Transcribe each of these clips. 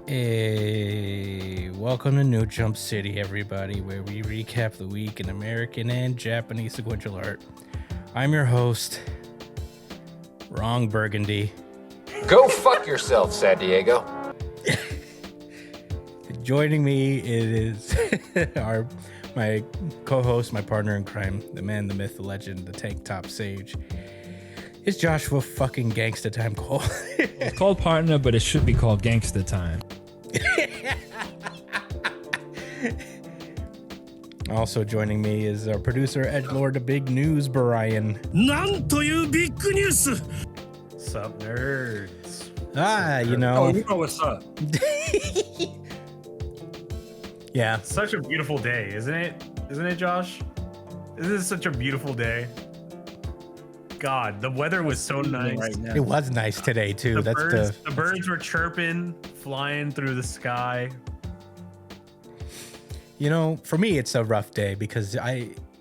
Hey, welcome to New Jump City, everybody, where we recap the week in American and Japanese sequential art. I'm your host, Wrong Burgundy. Go fuck yourself, San Diego. Joining me is my co-host, my partner in crime, the man, the myth, the legend, the tank top sage. It's Joshua fucking Gangsta Time Cole. It's called partner, but it should be called Gangsta Time. Also joining me is our producer, edgelord, the big news, Brian. なんというビッグニュース Sup, nerds? You know. Oh, you know what's up. Yeah. Such a beautiful day, isn't it? Isn't it, Josh? Isn't this such a beautiful day? God, the weather was so nice. Right now. It was nice today, too. The birds were chirping, flying through the sky. You know, for me, it's a rough day because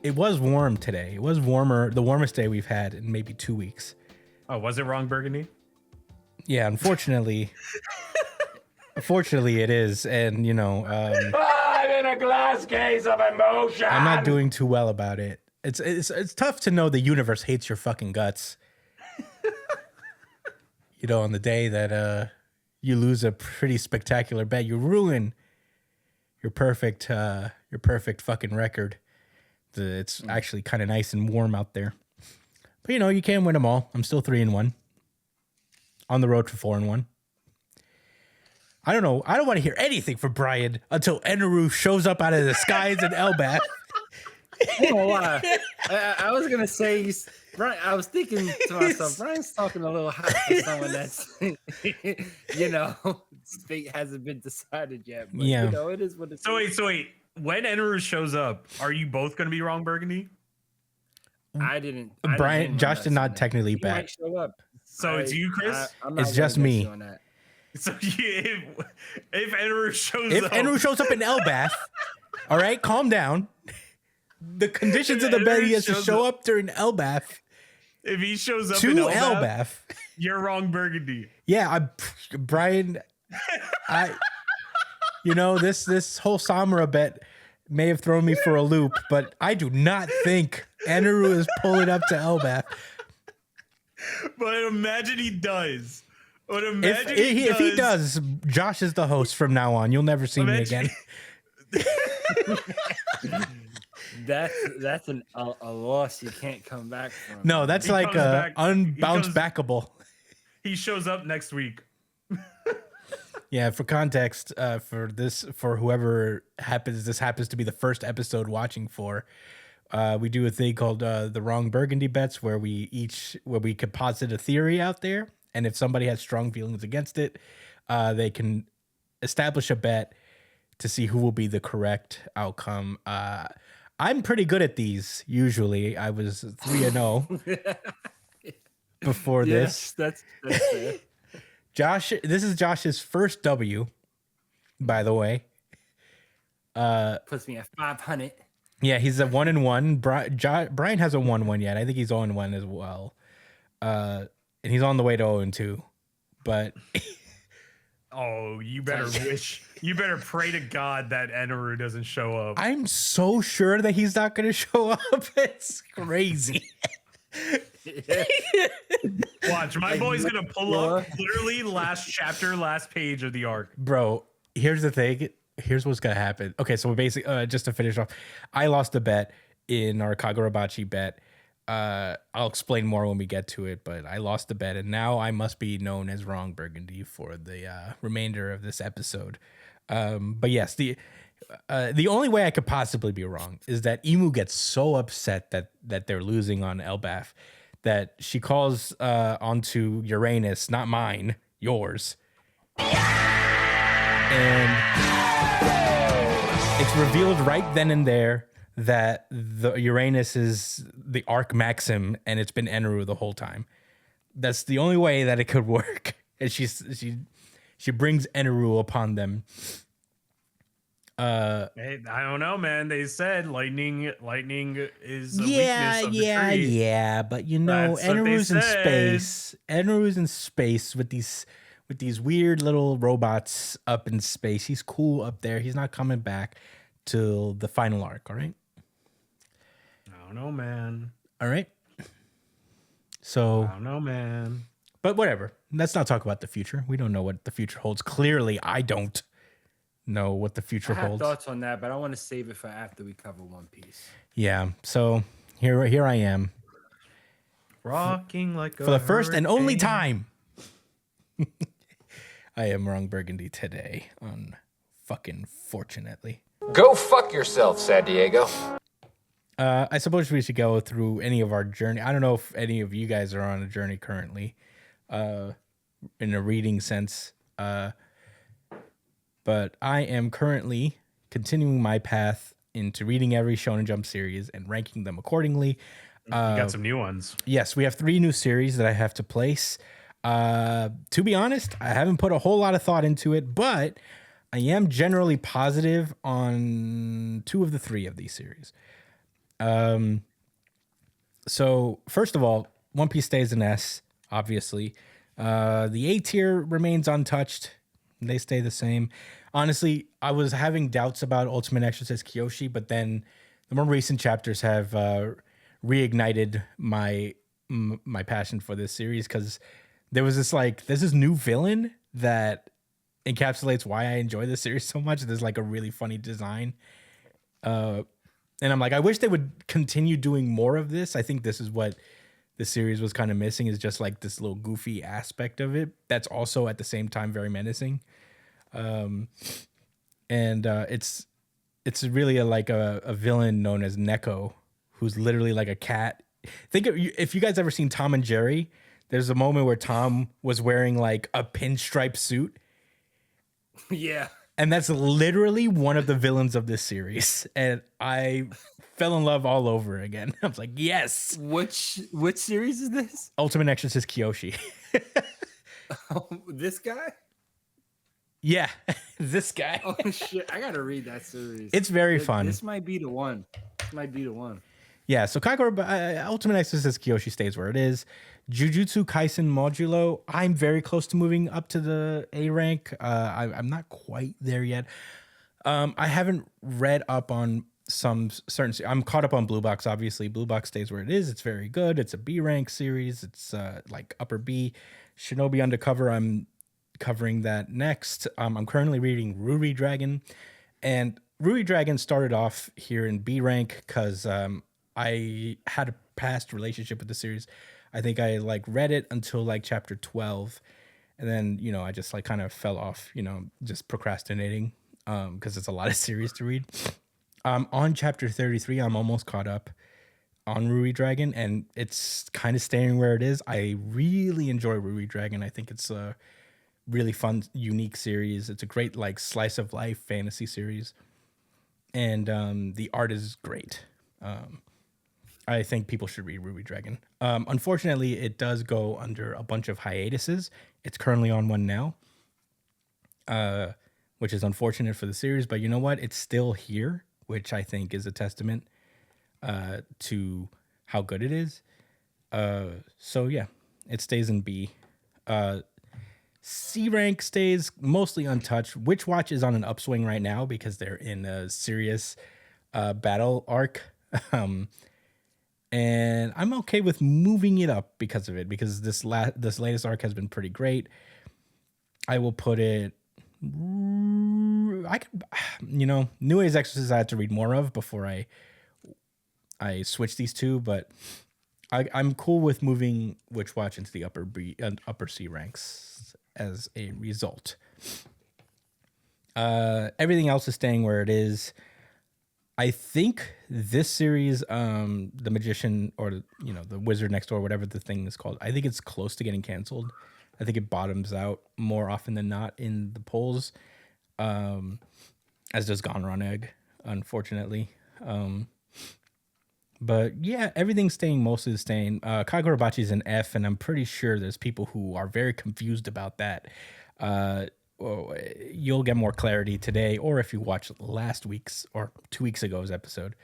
it was warm today. It was warmer, the warmest day we've had in maybe 2 weeks. Oh, was it Wrong Burgundy? Yeah, unfortunately. Unfortunately, it is. And, you know, I'm in a glass case of emotion. I'm not doing too well about it. It's tough to know the universe hates your fucking guts. You know, on the day that you lose a pretty spectacular bet, you ruin your perfect fucking record. It's actually kind of nice and warm out there. But you know, you can't win them all. I'm still 3-1. On the road to 4-1. I don't know. I don't want to hear anything from Brian until Eneru shows up out of the skies in Elbath. I don't know why. I was gonna say, Brian. I was thinking to myself, Brian's talking a little hot for someone that's, you know, fate hasn't been decided yet. But, Yeah. you know, it is what it's. So wait. When Enru shows up, are you both going to be Wrong Burgundy? I didn't. Brian, Josh did not technically He bet. might show up. So it's you, Chris? I'm not It's just gonna me. guess you on that. So if Enru shows If up, Enru shows up in Elbath, all right, calm down. The conditions of the bet, he has to show up during Elbath if he shows up to in Elbath. you're Wrong Burgundy. Yeah, Brian, you know, this whole Samura bet may have thrown me for a loop, but I do not think Eneru is pulling up to Elbath. But imagine he does. But If he does, Josh is the host from now on. You'll never see me again. That's a loss you can't come back from. No, that's He like comes back- unbounce backable. He shows up next week. Yeah, for context, for whoever this happens to be the first episode watching for, we do a thing called the Wrong Burgundy bets, where we could posit a theory out there, and if somebody has strong feelings against it, they can establish a bet to see who will be the correct outcome. I'm pretty good at these. Usually, I was 3-0 before this. That's fair. Josh, this is Josh's first W, by the way. Puts me at 500. Yeah, he's a 1-1. Brian hasn't won one yet. I think he's 0-1 as well. And he's on the way to 0-2. But Oh, you better pray to God that Eneru doesn't show up. I'm so sure that he's not going to show up. It's crazy. Watch, my boy's gonna pull up literally last chapter, last page of the arc. Bro, here's the thing. Here's what's going to happen. Okay, so basically, just to finish off, I lost a bet in our Kagurabachi bet. I'll explain more when we get to it, but I lost the bet, and now I must be known as Wrong Burgundy for the remainder of this episode. But yes, the only way I could possibly be wrong is that Emu gets so upset that they're losing on Elbath that she calls onto Uranus, not mine, yours. And it's revealed right then and there that the Uranus is the Arc Maxim, and it's been Eneru the whole time. That's the only way that it could work. And she brings Eneru upon them. Hey, I don't know, man. They said lightning is a weakness of the tree. Yeah. But you know, That's what they Eneru's in said. space. Eneru's in space with with these weird little robots up in space. He's cool up there. He's not coming back till the final arc. All right. I don't know, man. All right. So I don't know, man. but whatever. Let's not talk about the future. We don't know what the future holds. Clearly, I don't know what the future I have holds. thoughts on that, but I want to save it for after we cover One Piece. Yeah. So here I am Rocking like for the first and only hurricane. time. I am Wrong Burgundy today on fucking Fortunately. Go fuck yourself, San Diego. I suppose we should go through any of our journey. I don't know if any of you guys are on a journey currently, in a reading sense. But I am currently continuing my path into reading every Shonen Jump series and ranking them accordingly. You got some new ones. Yes, we have 3 new series that I have to place. To be honest, I haven't put a whole lot of thought into it, but I am generally positive on 2 of the 3 of these series. So first of all, One Piece stays an S, obviously. The A tier remains untouched. They stay the same. Honestly, I was having doubts about Ultimate Exorcist Kyoshi, but then the more recent chapters have reignited my passion for this series, because there was this new villain that encapsulates why I enjoy this series so much. There's like a really funny design. And I'm like, I wish they would continue doing more of this. I think this is what the series was kind of missing, is just like this little goofy aspect of it that's also at the same time very menacing. It's really a villain known as Neko, who's literally like a cat. If you guys ever seen Tom and Jerry, there's a moment where Tom was wearing like a pinstripe suit. Yeah. And that's literally one of the villains of this series. And I fell in love all over again. I was like, yes. Which series is this? Ultimate Exorcist Kyoshi. Oh, this guy? Yeah, this guy. Oh shit! I gotta read that series. It's very fun. This might be the one. Yeah, so Ultimate Exorcist Kyoshi stays where it is. Jujutsu Kaisen Modulo, I'm very close to moving up to the A rank. I'm not quite there yet. I haven't read up on some certain... I'm caught up on Blue Box, obviously. Blue Box stays where it is. It's very good. It's a B rank series. It's like upper B. Shinobi Undercover, I'm covering that next. I'm currently reading Ruri Dragon. And Ruri Dragon started off here in B rank because I had a past relationship with the series. I think I read it until chapter 12, and then I just kind of fell off, just procrastinating because it's a lot of series to read. On chapter 33, I'm almost caught up on Ruri Dragon, and it's kind of staying where it is. I really enjoy Ruri Dragon. I think it's a really fun, unique series. It's a great slice of life fantasy series, and the art is great. I think people should read Ruby Dragon. Unfortunately, it does go under a bunch of hiatuses. It's currently on one now, which is unfortunate for the series. But you know what? It's still here, which I think is a testament to how good it is. So yeah, it stays in B. C rank stays mostly untouched. Witch Watch is on an upswing right now because they're in a serious battle arc. And I'm okay with moving it up because of it, because this latest arc has been pretty great. I will put it... I could, New Age Exorcist I had to read more of before I switch these two, but I'm cool with moving Witch Watch into the upper B and upper C ranks as a result. Everything else is staying where it is. I think this series, The Magician or The Wizard Next Door, whatever the thing is called, I think it's close to getting canceled. I think it bottoms out more often than not in the polls, as does Gone Run Egg, unfortunately. But yeah, everything's staying mostly the same. Kagurabachi is an F, and I'm pretty sure there's people who are very confused about that. You'll get more clarity today, or if you watch last week's or 2 weeks ago's episode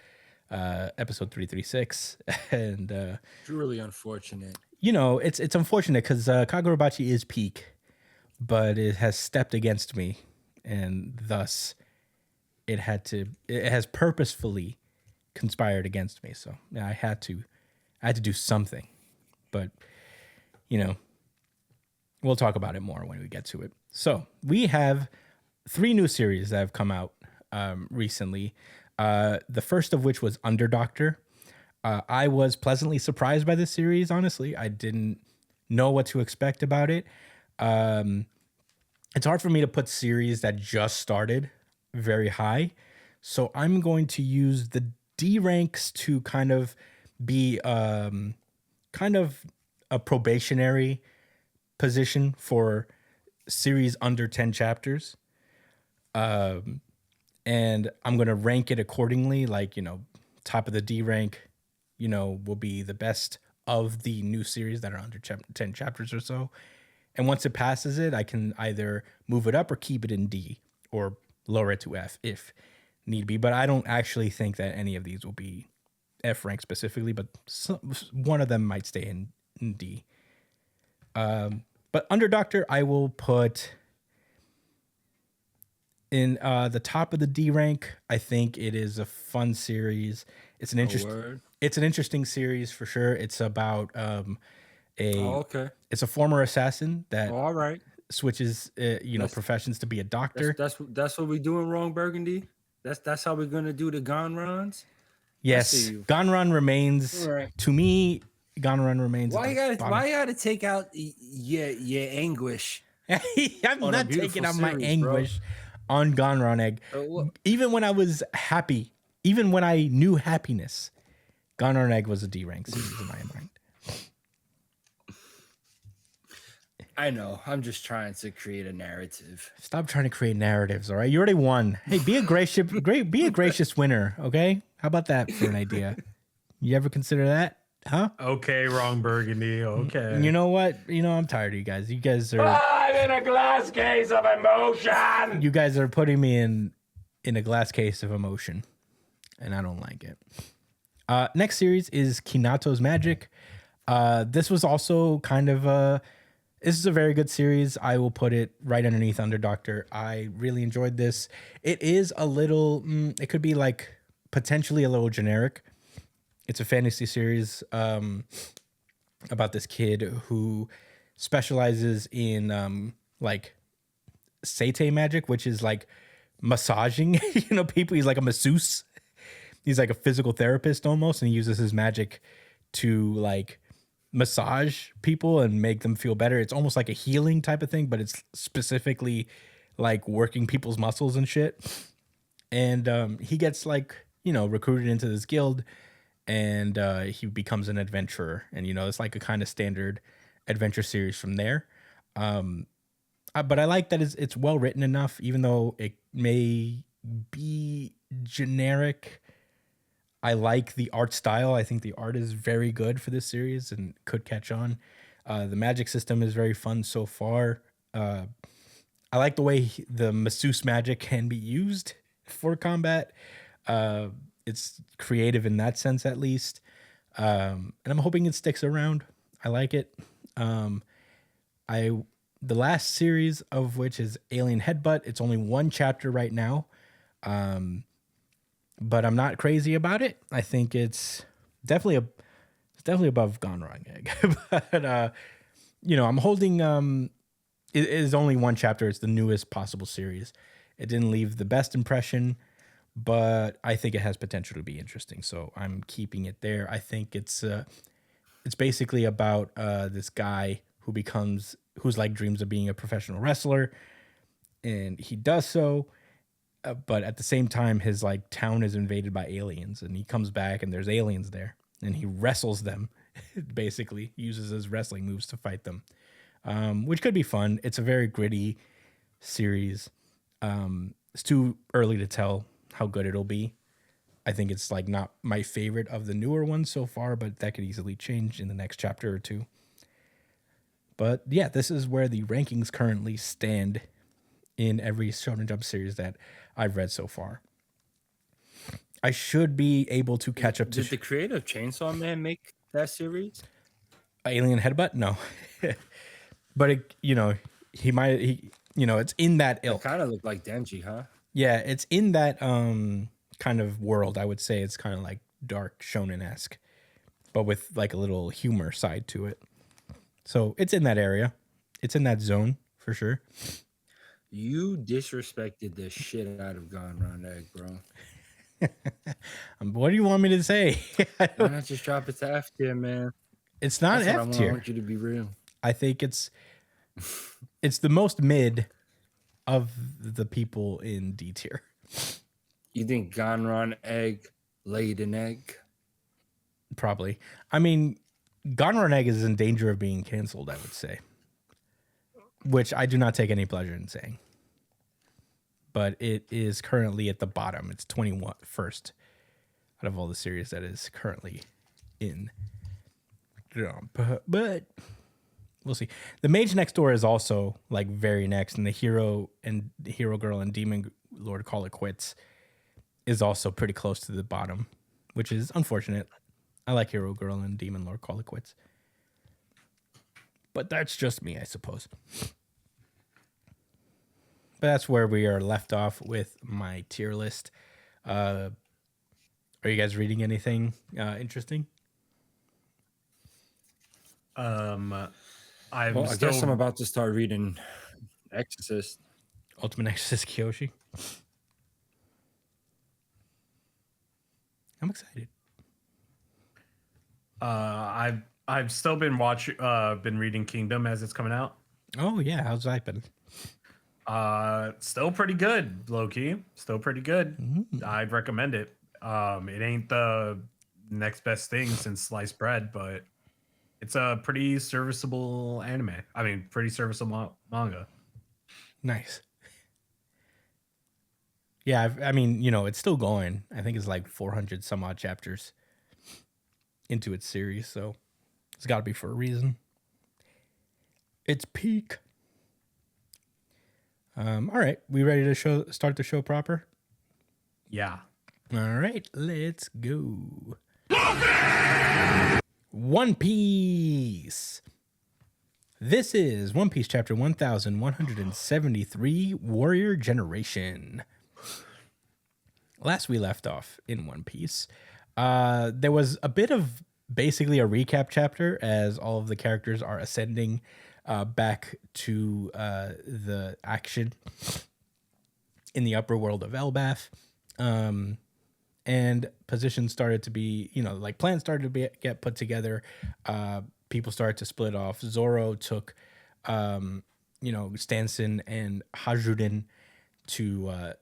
336. And It's really unfortunate. it's unfortunate because Kagurabachi is peak, but it has stepped against me, and thus it has purposefully conspired against me. So yeah, I had to do something, but you know, we'll talk about it more when we get to it. So we have 3 new series that have come out recently. The first of which was Under Doctor. I was pleasantly surprised by this series. Honestly, I didn't know what to expect about it. It's hard for me to put series that just started very high, so I'm going to use the D ranks to kind of be kind of a probationary position for series under 10 chapters. And I'm going to rank it accordingly. Like, top of the D rank, will be the best of the new series that are under 10 chapters or so. And once it passes it, I can either move it up or keep it in D or lower it to F if need be. But I don't actually think that any of these will be F rank specifically, but one of them might stay in D. But Under Doctor, I will put in the top of the D rank. I think it is a fun series. It's an interesting series for sure. It's about it's a former assassin that all right. switches professions to be a doctor. That's what we're doing wrong, Burgundy. That's how we're gonna do the Gonrons. Yes, Gonron remains to me. Gonron remains. Why you gotta take out your anguish? I'm not taking out my anguish on Gonron Egg. Even when I was happy, even when I knew happiness, Gonron Egg was a D rank series in my mind. I know. I'm just trying to create a narrative. Stop trying to create narratives, all right? You already won. Hey, be a gracious winner, okay? How about that for an idea? You ever consider that? Huh? Okay, wrong Burgundy. Okay. You know what? I'm tired of you guys. You guys are I'm in a glass case of emotion. You guys are putting me in a glass case of emotion, and I don't like it. Next series is Kinato's Magic. This was also kind of this is a very good series. I will put it right underneath Under Doctor. I really enjoyed this. It is a little, it could be like potentially a little generic. It's a fantasy series about this kid who specializes in like CTE magic, which is like massaging, people. He's like a masseuse. He's like a physical therapist almost, and he uses his magic to like massage people and make them feel better. It's almost like a healing type of thing, but it's specifically like working people's muscles and shit. And he gets like, recruited into this guild, and he becomes an adventurer. And, it's like a kind of standard adventure series from there. But I like that it's well written enough, even though it may be generic. I like the art style. I think the art is very good for this series and could catch on. The magic system is very fun so far. I like the way the masseuse magic can be used for combat. It's creative in that sense, at least. And I'm hoping it sticks around. I like it. The last series of which is Alien Headbutt. It's only 1 chapter right now. But I'm not crazy about it. I think it's definitely above Gonron Egg. But I'm holding it is only 1 chapter. It's the newest possible series. It didn't leave the best impression, but I think it has potential to be interesting. So I'm keeping it there. I think it's basically about this guy who's like dreams of being a professional wrestler, and he does so. But at the same time, his like town is invaded by aliens, and he comes back and there's aliens there, and he wrestles them, basically uses his wrestling moves to fight them, which could be fun. It's a very gritty series. It's too early to tell how good it'll be. I think it's like not my favorite of the newer ones so far, but that could easily change in the next chapter or two. But yeah, this is where the rankings currently stand in every Shonen Jump series that I've read so far. I should be able to catch up to... Did the creator of Chainsaw Man make that series? Alien Headbutt? No. But, it's in that It ilk. kind of looked like Denji, huh? Yeah, it's in that kind of world. I would say it's kind of like dark shonen-esque, but with like a little humor side to it. So it's in that area. It's in that zone for sure. You disrespected the shit out of Gone Round Egg, bro. What do you want me to say? Why not just drop it to F tier, man? It's not That's what I F want. I tier. want you to be real. I think it's the most mid of the people in D tier. You think Gone Round Egg laid an egg? Probably. I mean, Gone Round Egg is in danger of being canceled, I would say. Which I do not take any pleasure in saying. But it is currently at the bottom. It's 21st out of all the series that is currently in jump. But we'll see. The Mage Next Door is also like very next, and the Hero Girl and Demon Lord Call It Quits is also pretty close to the bottom, which is unfortunate. I like Hero Girl and Demon Lord Call It Quits. But that's just me, I suppose. But that's where we are left off with my tier list. Are you guys reading anything interesting? I guess I'm about to start reading Exorcist. Ultimate Exorcist Kyoshi. I'm excited. I've still been been reading Kingdom as it's coming out. Oh yeah, how's that been? Still pretty good, low key. Still pretty good. I'd recommend it. It ain't the next best thing since sliced bread, but it's a pretty serviceable anime. I mean, pretty serviceable manga. Nice. Yeah, I mean, it's still going. I think it's like 400 some odd chapters into its series, so it's got to be for a reason. It's peak. All right, we ready to start the show proper? Yeah. All right, let's go. One Piece. This is One Piece chapter 1173, Warrior Generation. Last we left off in One Piece, there was a bit of basically a recap chapter as all of the characters are ascending back to the action in the upper world of Elbaf. And positions started to be, plans started to get put together. People started to split off. Zoro took, Stanson and Hajuden to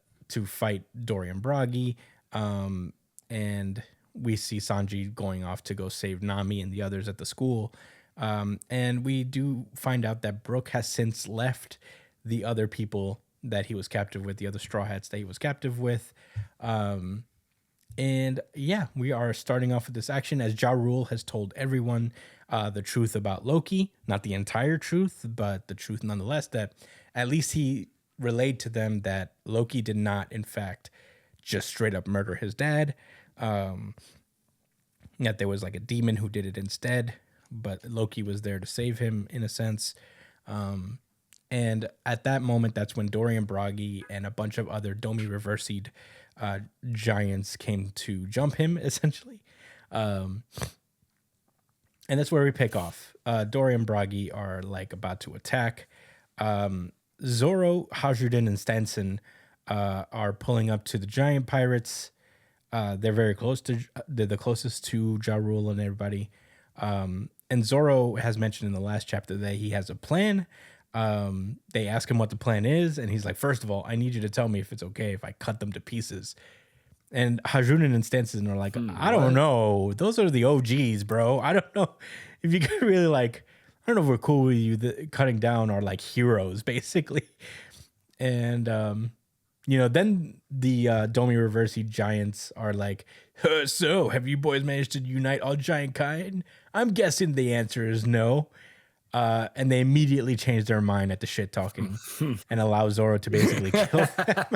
fight Dorian Bragi. And we see Sanji going off to go save Nami and the others at the school. And we do find out that Brook has since left the other people that he was captive with, the other Straw Hats that he was captive with. And yeah, we are starting off with this action as Ja Rule has told everyone the truth about Loki. Not the entire truth, but the truth nonetheless, that at least he relayed to them that Loki did not, in fact, just straight up murder his dad. That there was like a demon who did it instead, but Loki was there to save him in a sense. And at that moment, that's when Dorian Bragi and a bunch of other Domi Reversied giants came to jump him, essentially. And that's where we pick off. Dorian Bragi are like about to attack. Zoro, Hajuden, and Stanson are pulling up to the giant pirates. They're very close to, they're the closest to Ja Rule and everybody. And Zoro has mentioned in the last chapter that he has a plan. They ask him what the plan is, and he's like, first of all, I need you to tell me if it's okay if I cut them to pieces. And Hajuden and Stanson are like, I don't know. Those are the OGs, bro. I don't know if you could really like, I don't know if we're cool with you cutting down our like heroes, basically. And, then the Domi Reversi giants are like, so have you boys managed to unite all giant kind? I'm guessing the answer is no. And they immediately change their mind at the shit talking and allow Zoro to basically kill them.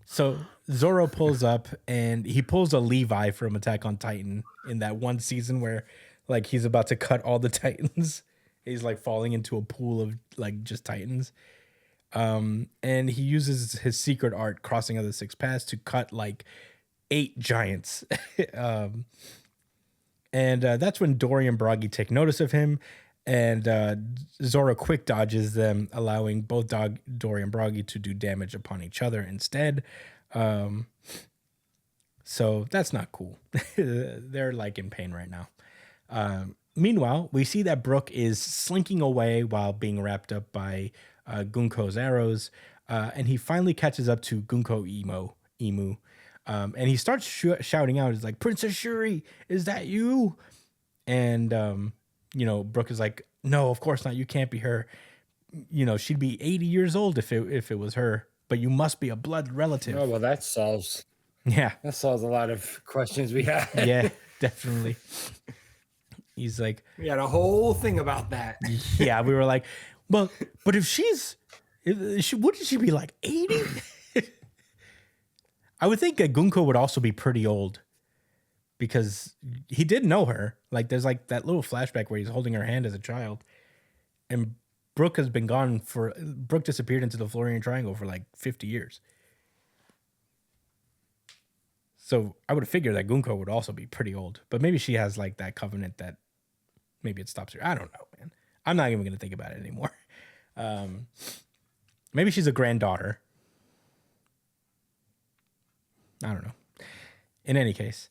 So Zoro pulls up and he pulls a Levi from Attack on Titan in that one season where like he's about to cut all the Titans He's like falling into a pool of like just titans. And he uses his secret art, Crossing of the Six Paths, to cut like 8 giants. And that's when Dory and Bragi take notice of him, and Zoro quick dodges them, allowing both Dory and Bragi to do damage upon each other instead. So that's not cool. They're like in pain right now. Meanwhile, we see that Brook is slinking away while being wrapped up by Gunko's arrows, and he finally catches up to Gunko Emu. And he starts shouting out, he's like, Princess Shuri, is that you? And, Brook is like, no, of course not. You can't be her. She'd be 80 years old if it was her, but you must be a blood relative. Oh, well, that solves Yeah. a lot of questions we have. Yeah, definitely. He's like, We had a whole thing about that. yeah, we were like, well, but wouldn't she be like 80? I would think that Gunko would also be pretty old because he did know her. Like, there's like that little flashback where he's holding her hand as a child. And Brook disappeared into the Florian Triangle for like 50 years. So I would figure that Gunko would also be pretty old. But maybe she has like that covenant that maybe it stops her. I don't know, man. I'm not even going to think about it anymore. Maybe she's a granddaughter. I don't know. In any case,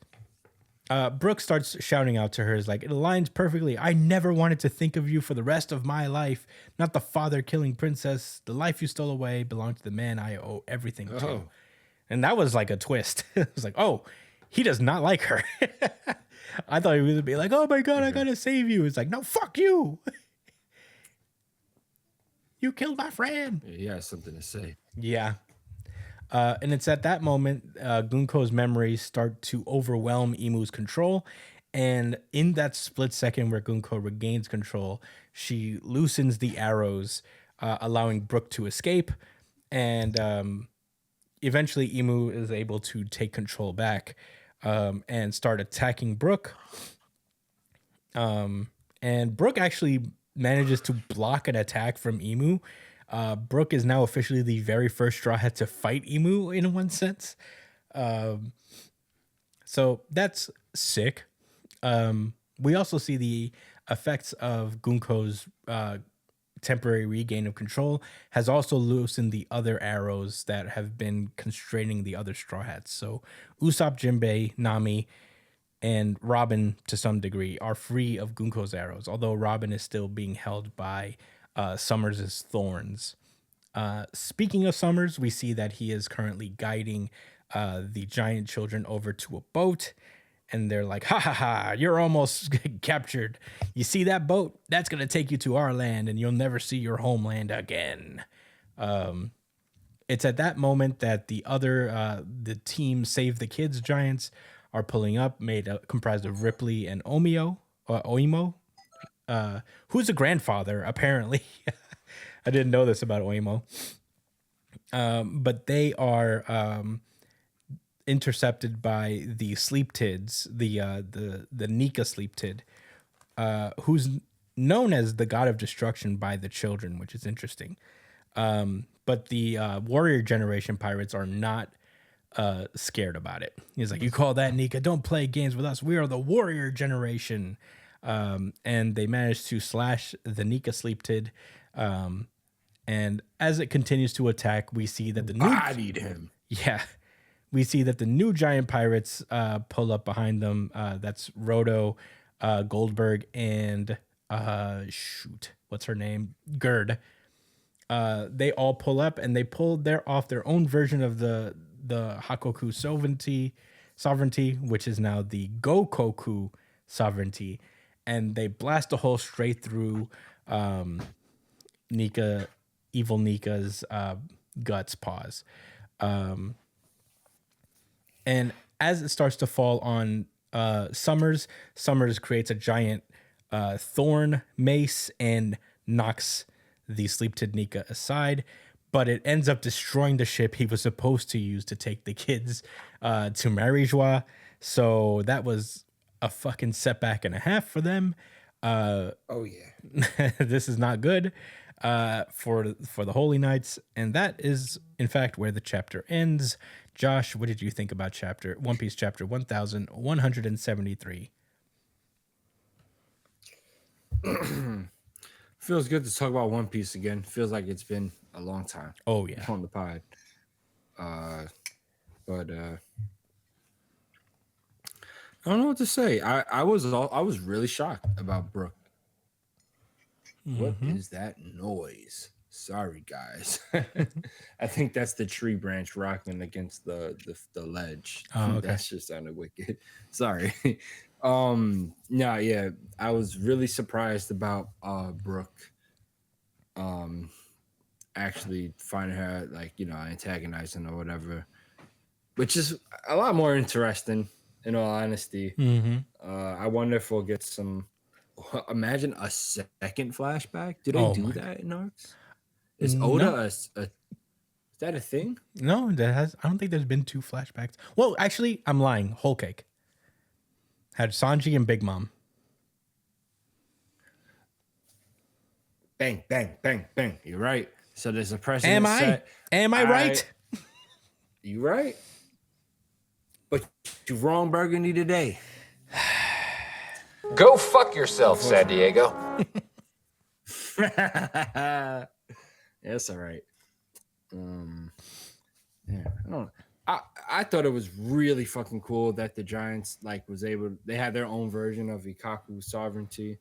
Brooke starts shouting out to her, is like, it aligns perfectly. I never wanted to think of you for the rest of my life. Not the father-killing princess. The life you stole away belonged to the man I owe everything to. And that was like a twist. It was like, oh, he does not like her. I thought he would be like, oh my God, I gotta save you. It's like, no, fuck you. You killed my friend. He has something to say. Yeah. And it's at that moment, Gunko's memories start to overwhelm Imu's control. And in that split second where Gunko regains control, she loosens the arrows, allowing Brook to escape. And eventually Imu is able to take control back and start attacking Brook. And Brook actually manages to block an attack from Imu. Brook is now officially the very first Straw Hat to fight Imu in one sense. So that's sick. We also see the effects of Gunko's temporary regain of control has also loosened the other arrows that have been constraining the other Straw Hats. So Usopp, Jinbei, Nami, and Robin to some degree are free of Gunko's arrows, although Robin is still being held by Summers' thorns. Speaking of Summers, we see that he is currently guiding the giant children over to a boat, and they're like, ha ha ha, you're almost captured. You see that boat? That's going to take you to our land, and you'll never see your homeland again. It's at that moment that the team Save the Kids giants are pulling up, comprised of Ripley and Oimo, who's a grandfather, apparently. I didn't know this about Oimo. But they are intercepted by the Sleep Tids, the Nika Sleep Tid, who's known as the god of destruction by the children, which is interesting. But the warrior generation pirates are not scared about it. He's like, you call that Nika? Don't play games with us. We are the warrior generation. And they managed to slash the Nika Sleep Tid. And as it continues to attack, we see that Bodied him. Yeah. We see that the new giant pirates pull up behind them. That's Rodo, Goldberg, and what's her name? Gerd. They all pull up, and they pull off their own version of the Hakoku sovereignty, which is now the Gokoku sovereignty, and they blast a hole straight through evil Nika's guts paws. And as it starts to fall on Summers creates a giant thorn mace and knocks the Sleep Tid Nika aside, but it ends up destroying the ship he was supposed to use to take the kids to Marijua. So that was a fucking setback and a half for them. Oh yeah. This is not good for the Holy Knights, and that is in fact where the chapter ends. Josh, what did you think about One Piece chapter 1173? Feels good to talk about One Piece again. Feels like it's been a long time Oh yeah. on the pod. But I don't know what to say. I was really shocked about Brook. What is that noise? Sorry, guys. I think that's the tree branch rocking against the ledge. Oh, okay. That just sounded wicked. Sorry. No, yeah, I was really surprised about Brooke actually finding her like, antagonizing or whatever, which is a lot more interesting in all honesty. I wonder if we'll get some. Imagine a second flashback. Do they do that in arcs? Is Oda No. is that a thing? No, I don't think there's been 2 flashbacks. Well, actually, I'm lying. Whole Cake had Sanji and Big Mom. Bang, bang, bang, bang. You're right. So there's a precedent set. Am I right? You right? But you're wrong, Burgundy, today. Go fuck yourself, San Diego. That's all right. Yeah, I don't know. I thought it was really fucking cool that the Giants they had their own version of Ikaku sovereignty.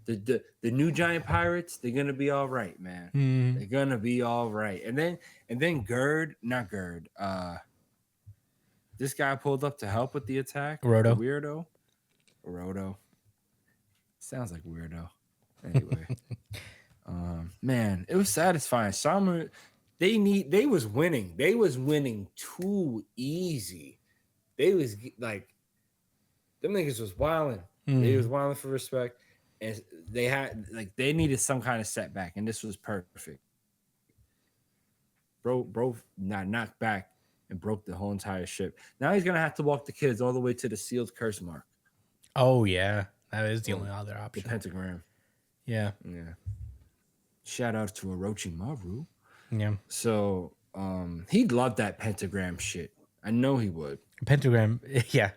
The new giant pirates, they're gonna be all right, man. They're gonna be all right. And then not Gerd. This guy pulled up to help with the attack. Orodo. Orodo. Sounds like weirdo. Anyway. Man, it was satisfying. Summer, they was winning. They was winning too easy. They was like, them niggas was wilding. They was wilding for respect, and they needed some kind of setback, and this was perfect. Bro, not knocked back and broke the whole entire ship. Now he's gonna have to walk the kids all the way to the sealed curse mark. Oh yeah, that is the only other The option. pentagram. Yeah. Shout out to Orochimaru. Yeah. So he'd love that pentagram shit. I know he would. Pentagram. Yeah.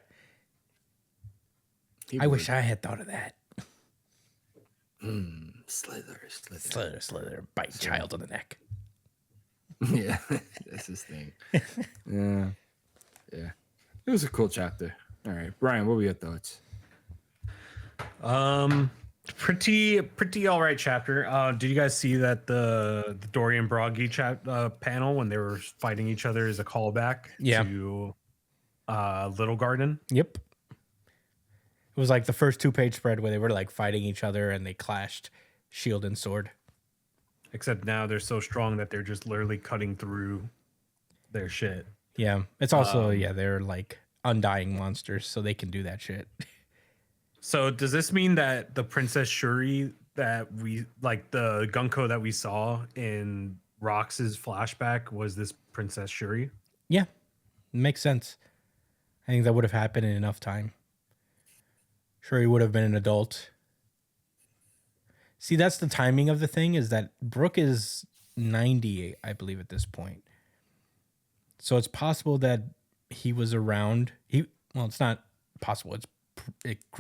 He I would. wish I had thought of that. Slither. Bite child on the neck. Yeah, that's his thing. Yeah. It was a cool chapter. All right, Brian, what were your thoughts? Pretty all right chapter. Did you guys see that the Dorian Broggy panel when they were fighting each other is a callback to Little Garden? Yep. It was like the first 2-page spread where they were like fighting each other and they clashed shield and sword. Except now they're so strong that they're just literally cutting through their shit. Yeah. It's also, they're like undying monsters, so they can do that shit. So does this mean that the Princess Shuri that we like the Gunko that we saw in Rox's flashback was this Princess Shuri? Yeah. Makes sense. I think that would have happened in enough time. Shuri would have been an adult. See, that's the timing of the thing, is that Brooke is 90, I believe, at this point. So it's possible that he was around. Well, it's not possible. It's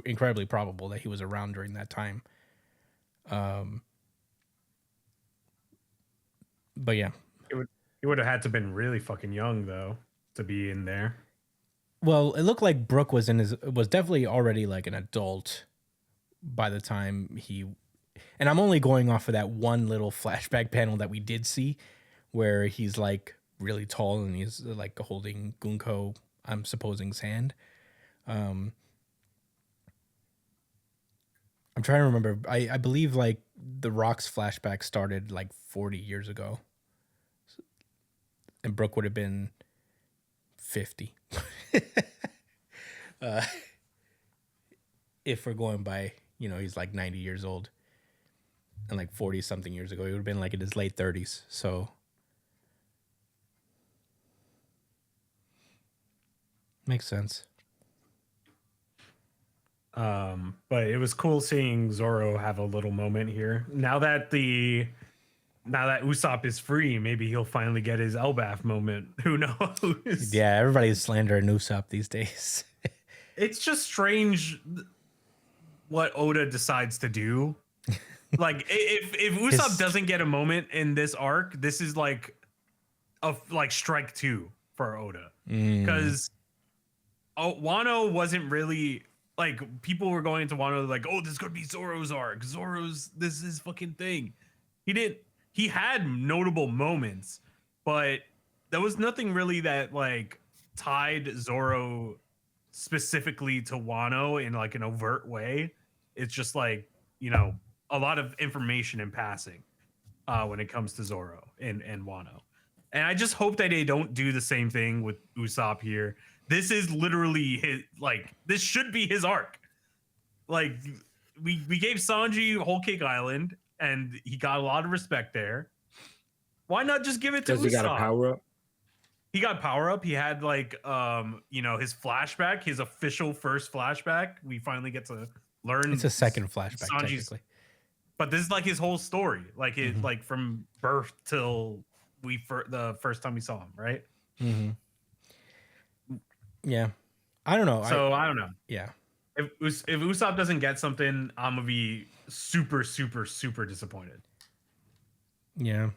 incredibly probable that he was around during that time. But yeah. He would have had to have been really fucking young, though, to be in there. Well, it looked like Brooke was definitely already like an adult by the time he... And I'm only going off of that one little flashback panel that we did see where he's like really tall and he's like holding Gunko, I'm supposing's hand. I'm trying to remember. I believe like the Rock's flashback started like 40 years ago. And Brooke would have been 50. If we're going by, he's like 90 years old. And like 40 something years ago, he would have been like in his late 30s. So makes sense. But it was cool seeing Zoro have a little moment here. Now that Usopp is free, maybe he'll finally get his Elbaf moment. Who knows? Yeah, everybody's slandering Usopp these days. It's just strange what Oda decides to do. Like if Usopp doesn't get a moment in this arc, this is like strike two for Oda. Because Wano wasn't really like, people were going into Wano like, oh, this could be Zoro's arc. This is fucking thing. He had notable moments, but there was nothing really that like tied Zoro specifically to Wano in like an overt way. It's just like, a lot of information in passing when it comes to Zoro and Wano. And I just hope that they don't do the same thing with Usopp here. This is literally his, like, this should be his arc. Like, we gave Sanji Whole Cake Island, and he got a lot of respect there. Why not just give it to Usopp? He got a power up? He got power up. He had like, his flashback, his official first flashback. We finally get to learn. It's a second flashback, Sanji's, technically. but this is like his whole story, like like from birth till the first time we saw him, right? Yeah, I don't know. So I don't know. Yeah, If Usopp doesn't get something, I'm gonna be super, super, super disappointed. yeah.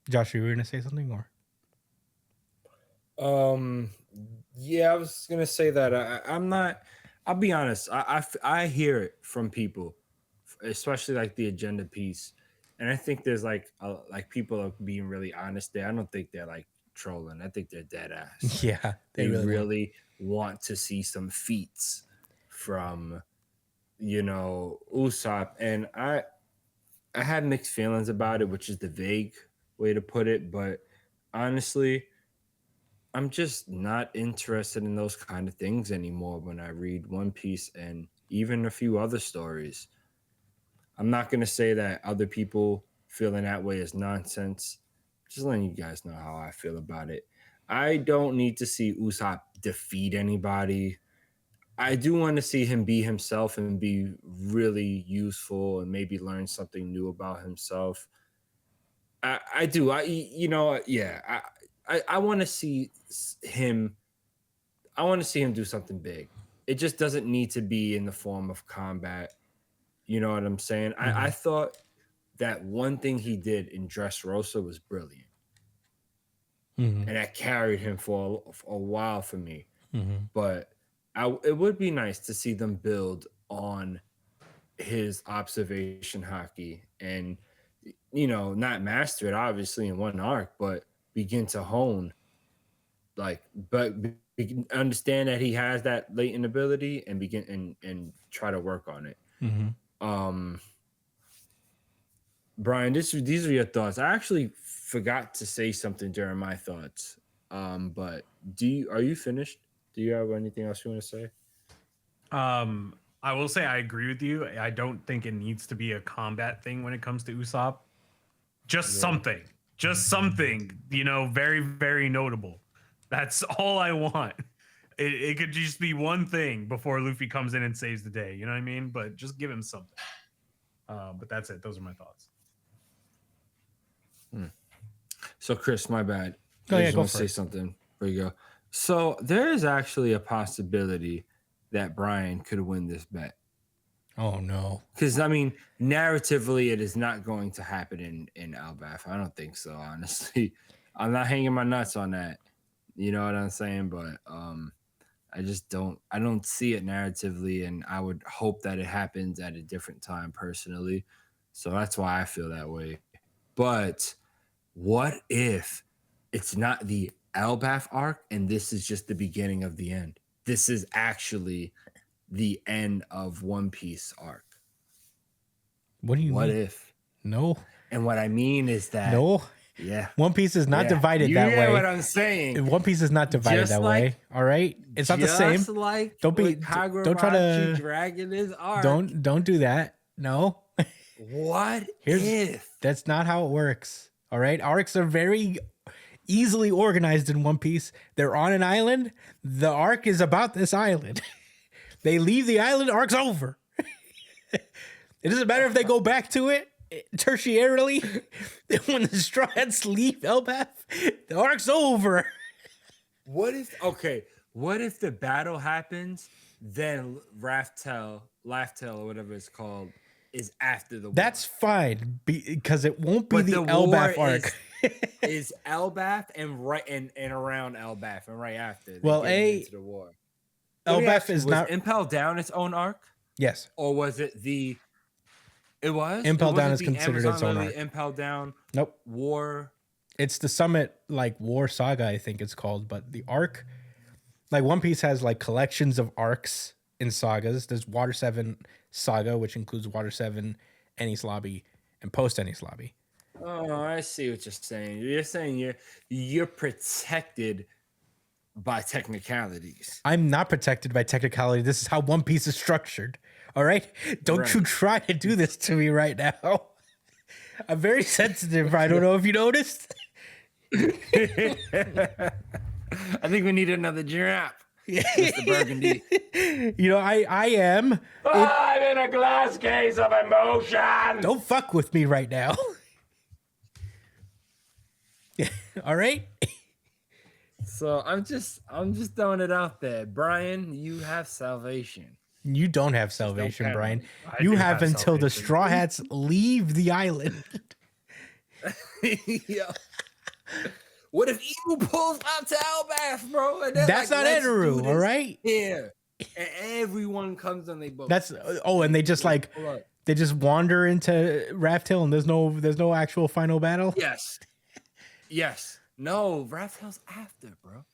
Josh, you were gonna say something, or? Yeah, I was gonna say that I'm not. I'll be honest. I hear it from people, especially like the agenda piece, and I think there's like people are being really honest there. I don't think they're like trolling. I think they're dead ass. Yeah, they really want to see some feats from Usopp, and I had mixed feelings about it, which is the vague way to put it, but honestly, I'm just not interested in those kind of things anymore when I read One Piece and even a few other stories. I'm not going to say that other people feeling that way is nonsense. Just letting you guys know how I feel about it. I don't need to see Usopp defeat anybody. I do want to see him be himself and be really useful and maybe learn something new about himself. I do. I want to see him. I want to see him do something big. It just doesn't need to be in the form of combat. You know what I'm saying? I thought that one thing he did in Dressrosa was brilliant. And that carried him for a while for me. But it would be nice to see them build on his observation haki and, not master it obviously in one arc, but begin to hone, understand that he has that latent ability and begin and try to work on it. Brian, these are your thoughts. I actually forgot to say something during my thoughts. But are you finished? Do you have anything else you want to say? I will say I agree with you. I don't think it needs to be a combat thing when it comes to Usopp. Just something, very, very notable. That's all I want. It could just be one thing before Luffy comes in and saves the day. You know what I mean? But just give him something. But that's it. Those are my thoughts. So, Chris, my bad. I just want to say something. There you go. So there is actually a possibility that Brian could win this bet. Oh no! Because narratively, it is not going to happen in Elbaf. I don't think so. Honestly, I'm not hanging my nuts on that. You know what I'm saying? But I just don't. I don't see it narratively, and I would hope that it happens at a different time personally. So that's why I feel that way. But what if it's not the Elbaf arc, and this is just the beginning of the end? This is actually the end of One Piece arc. What do you mean? What if? No. And what I mean is that yeah. One Piece is not divided that way. You know what I'm saying? One Piece is not divided that way. All right? It's not the same. Just like don't try to dragging his arc. Don't do that. No. What if? That's not how it works. All right? Arcs are very easily organized in One Piece. They're on an island. The arc is about this island. They leave the island, arc's over. It doesn't matter if they go back to it tertiarily. When the Straw Hats leave Elbaf, the arc's over. What if the battle happens, then Laftel or whatever it's called is after the war? That's fine because it won't be But the war Elbaf arc. is Elbaf and around Elbaf and right after. they Well, get into the war. Let me Elbaf ask you, is was not. Impel Down its own arc, Yes, or was it the? It was Impel It Down wasn't is the considered Amazon its own Lily arc. Impel Down nope. War. It's the Summit like War Saga, I think it's called, but the arc, like One Piece has like collections of arcs in sagas. There's Water 7 Saga, which includes Water 7, Enies Lobby, and post Enies Lobby. Oh, I see what you're saying. You're saying you're protected by technicalities. I'm not protected by technicality. This is how One Piece is structured. All right? Don't you try to do this to me right now. I'm very sensitive. I don't know if you noticed. I think we need another giraffe. Mr. Burgundy. You know, I am. I'm in a glass case of emotion. Don't fuck with me right now. All right? So I'm just throwing it out there. Brian, you have salvation. You don't have salvation, count. Brian. I You do have have until the salvation. Straw Hats leave the island. Yeah. What if Eagle pulls out to Elbaf, bro? And they're That's not "Let's do Eneru, all this right? here." And everyone comes on their boat. That's and they just like Hold up. they just wander into Raft Hill and there's no actual final battle. Yes. Yes. No, Raphael's after, bro.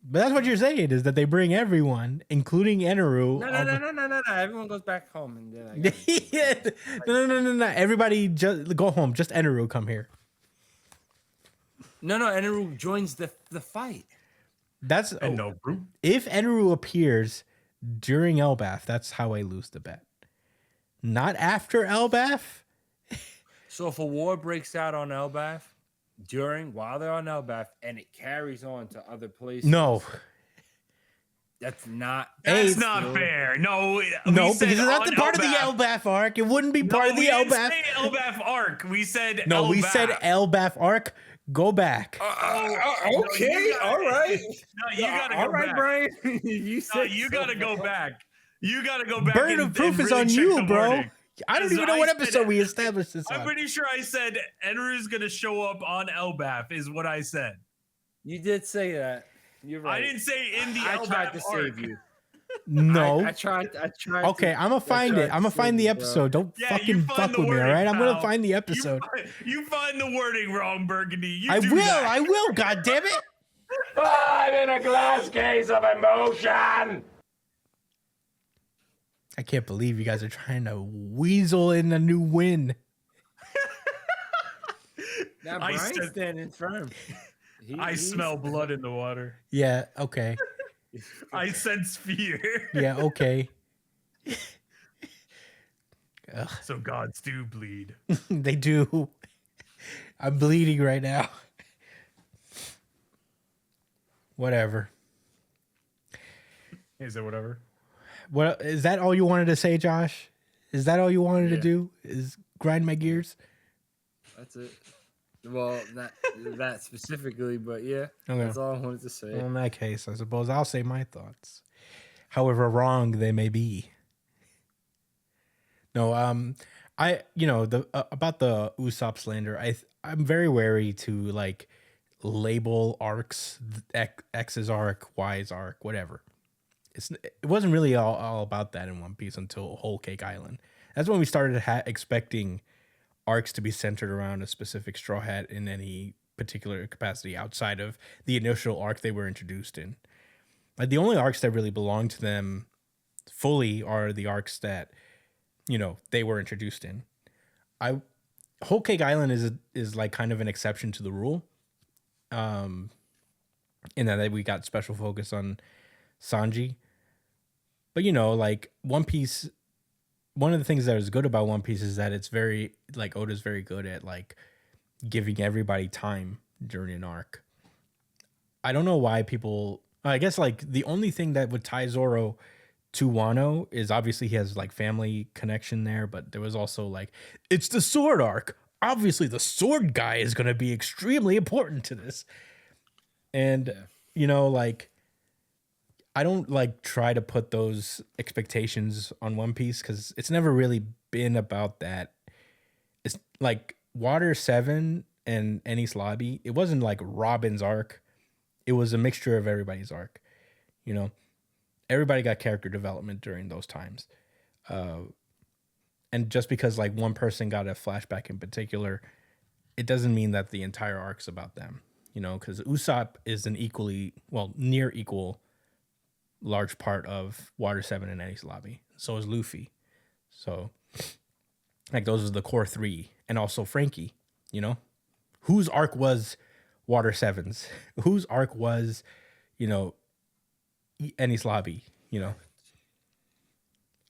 But that's what you're saying is that they bring everyone, including Eneru. No. Everyone goes back home and they're like, Yeah. No. Everybody just go home. Just Eneru come here. no. Eneru joins the fight. That's And no group. if Eneru appears during Elbaf, that's how I lose the bet. Not after Elbaf. So if a war breaks out on Elbaf while they're on Elbaf and it carries on to other places, No. that's not. That's Hey, not fair. No, No, we said because it's not on the part of the Elbaf. Elbaf arc. It wouldn't be part of the we didn't Elbaf. say Elbaf arc. We said No, we Elbaf. said Elbaf arc. Go back. Okay, all right. No, you gotta go all right, back. Brian. you No, said you so, gotta go bro. back. You gotta go back. Burden of proof is on you, bro. I don't even know what episode we established this I'm on. pretty sure I said Enru's gonna show up on Elbaf is what I said. You did say that. You're right. I didn't say in the I Elbaf tried to arc. save you. No. I tried. Okay, I'm gonna find it. I'm gonna find the episode. Don't Yeah, fucking you find fuck the with me, all wording, right? I'm gonna pal. find the episode. You find the wording wrong, Burgundy. You I do will. that. I will. God damn it! I'm in a glass case of emotion. I can't believe you guys are trying to weasel in a new win. Now I Brian's said- standing firm. I smell blood in the water. Yeah. Okay. I sense fear. Yeah. Okay. So gods do bleed. They do. I'm bleeding right now. Whatever. Is it whatever? What is that? All you wanted to say, Josh? Is that all you wanted to Yeah. do? Is grind my gears? That's it. Well, that specifically, but yeah, Okay. that's all I wanted to say. Well, in that case, I suppose I'll say my thoughts, however wrong they may be. No, about the Usopp slander, I'm very wary to like label arcs, X's arc, Y's arc, whatever. It wasn't really all about that in One Piece until Whole Cake Island. That's when we started expecting arcs to be centered around a specific Straw Hat in any particular capacity outside of the initial arc they were introduced in. Like the only arcs that really belong to them fully are the arcs that, they were introduced in. Whole Cake Island is like kind of an exception to the rule. In that we got special focus on Sanji. But like One Piece, one of the things that is good about One Piece is that it's very, like, Oda's very good at like giving everybody time during an arc. I don't know why people I guess like the only thing that would tie Zoro to Wano is obviously he has like family connection there, but there was also like it's the sword arc. Obviously, the sword guy is going to be extremely important to this, and you know, like I don't like try to put those expectations on One Piece because it's never really been about that. It's like Water 7 and Enies Lobby. It wasn't like Robin's arc. It was a mixture of everybody's arc. You know, everybody got character development during those times. And just because like one person got a flashback in particular, it doesn't mean that the entire arc's about them. You know, because Usopp is an equally, well, near equal large part of Water 7 and Enies Lobby. So is Luffy. So like those are the core three. And also Frankie, you know? Whose arc was Water 7's? Whose arc was, you know, Enies Lobby, you know?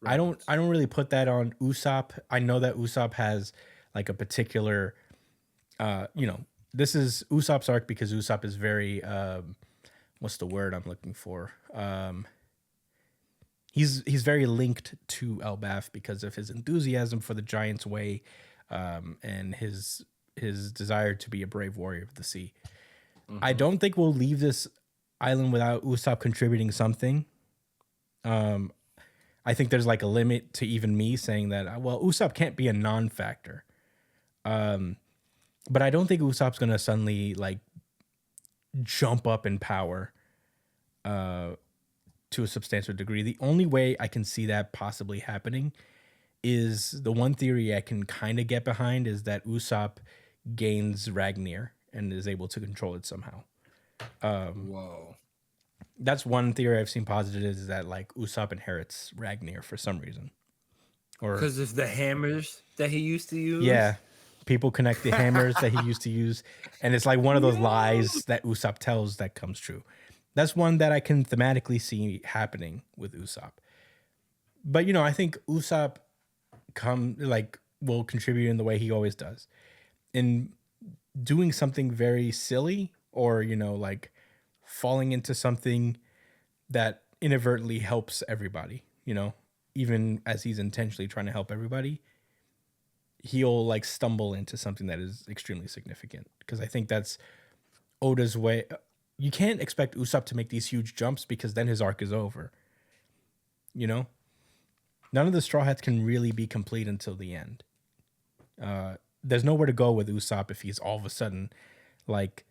I don't really put that on Usopp. I know that Usopp has like a particular you know, this is Usopp's arc because Usopp is very what's the word I'm looking for? He's very linked to Elbaf because of his enthusiasm for the Giant's Way, and his desire to be a brave warrior of the sea. Mm-hmm. I don't think we'll leave this island without Usopp contributing something. I think there's like a limit to even me saying that, well, Usopp can't be a non-factor. But I don't think Usopp's going to suddenly like jump up in power to a substantial degree. The only way I can see that possibly happening is the one theory I can kind of get behind is that Usopp gains Ragnir and is able to control it somehow. Whoa. That's one theory I've seen posited is that like Usopp inherits Ragnir for some reason. Or because of the hammers that he used to use? Yeah. People connect the hammers that he used to use. And it's like one of those lies that Usopp tells that comes true. That's one that I can thematically see happening with Usopp. But, you know, I think Usopp will contribute in the way he always does. In doing something very silly or, you know, like falling into something that inadvertently helps everybody, you know, even as he's intentionally trying to help everybody, he'll like stumble into something that is extremely significant. Because I think that's Oda's way. You can't expect Usopp to make these huge jumps because then his arc is over. You know? None of the Straw Hats can really be complete until the end. There's nowhere to go with Usopp if he's all of a sudden like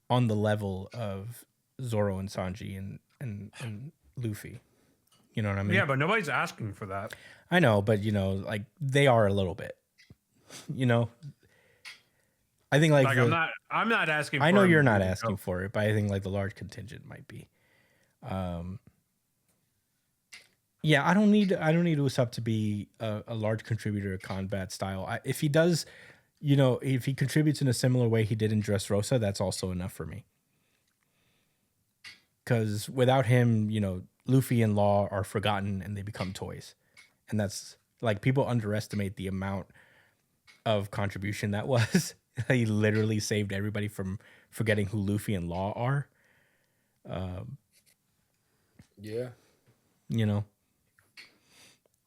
on the level of Zoro and Sanji and Luffy. You know what I mean? Yeah, but nobody's asking for that. I know, but you know, like they are a little bit. You know? I think like I'm not asking for I know you're not asking for it, but I think like the large contingent might be. Yeah, I don't need Usopp to be a large contributor to combat style. If he does, you know, if he contributes in a similar way he did in Dressrosa, that's also enough for me. Because without him, you know, Luffy and Law are forgotten and they become toys. And that's like people underestimate the amount of contribution that was. He literally saved everybody from forgetting who Luffy and Law are. Yeah. You know.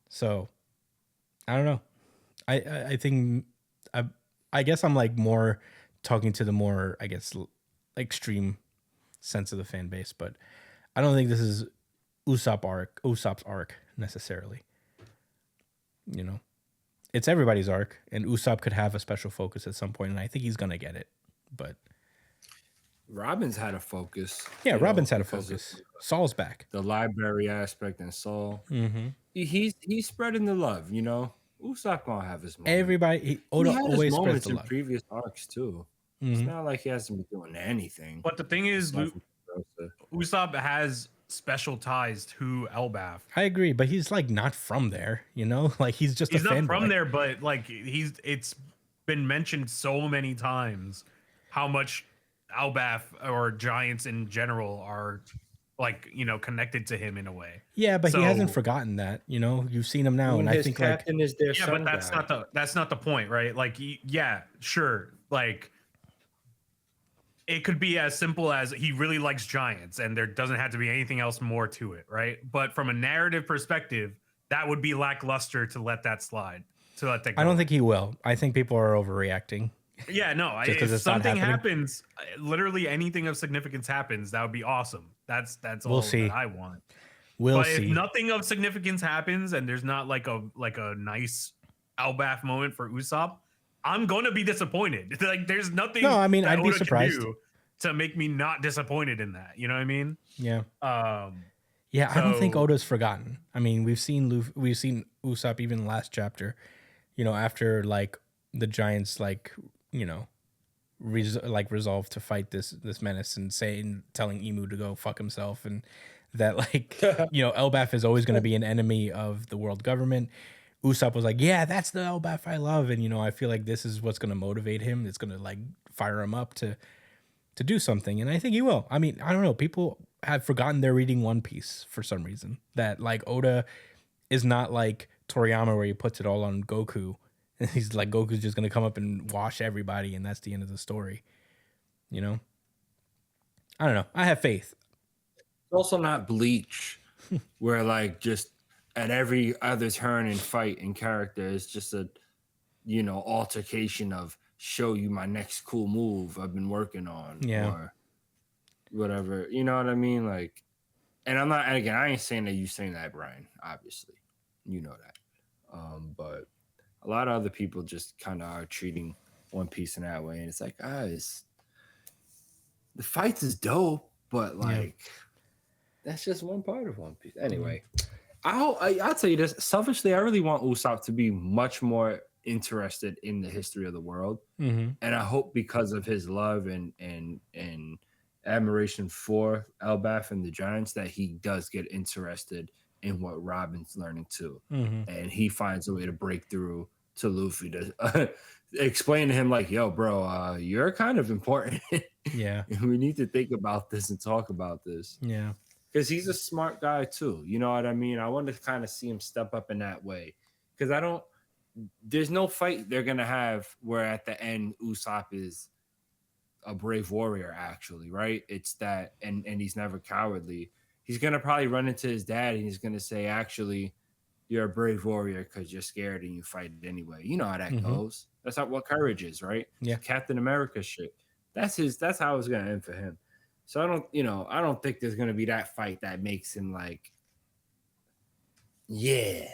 So I don't know. I think I guess I'm like more talking to the more, I guess, extreme sense of the fan base, but I don't think this is Usopp's arc necessarily. You know, it's everybody's arc, and Usopp could have a special focus at some point, and I think he's gonna get it. But Robin's had a focus. Yeah, Robin's had a focus. Saul's back. The library aspect and Saul. Mm-hmm. He's spreading the love, you know. Usopp gonna have his moment. Everybody, Oda he had always his spreads moments the in love. previous arcs too. Mm-hmm. It's not like he hasn't been doing anything. But the thing is, Usopp has special ties to Elbaf. I agree, but he's like not from there, you know. Like he's just he's a not from fanboy. there, but like it's been mentioned so many times how much Elbaf or giants in general are like, you know, connected to him in a way. Yeah, but he hasn't forgotten that. You know, you've seen him now, and I think captain like is their yeah, sun but that's guy. not the point, right? Like, yeah, sure, like it could be as simple as he really likes giants and there doesn't have to be anything else more to it, right? But from a narrative perspective, that would be lackluster to let that slide, to let that go. I don't think he will. I think people are overreacting. Yeah, no. Just 'cause If it's not something happening? happens, literally anything of significance happens, that would be awesome. That's We'll all see. that I want. We'll But see. if nothing of significance happens and there's not like a nice Elbaf moment for Usopp, I'm gonna be disappointed. Like there's nothing. No, I mean, that I'd be Oda can surprised. do to make me not disappointed in that. You know what I mean? Yeah. Um, Yeah, I don't think So- Oda's forgotten. I mean, we've seen Usopp even last chapter. You know, after like the Giants, like you know, resolve to fight this menace and telling Emu to go fuck himself, and that like you know Elbaf is always going to be an enemy of the world government. Usopp was like, yeah, that's the Elbaf I love, and you know I feel like this is what's going to motivate him. It's going to like fire him up to do something, and I think he will. I mean, I don't know. People have forgotten they're reading One Piece for some reason. That like Oda is not like Toriyama where he puts it all on Goku, and he's like Goku's just gonna come up and wash everybody, and that's the end of the story. You know, I don't know. I have faith. It's also not Bleach, where like just at every other turn and fight and character is just a altercation of show you my next cool move I've been working on, or whatever. You know what I mean? Like, and I'm not. And again, I ain't saying that you saying that, Brian. Obviously, you know that. But a lot of other people just kind of are treating One Piece in that way, and it's like, guys, the fights is dope, but like that's just one part of One Piece. Anyway, I'll tell you this. Selfishly, I really want Usopp to be much more interested in the history of the world, and I hope because of his love and admiration for Elbaf and the Giants that he does get interested in what Robin's learning too, and he finds a way to break through to Luffy to explain to him like, yo, bro, you're kind of important. Yeah, We need to think about this and talk about this. yeah, Because he's a smart guy too. You know what I mean? I want to kind of see him step up in that way. Because there's no fight they're going to have where at the end Usopp is a brave warrior, actually, right? It's that, and he's never cowardly. He's going to probably run into his dad and he's going to say, actually, you're a brave warrior because you're scared and you fight it anyway. You know how that goes. That's not what courage is, right? Yeah. Captain America shit. That's how it's going to end for him. So I don't think there's going to be that fight that makes him like, yeah,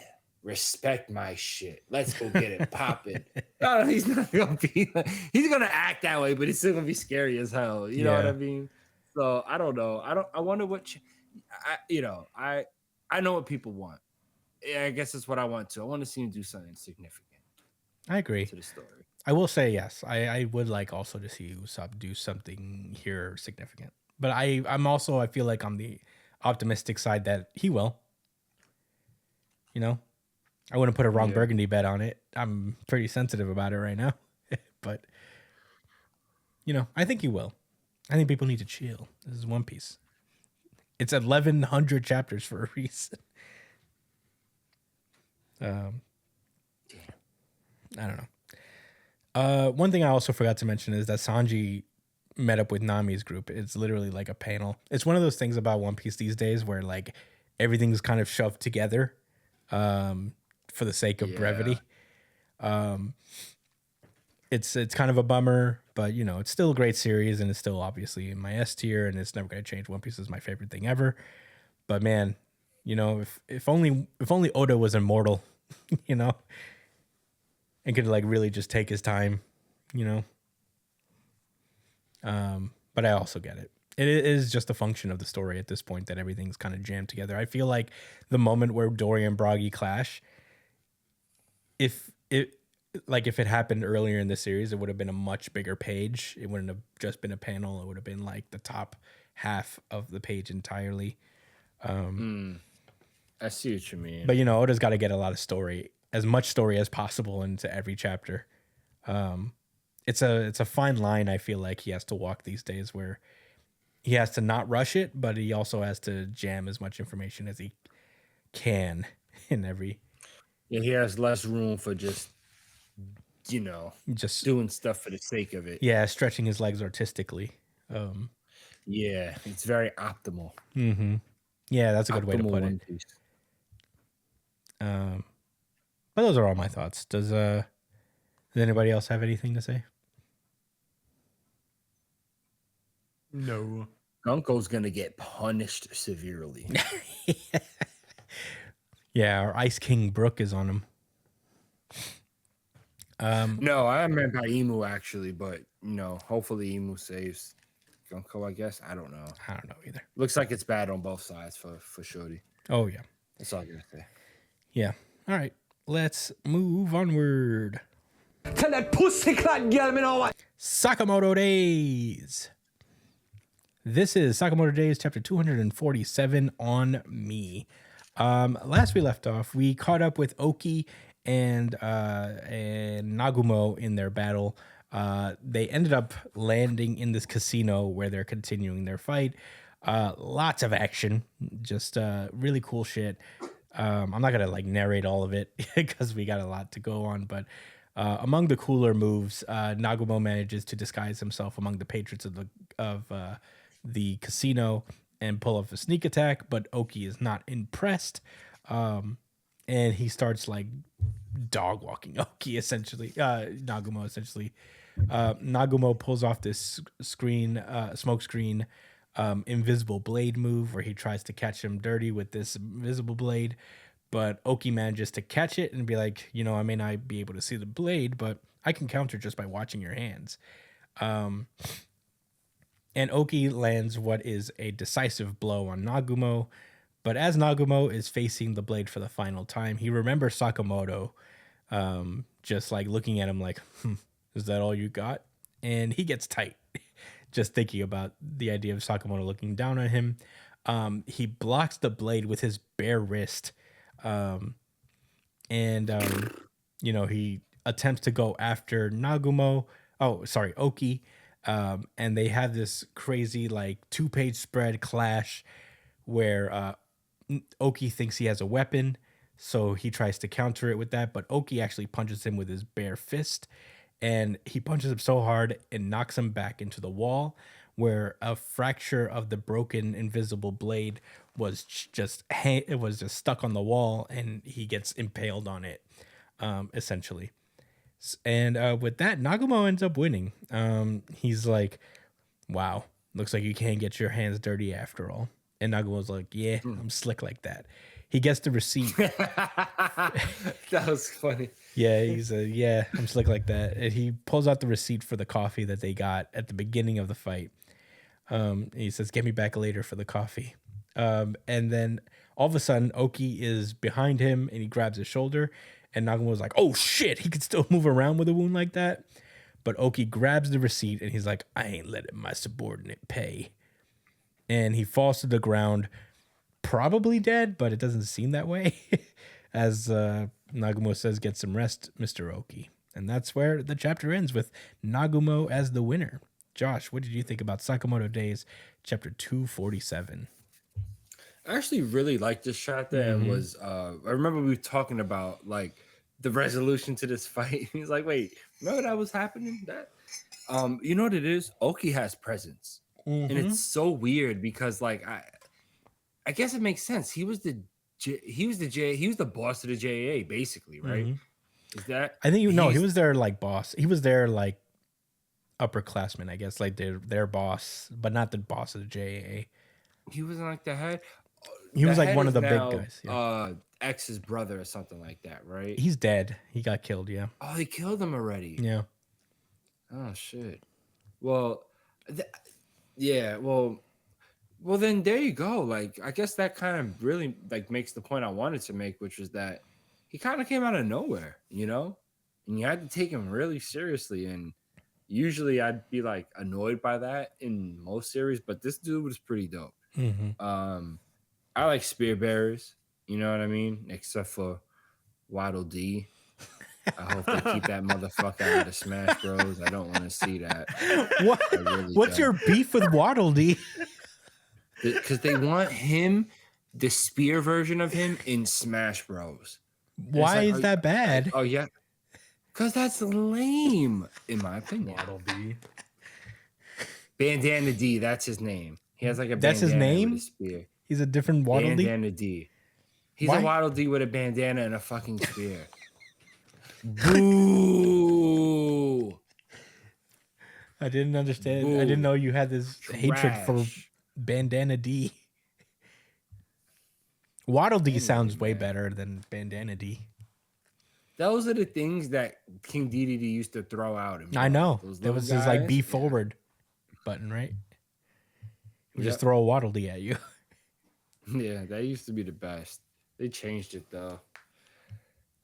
respect my shit. Let's go get it popping. No, he's not going to be like, he's going to act that way, but it's still going to be scary as hell. You know what I mean? So I don't know. I wonder I know what people want. I guess that's what I want to. I want to see him do something significant. I agree. To the story. I will say yes. I would like also to see Usopp do something here significant. But I'm also I feel like on the optimistic side that he will. You know, I wouldn't put a wrong burgundy bet on it. I'm pretty sensitive about it right now, but you know, I think he will. I think people need to chill. This is One Piece. It's 1,100 chapters for a reason. I don't know. One thing I also forgot to mention is that Sanji met up with Nami's group. It's literally like a panel. It's one of those things about One Piece these days where like everything's kind of shoved together for the sake of brevity. It's kind of a bummer, but you know, it's still a great series and it's still obviously in my S tier and it's never going to change. One Piece is my favorite thing ever. But man, you know, if only Oda was immortal, you know, and could like really just take his time, you know. But I also get it. It is just a function of the story at this point that everything's kind of jammed together. I feel like the moment where Dory and Broggy clash, if it happened earlier in the series, it would have been a much bigger page. It wouldn't have just been a panel. It would have been like the top half of the page entirely. I see what you mean. But you know, Oda's got to get a lot of story, as much story as possible into every chapter. It's a fine line. I feel like he has to walk these days, where he has to not rush it, but he also has to jam as much information as he can in every. Yeah, he has less room for just just doing stuff for the sake of it. Yeah, stretching his legs artistically. Yeah, it's very optimal. Yeah, that's a good way to Optimal put it. One Piece. But those are all my thoughts. Does anybody else have anything to say? No. Gunko's gonna get punished severely. Yeah, our Ice King Brook is on him. No, I meant by Emu actually, but hopefully Emu saves Gunko. I guess I don't know. I don't know either. Looks like it's bad on both sides for Shorty. Oh yeah. That's all I'm gonna say. Yeah. All right. Let's move onward. Tell that pussycat girl me know what. Sakamoto Days. This is Sakamoto Days, chapter 247 on me. Last we left off, we caught up with Oki and Nagumo in their battle. They ended up landing in this casino where they're continuing their fight. Lots of action, just really cool shit. I'm not gonna like narrate all of it because we got a lot to go on, but among the cooler moves, Nagumo manages to disguise himself among the patrons of the casino and pull off a sneak attack, but Oki is not impressed. And he starts like dog walking Oki essentially, Nagumo essentially. Nagumo pulls off this smoke screen, invisible blade move where he tries to catch him dirty with this invisible blade, but Oki manages to catch it and be like, I may not be able to see the blade, but I can counter just by watching your hands. And Oki lands what is a decisive blow on Nagumo. But as Nagumo is facing the blade for the final time, he remembers Sakamoto, just like looking at him like, is that all you got? And he gets tight, just thinking about the idea of Sakamoto looking down on him. He blocks the blade with his bare wrist. He attempts to go after Oki. And they have this crazy like 2-page spread clash where Oki thinks he has a weapon, so he tries to counter it with that, but Oki actually punches him with his bare fist, and he punches him so hard and knocks him back into the wall, where a fracture of the broken invisible blade was just stuck on the wall, and he gets impaled on it, essentially. And with that, Nagumo ends up winning. He's like, wow, looks like you can't get your hands dirty after all. And Nagumo's like, yeah, I'm slick like that. He gets the receipt. That was funny. Yeah, I'm slick like that. And he pulls out the receipt for the coffee that they got at the beginning of the fight. And he says, get me back later for the coffee. And then all of a sudden, Oki is behind him and he grabs his shoulder. And Nagumo's like, oh shit, he can still move around with a wound like that. But Oki grabs the receipt and he's like, I ain't letting my subordinate pay. And he falls to the ground, probably dead, but it doesn't seem that way. As Nagumo says, get some rest, Mr. Oki. And that's where the chapter ends with Nagumo as the winner. Josh, what did you think about Sakamoto Days, chapter 247? I actually really liked this chapter and was I remember we were talking about like the resolution to this fight. He's like, wait, remember that was happening? That you know what it is? Oki has presence. And it's so weird because like I guess it makes sense. He was the boss of the JA basically, right? Is that I think he was their like boss. He was their like upperclassman, I guess, like their boss, but not the boss of the JA. He wasn't like the head. He was like one of the now, big guys. Yeah. Ex's brother or something like that, right? He's dead. He got killed, yeah. Oh, they killed him already. Yeah. Oh shit. Well, well then there you go. Like I guess that kind of really like makes the point I wanted to make, which was that he kind of came out of nowhere, and you had to take him really seriously. And usually I'd be like annoyed by that in most series, but this dude was pretty dope. I like spear bearers, you know what I mean? Except for Waddle Dee. I hope they keep that motherfucker out of the Smash Bros. I don't want to see that. What? Really What's your beef with Waddle Dee? Because they want him, the spear version of him, in Smash Bros. Why is that bad? Oh yeah, because that's lame, in my opinion. Waddle Dee. Bandana D, that's his name. He has like a That's his bandana name? with a spear. He's a different Waddle Dee? Bandana D. He's Why? a Waddle Dee with a bandana and a fucking spear. Boo! I didn't understand. Boo. I didn't know you had this hatred for Trash. Bandana D. Waddle Dee Anyway, sounds way man. better than Bandana D. Those are the things that King DDD used to throw out. I know. Those There little was this like guys, B yeah. forward button, right? You just Yep. throw a Waddle Dee at you. Yeah, that used to be the best. They changed it though.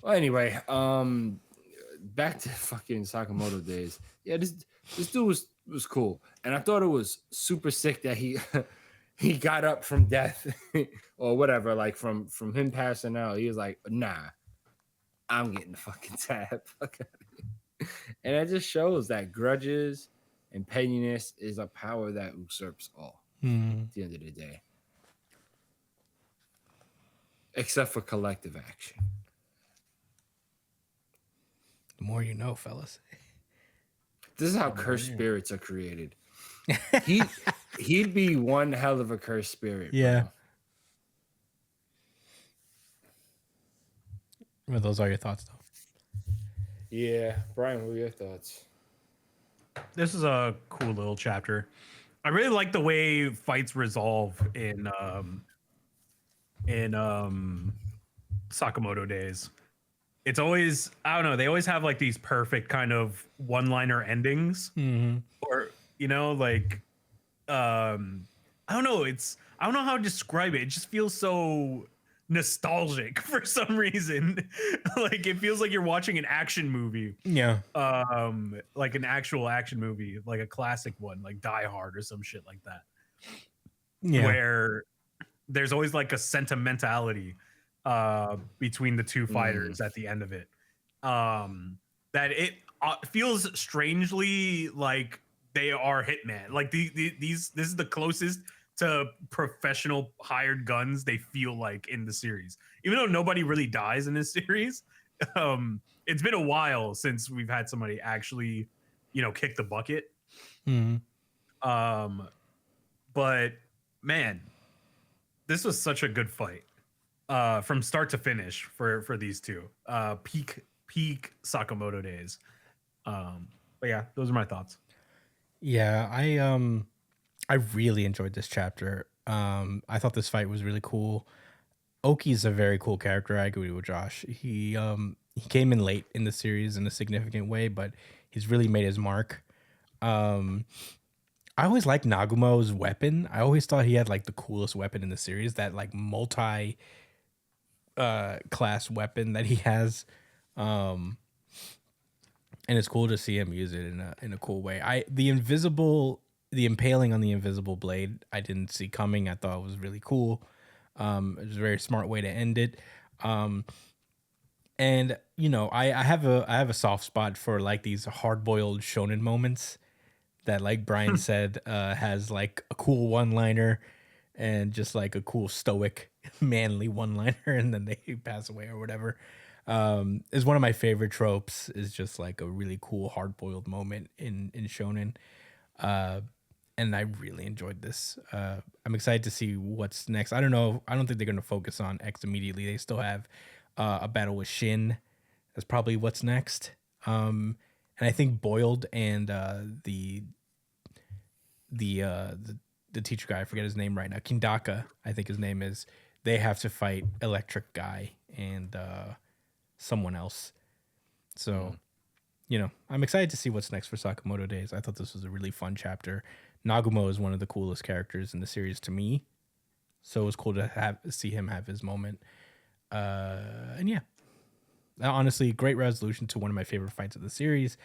Well, anyway, back to fucking Sakamoto Days. Yeah, this dude was cool, and I thought it was super sick that he he got up from death or whatever, like from him passing out. He was like, "Nah, I'm getting the fucking tab." Fuck outta here. And it just shows that grudges and pettiness is a power that usurps all. At the end of the day, except for collective action. The more you know, fellas. This is how cursed spirits are created. He'd be one hell of a cursed spirit. Yeah. Bro. Well, those are your thoughts, though. Yeah, Brian, what are your thoughts? This is a cool little chapter. I really like the way fights resolve in Sakamoto Days. It's always, I don't know, they always have like these perfect kind of one-liner endings, or like I don't know, I don't know how to describe it. It just feels so nostalgic for some reason. Like it feels like you're watching an action movie. Yeah. Like an actual action movie, like a classic one, like Die Hard or some shit like that. Yeah. Where there's always like a sentimentality between the two fighters at the end of it. That it feels strangely like they are hitman. Like this is the closest to professional hired guns they feel like in the series. Even though nobody really dies in this series, it's been a while since we've had somebody actually, kick the bucket. But man, this was such a good fight from start to finish for these two. Peak Sakamoto Days. But yeah, those are my thoughts. Yeah, I really enjoyed this chapter. I thought this fight was really cool. Oki's a very cool character. I agree with Josh. He came in late in the series in a significant way, but he's really made his mark. I always liked Nagumo's weapon. I always thought he had like the coolest weapon in the series, that like multi class weapon that he has. And it's cool to see him use it in a cool way. The impaling on the invisible blade, I didn't see coming. I thought it was really cool. It was a very smart way to end it. And I have a soft spot for like these hard-boiled shonen moments that, like Brian said, has like a cool one-liner and just like a cool stoic manly one-liner, and then they pass away or whatever. Is one of my favorite tropes, is just like a really cool hard-boiled moment in shonen. And I really enjoyed this. I'm excited to see what's next. I don't know. I don't think they're going to focus on X immediately. They still have a battle with Shin. That's probably what's next. And I think Boiled and the teacher guy, I forget his name right now, Kindaka, I think his name is. They have to fight Electric Guy and someone else. So, I'm excited to see what's next for Sakamoto Days. I thought this was a really fun chapter. Nagumo is one of the coolest characters in the series to me, so it was cool to see him have his moment. And yeah, honestly, great resolution to one of my favorite fights of the series.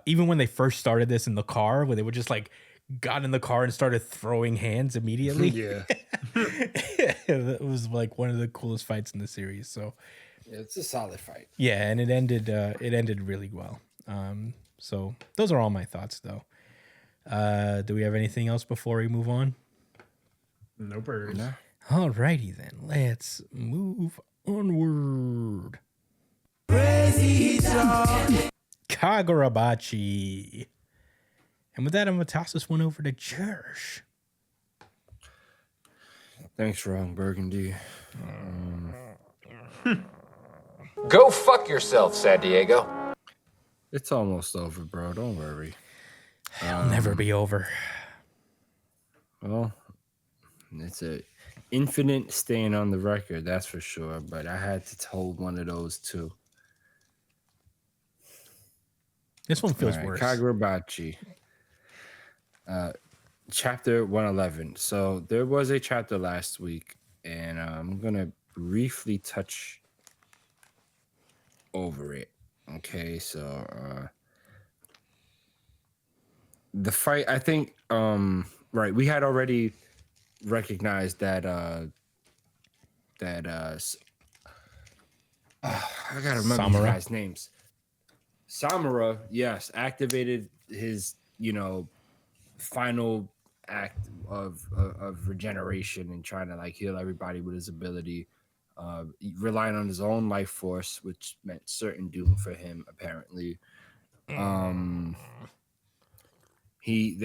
Even when they first started this in the car, where they would just like got in the car and started throwing hands immediately. Yeah. It was like one of the coolest fights in the series. So It's a solid fight. yeah, and it ended really well. So those are all my thoughts, though. Do we have anything else before we move on? No birds. No. Alrighty then, let's move onward. Kagurabachi. And with that, I'm gonna toss this one over to Jersh. Thanks, Ron Burgundy. Go fuck yourself, San Diego. It's almost over, bro. Don't worry. It'll never be over. Well, it's a infinite staying on the record, that's for sure. But I had to hold one of those too. This one feels All right, worse. Kagurabachi. Chapter 111. So there was a chapter last week, and I'm gonna briefly touch over it. Okay, so the fight, I think, right, we had already recognized that I gotta remember the Samura? guys' names. Samura, yes, activated his, final act of regeneration and trying to like heal everybody with his ability, relying on his own life force, which meant certain doom for him apparently. He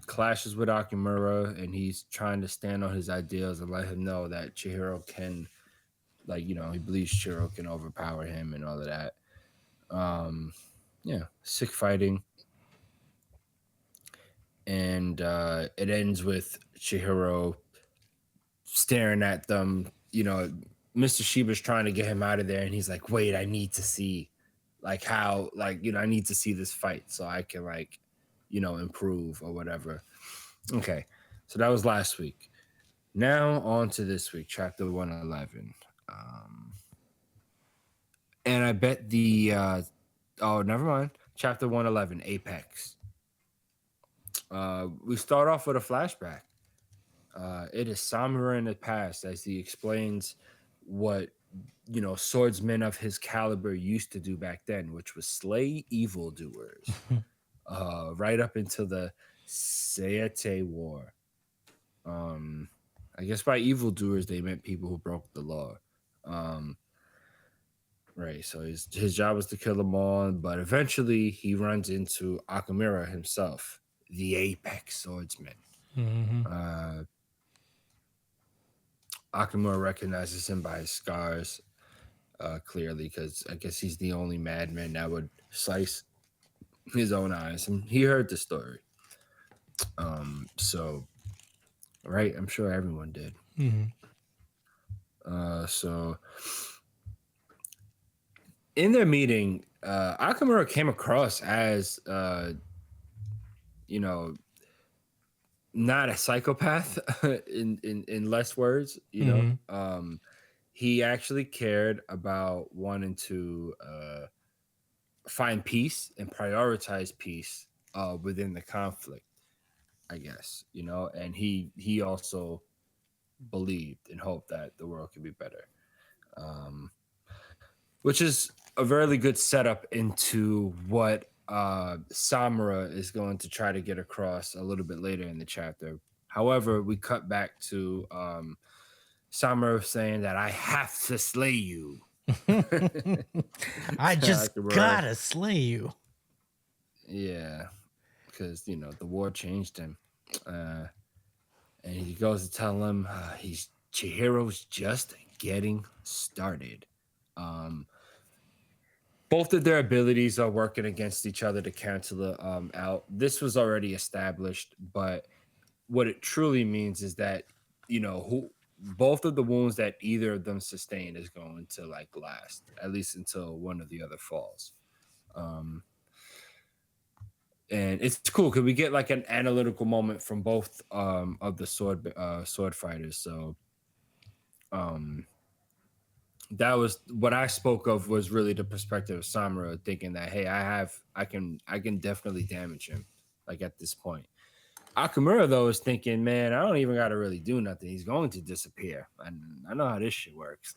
clashes with Akamura, and he's trying to stand on his ideals and let him know that Chihiro can, he believes Chihiro can overpower him and all of that. Sick fighting. And it ends with Chihiro staring at them. Mr. Shiba's trying to get him out of there, and he's like, wait, I need to see I need to see this fight so I can improve or whatever. Okay, so that was last week. Now on to this week, chapter 111. And I bet never mind. Chapter 111, Apex. We start off with a flashback. It is Samura in the past as he explains what swordsmen of his caliber used to do back then, which was slay evildoers. Right up until the CTE War. I guess by evildoers they meant people who broke the law. Right, so his job was to kill them all, but eventually he runs into Akamura himself, the apex swordsman. Akamura recognizes him by his scars, clearly, because I guess he's the only madman that would slice his own eyes, and he heard the story. So, right, I'm sure everyone did. So, in their meeting, Akamura came across as, not a psychopath in less words, he actually cared about wanting to find peace and prioritize peace within the conflict, I guess, and he also believed and hoped that the world could be better, which is a very good setup into what Samura is going to try to get across a little bit later in the chapter. However, we cut back to Samura saying that I have to slay you. I just gotta slay you. Yeah, because the war changed him, and he goes to tell him Chihiro's just getting started. Both of their abilities are working against each other to cancel it out. This was already established, but what it truly means is that both of the wounds that either of them sustain is going to last at least until one or the other falls. And it's cool because we get an analytical moment from both of the sword fighters. So that was what I spoke of, was really the perspective of Samura, thinking that, hey, I can definitely damage him at this point. Akamura, though, is thinking, man, I don't even got to really do nothing. He's going to disappear. I know how this shit works.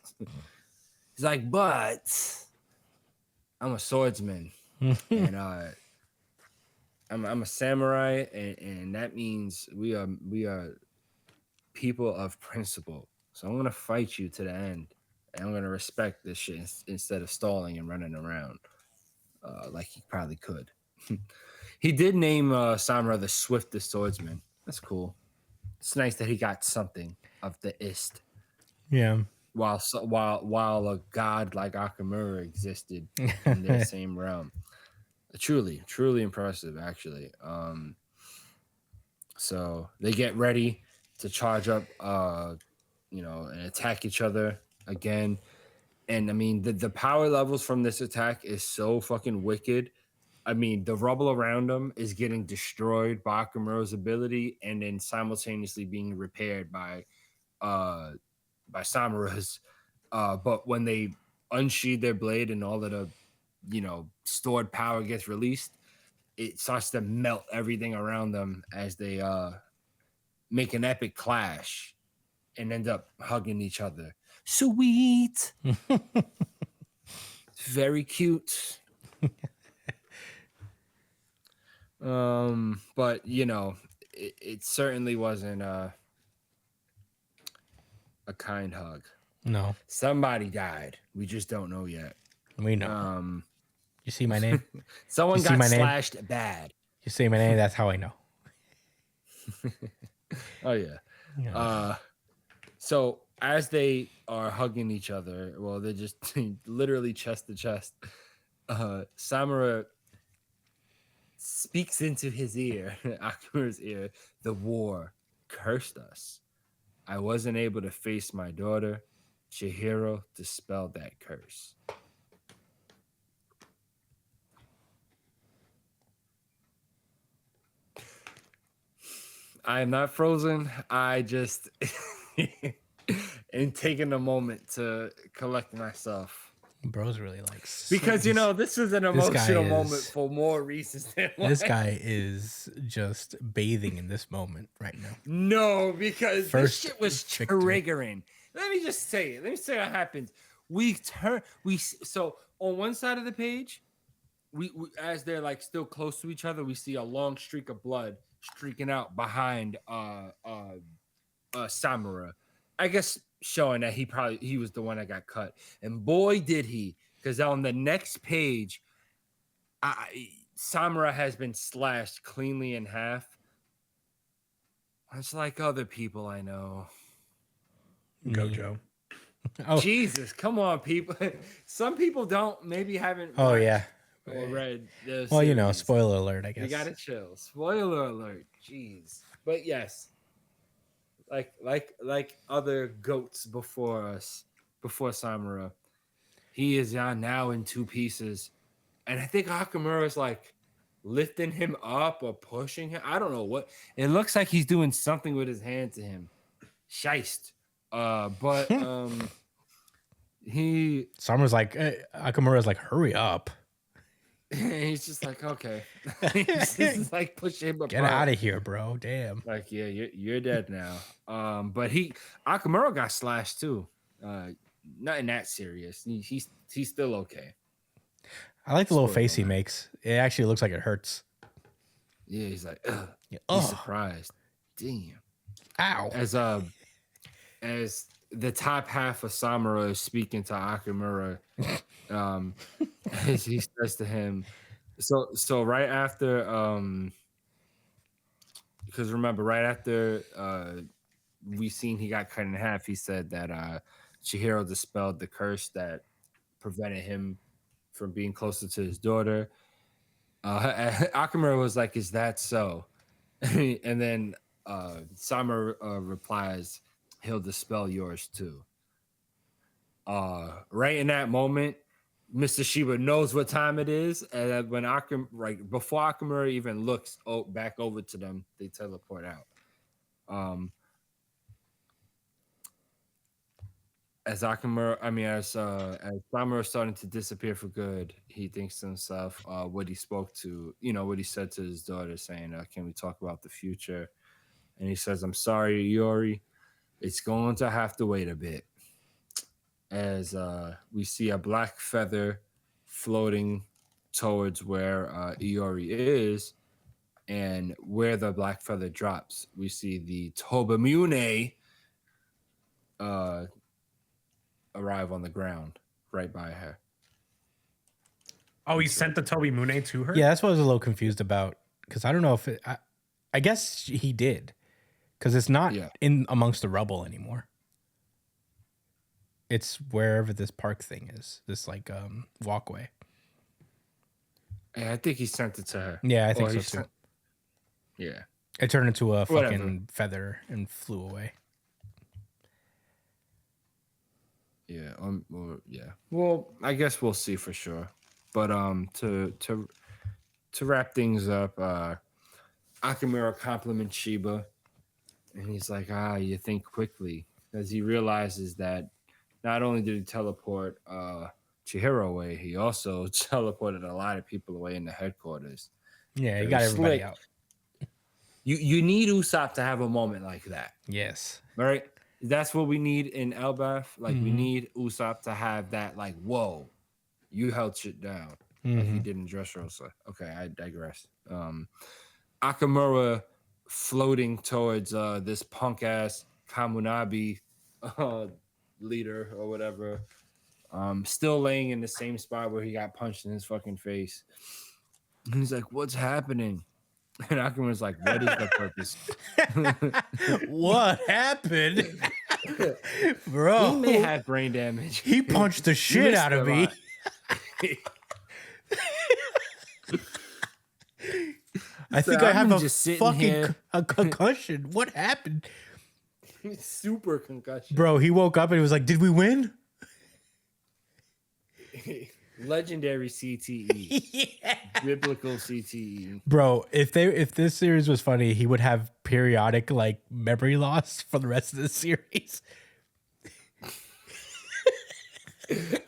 He's like, but I'm a swordsman. And I'm a samurai, and that means we are people of principle. So I'm going to fight you to the end. And I'm going to respect this shit instead of stalling and running around like he probably could. He did name Samura the swiftest swordsman. That's cool. It's nice that he got something of the ist Yeah. while a god like Akamura existed in their same realm. Truly, truly impressive, actually. So they get ready to charge up, and attack each other again. And I mean, the power levels from this attack is so fucking wicked. I mean, the rubble around them is getting destroyed by Akamura's ability, and then simultaneously being repaired by Samura's. But when they unsheathe their blade and all of the, stored power gets released, it starts to melt everything around them as they make an epic clash and end up hugging each other. Sweet. Very cute. But it certainly wasn't a kind hug. No. Somebody died. We just don't know yet. We know. You see my name? Someone You see got my name? slashed bad. You see my name? That's how I know. Oh yeah. Yeah. So as they are hugging each other, well, they're just literally chest to chest. Samura speaks into his ear, Akamura's ear. The war cursed us. I wasn't able to face my daughter. Chihiro dispelled that curse. I am not frozen. I just am taking a moment to collect myself. Bro's really like Because this was an emotional moment for more reasons than one. This guy is just bathing in this moment right now. No, because First this shit was victory. triggering. Let me just say it. Let me say what happens. So on one side of the page, we as they're like still close to each other, we see a long streak of blood streaking out behind Samura. I guess showing that he was the one that got cut. And boy did he, because on the next page, Samura has been slashed cleanly in half. Much like other people I know. Gojo. Oh, Jesus, come on, people. Some people haven't oh watched yeah. or read the Well, series. spoiler alert, I guess. You gotta chill. Spoiler alert. Jeez. But yes, like other goats before us, before Samura, he is now in two pieces, and I think Akamura is like lifting him up or pushing him. I don't know what. It looks like he's doing something with his hand to him. Scheist. But Summer's like Akamura's like, hurry up. he's just like, okay. He's just like pushing him apart. Get out of here, bro. Damn. Like, yeah, you're dead now. But Akamura got slashed too. Nothing that serious. He's still okay. I like the little Spoiler face he alert. makes. It actually looks like it hurts. Yeah, he's like, ugh. Yeah. He's Oh, surprised. Damn. ow. As the top half of Samura is speaking to Akamura, as he says to him, so right after because remember, right after we seen he got cut in half, he said that Chihiro dispelled the curse that prevented him from being closer to his daughter. Akamura was like, "Is that so?" And then Samura replies, "He'll dispel yours too." Right in that moment, Mr. Shiba knows what time it is, and when before Akamura even looks back over to them, they teleport out. As Samura is starting to disappear for good, he thinks to himself what he said to his daughter, saying, "Can we talk about the future?" And he says, "I'm sorry, Iori. It's going to have to wait a bit." As we see a black feather floating towards where Iori is, and where the black feather drops, we see the Tobamune arrive on the ground right by her. Oh, he sent the Toby Mune to her? Yeah, that's what I was a little confused about. because I don't know if I guess he did, because it's not in amongst the rubble anymore. It's wherever this park thing is, this like walkway. Yeah, I think he sent it to her. Yeah, I think so too. Yeah, it turned into a Whatever. fucking feather and flew away. Yeah, yeah. Well, I guess we'll see for sure. But to wrap things up, Akamura compliments Shiba, and he's like, you think quickly, as he realizes that not only did he teleport Chihiro away, he also teleported a lot of people away in the headquarters. Yeah, he got everybody out. You need Usopp to have a moment like that. Yes. Right? That's what we need in Elbaf. Like, we need Usopp to have that, like, whoa, you held shit down. Like he did in Dressrosa. Okay, I digress. Akamura floating towards this punk-ass Kamunabi leader or whatever. Still laying in the same spot where he got punched in his fucking face. And he's like, what's happening? And Akamura's like, what is the purpose? What happened? Bro. He may have brain damage. He punched the shit out of me. I think I have a fucking a concussion. What happened? Super concussion. Bro, he woke up and he was like, did we win? Legendary CTE. Yeah. Biblical CTE. Bro, if this series was funny, he would have periodic like memory loss for the rest of the series.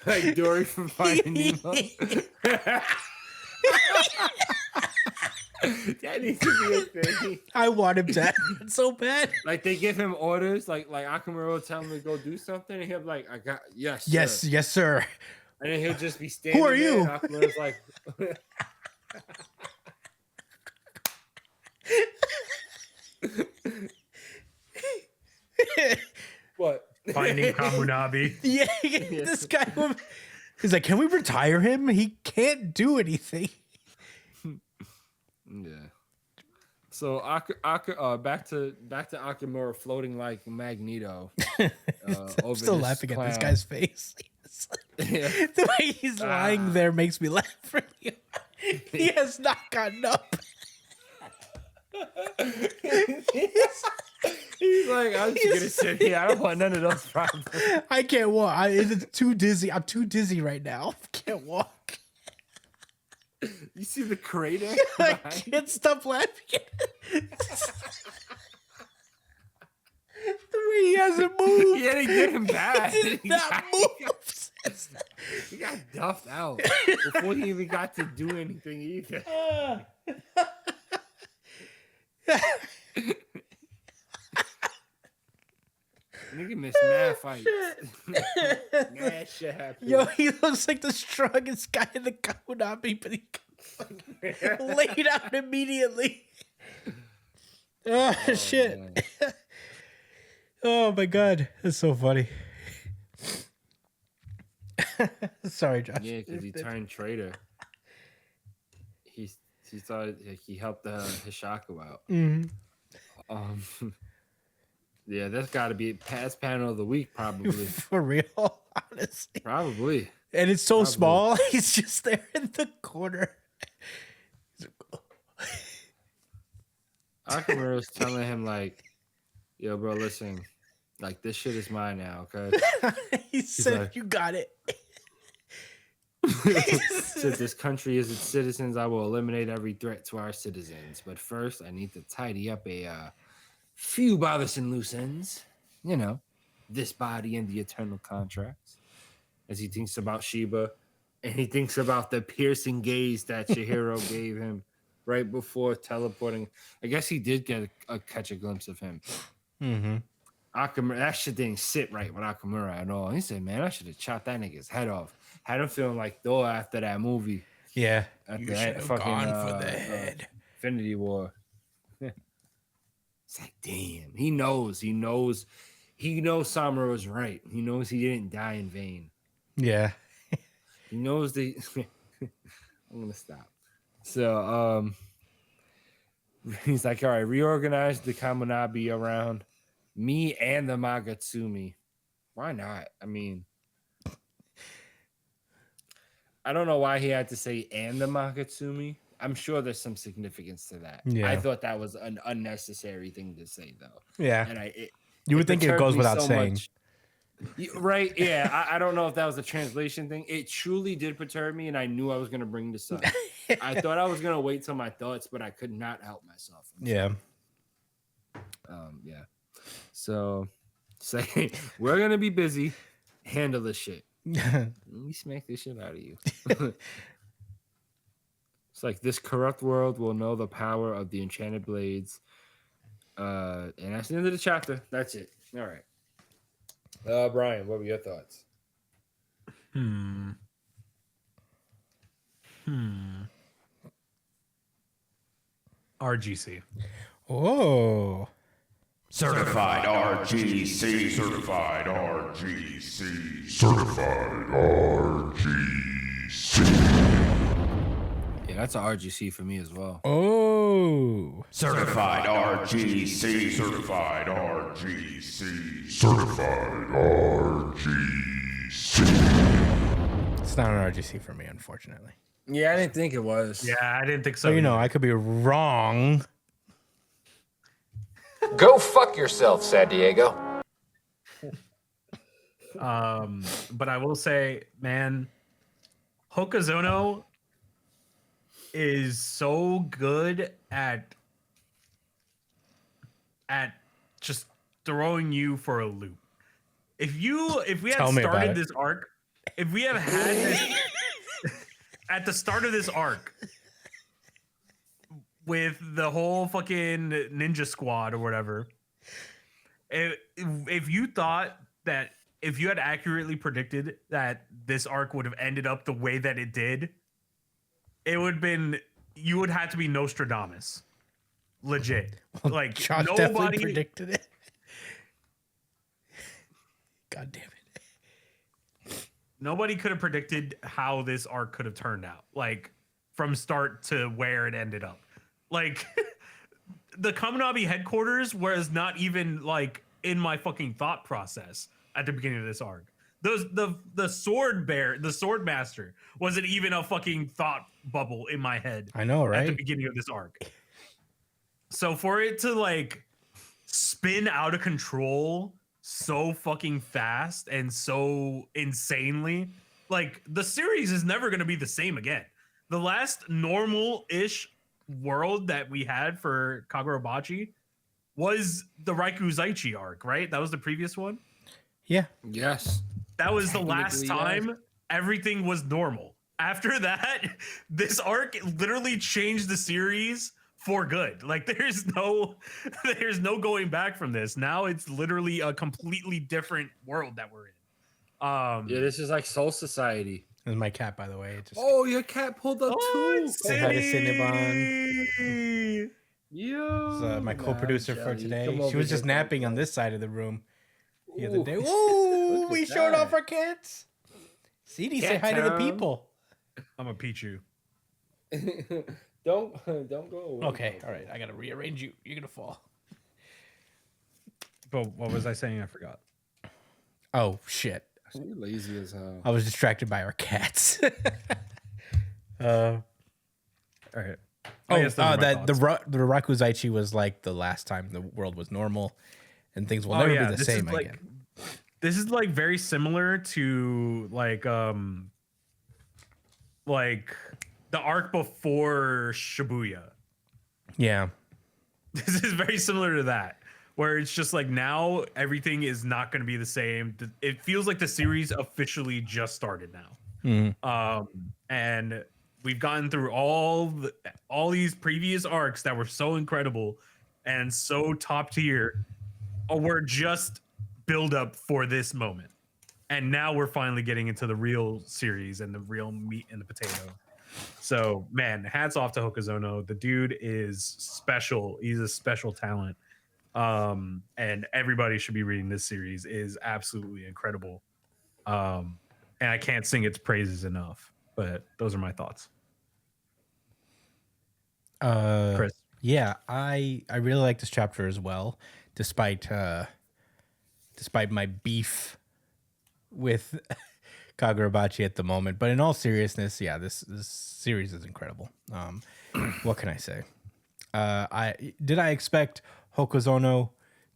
Like Dory from Finding Nemo. That needs to be a thing. I want him to happen so bad. Like they give him orders, like Akamura will tell him to go do something, and he'll be like, yes, sir. Yes, sir. And then he'll just be standing Who are there, you? and Akamura's like, what? Finding Kamunabi. Yeah, this guy. He's like, can we retire him? He can't do anything. Yeah. So back to Akamura floating like Magneto. I'm still laughing at this guy's face. Yeah. The way he's lying there makes me laugh for you. He has not gotten up. He's like, I'm just gonna sit here. I don't want none of those problems. I can't walk. It's too dizzy. I'm too dizzy right now. I can't walk. You see the crater? I can't stop laughing. The way he hasn't moved. Yeah, they did him bad. He did not move. He got duffed out before he even got to do anything either. Nigga missed mad fights. Mad shit happened. Yo, he looks like the strongest guy in the Kamunabi, but he laid out immediately. Oh, shit. Man. Oh my god, that's so funny. Sorry, Josh. Yeah, because he turned traitor. He thought he helped Hishaku out. Mm-hmm. Yeah, that's got to be past panel of the week, probably. For real, honestly. Probably. And it's so small. He's just there in the corner. Akamura was telling him like, "Yo, bro, listen, like this shit is mine now, okay?" He said, like, "You got it." Since this country is its citizens, I will eliminate every threat to our citizens. But first, I need to tidy up a few bothersome loose ends. You know, this body and the eternal contracts." As he thinks about Shiba, and he thinks about the piercing gaze that Chihiro gave him right before teleporting. I guess he did get catch a glimpse of him. Mm-hmm. Akamura, that shit didn't sit right with Akamura at all. He said, "Man, I should have chopped that nigga's head off." Had him feeling like Thor after that movie. Yeah, After you that should have fucking, gone for the head. Infinity War. It's like, damn, he knows Samura was right. He knows he didn't die in vain. Yeah, He knows the. I'm gonna stop. So, He's like, all right, reorganize the Kamunabi around me and the Magatsumi. Why not? I mean, I don't know why he had to say and the Magatsumi. I'm sure there's some significance to that. Yeah. I thought that was an unnecessary thing to say, though. Yeah. And You would think it perturbed goes me without so saying. much. Right? Yeah. I don't know if that was a translation thing. It truly did perturb me, and I knew I was going to bring this up. I thought I was going to wait till my thoughts, but I could not help myself. Yeah. Yeah. So say we're gonna be busy. Handle this shit. Let me smack this shit out of you. It's like this corrupt world will know the power of the enchanted blades. And that's the end of the chapter. That's it. All right. Brian, what were your thoughts? RGC. Oh. Certified RGC. Certified RGC. Certified RGC. Yeah, that's an RGC for me as well. Oh. Certified RGC. Certified RGC. Certified RGC. It's not an RGC for me, unfortunately. Yeah, I didn't think it was. Yeah, I didn't think so. So, I could be wrong. Go fuck yourself, San Diego. But I will say, man, Hokazono is so good at just throwing you for a loop. If we had Tell me about started it. this arc, if we had had this at the start of this arc with the whole fucking ninja squad or whatever, if you thought that, if you had accurately predicted that this arc would have ended up the way that it did, it would have been, you would have to be Nostradamus. Legit. Like, Josh definitely nobody predicted it. God damn it. Nobody could have predicted how this arc could have turned out, like from start to where it ended up. Like the Kaminabi headquarters was not even like in my fucking thought process at the beginning of this arc. The sword master wasn't even a fucking thought bubble in my head. I know, right? At the beginning of this arc. So for it to like spin out of control so fucking fast and so insanely, like the series is never going to be the same again. The last normal-ish world that we had for Kagurabachi was the Raikuzaichi arc, right? That was the previous one. Yeah. Yes. That was the last Technically, yes. time everything was normal. After that, this arc literally changed the series for good. Like there's no going back from this. Now it's literally a completely different world that we're in. Yeah, this is like Soul Society. This is my cat, by the way. It just, Oh, your cat pulled up too. Say hi to Cinnabon. Yeah. It's, my co-producer for today. She was just napping on this side of the room the other day. Ooh. Ooh, Look we at showed that. off our cats. CD, say Cat hi to the time. people. I'm a Pichu. Don't go away. Okay, all right. I gotta rearrange you. You're gonna fall. But what was I saying? I forgot. Oh shit! You're lazy as hell. I was distracted by our cats. All right. Oh, yes, those are my that the thoughts. Rakuzaichi was like the last time the world was normal, and things will never be the this same is like, again. This is like very similar to like the arc before Shibuya. Yeah, This is very similar to that, where it's just like now everything is not going to be the same. It feels like the series officially just started now. And we've gotten through all these previous arcs that were so incredible and so top tier. We're just build up for this moment, and now we're finally getting into the real series and the real meat and the potato. So, man, hats off to Hokazono. The dude is special. He's a special talent. And everybody should be reading this series. It is absolutely incredible. And I can't sing its praises enough. But those are my thoughts. Chris. Yeah, I really like this chapter as well, despite my beef with Kagurabachi at the moment. But in all seriousness, yeah, this series is incredible. What can I say? I expect Hokuzono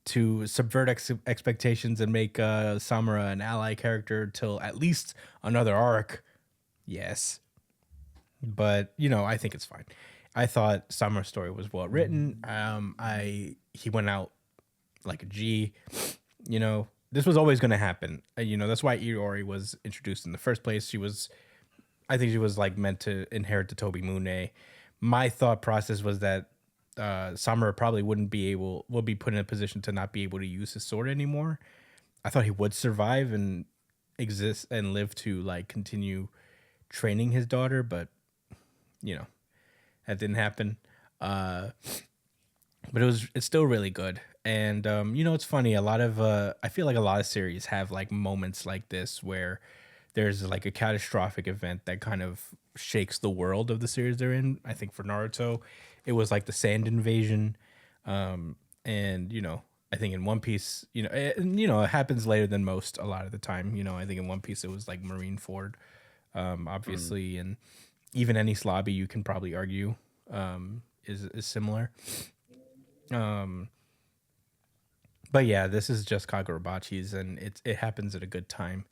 to subvert expectations and make Samura an ally character till at least another arc. Yes, but I think it's fine. I thought Samura's story was well written. He went out like a G. This was always going to happen. That's why Iori was introduced in the first place. I think she was like meant to inherit the Tobi Mune. My thought process was that Samura probably would be put in a position to not be able to use his sword anymore. I thought he would survive and exist and live to like continue training his daughter, but that didn't happen. But it's still really good. And it's funny, I feel like a lot of series have like moments like this where there's like a catastrophic event that kind of shakes the world of the series they're in. I think for Naruto, it was like the sand invasion. And I think in One Piece, it happens later than most a lot of the time. I think in One Piece it was like Marineford, obviously, and even any Slobby you can probably argue is similar. But yeah, this is just Kagurabachi's, and it happens at a good time.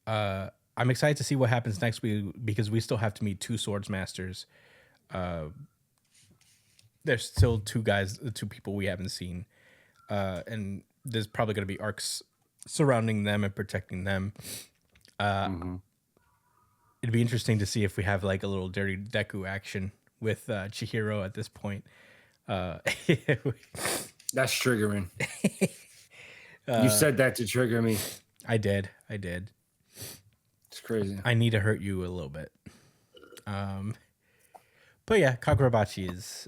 I'm excited to see what happens next week because we still have to meet two swords masters. There's still two people we haven't seen, and there's probably going to be arcs surrounding them and protecting them. It'd be interesting to see if we have like a little dirty Deku action with Chihiro at this point. That's triggering. You said that to trigger me. I did. It's crazy. I need to hurt you a little bit. But yeah, Kagurabachi is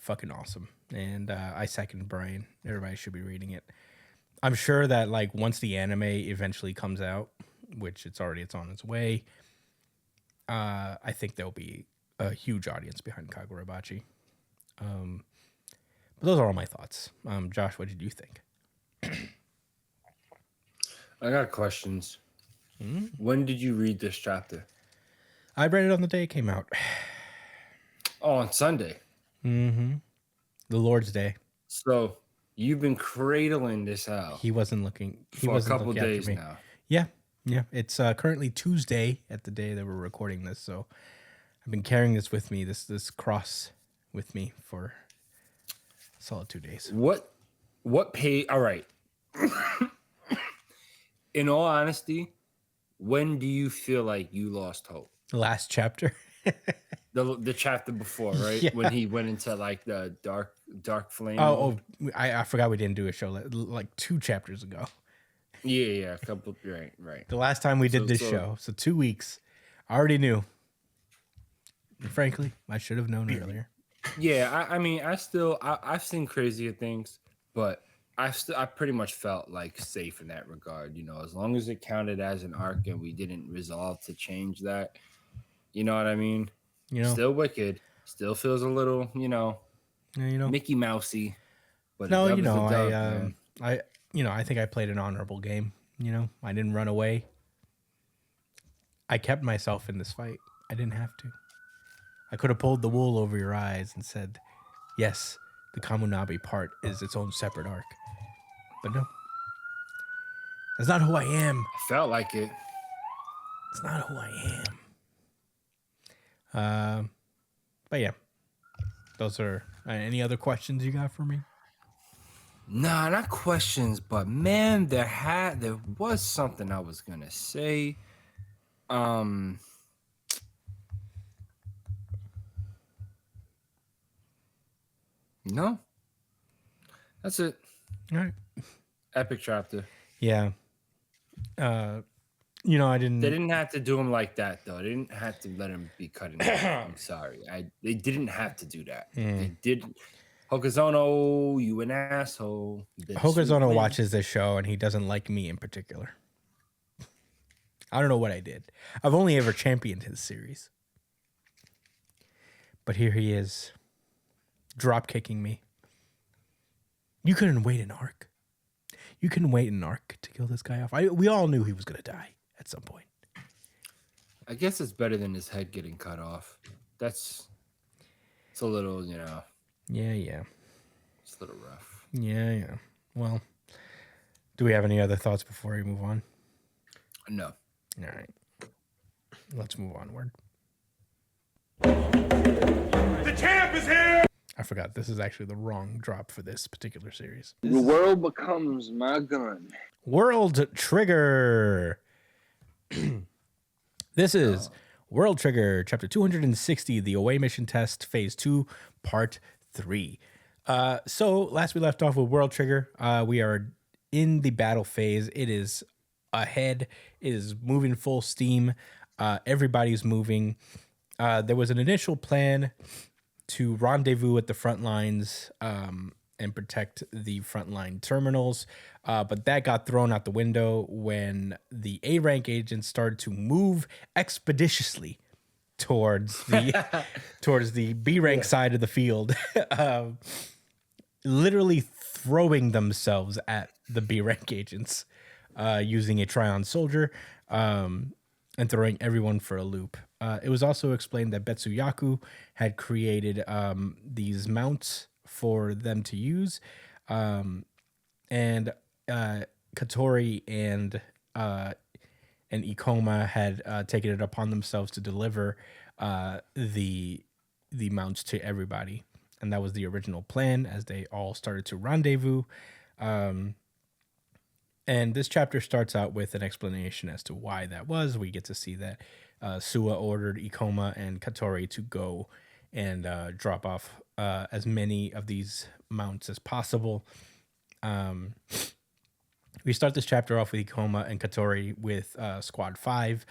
fucking awesome. And I second Brian. Everybody should be reading it. I'm sure that like once the anime eventually comes out, which it's on its way, I think there'll be a huge audience behind Kagurabachi. But those are all my thoughts. Josh, what did you think? I got questions. When did you read this chapter? I read it on the day it came out. Oh, on Sunday. Mm-hmm. The Lord's Day. So you've been cradling this out. He wasn't looking. He for wasn't a couple looking days after me. now. Yeah. It's currently Tuesday at the day that we're recording this. So I've been carrying this with me, this cross with me for a solid 2 days. What page? All right. In all honesty, when do you feel like you lost hope? The last chapter. The chapter before, right? Yeah. When he went into like the dark flame. I forgot we didn't do a show like 2 chapters ago. Yeah, a couple. Right. The last time we did this show, so 2 weeks. I already knew. And frankly, I should have known earlier. Yeah, I mean, I've seen crazier things, but I pretty much felt like safe in that regard. As long as it counted as an arc and we didn't resolve to change that. You know what I mean? Still wicked. Still feels a little, Mickey Mousey. But no, I I think I played an honorable game. I didn't run away. I kept myself in this fight. I didn't have to. I could have pulled the wool over your eyes and said, yes, the Kamunabi part is its own separate arc. But no. That's not who I am. I felt like it. It's not who I am. But yeah. Those are any other questions you got for me? Nah, not questions, but man, there was something I was gonna say. No. That's it. All right. Epic chapter. Yeah. I didn't. They didn't have to do him like that, though. They didn't have to let him be cut in half. I'm sorry. They didn't have to do that. They didn't. Hokuzono, you an asshole. Hokuzono watches this show and he doesn't like me in particular. I don't know what I did. I've only ever championed his series. But here he is. drop kicking me. You couldn't wait an arc. You couldn't wait an arc to kill this guy off. We all knew he was gonna die at some point. I guess it's better than his head getting cut off. It's a little, Yeah. it's a little rough. Yeah. Well, do we have any other thoughts before we move on? No. All right. Let's move onward. The champ is here! I forgot. This is actually the wrong drop for this particular series. The world becomes my gun. World Trigger. This is World Trigger, Chapter 260, the Away Mission Test, Phase 2, Part 3. So last we left off with World Trigger. We are in the battle phase. It is ahead. It is moving full steam. Everybody's moving. There was an initial plan to rendezvous at the front lines and protect the frontline terminals. But that got thrown out the window when the A-rank agents started to move expeditiously towards the B-rank side of the field, literally throwing themselves at the B-rank agents using a Tryon soldier and throwing everyone for a loop. It was also explained that Betsuyaku had created these mounts for them to use, and Katori and Ikoma had taken it upon themselves to deliver the mounts to everybody, and that was the original plan as they all started to rendezvous. And this chapter starts out with an explanation as to why that was. We get to see that Suwa ordered Ikoma and Katori to go and drop off as many of these mounts as possible. We start this chapter off with Ikoma and Katori with Squad 5.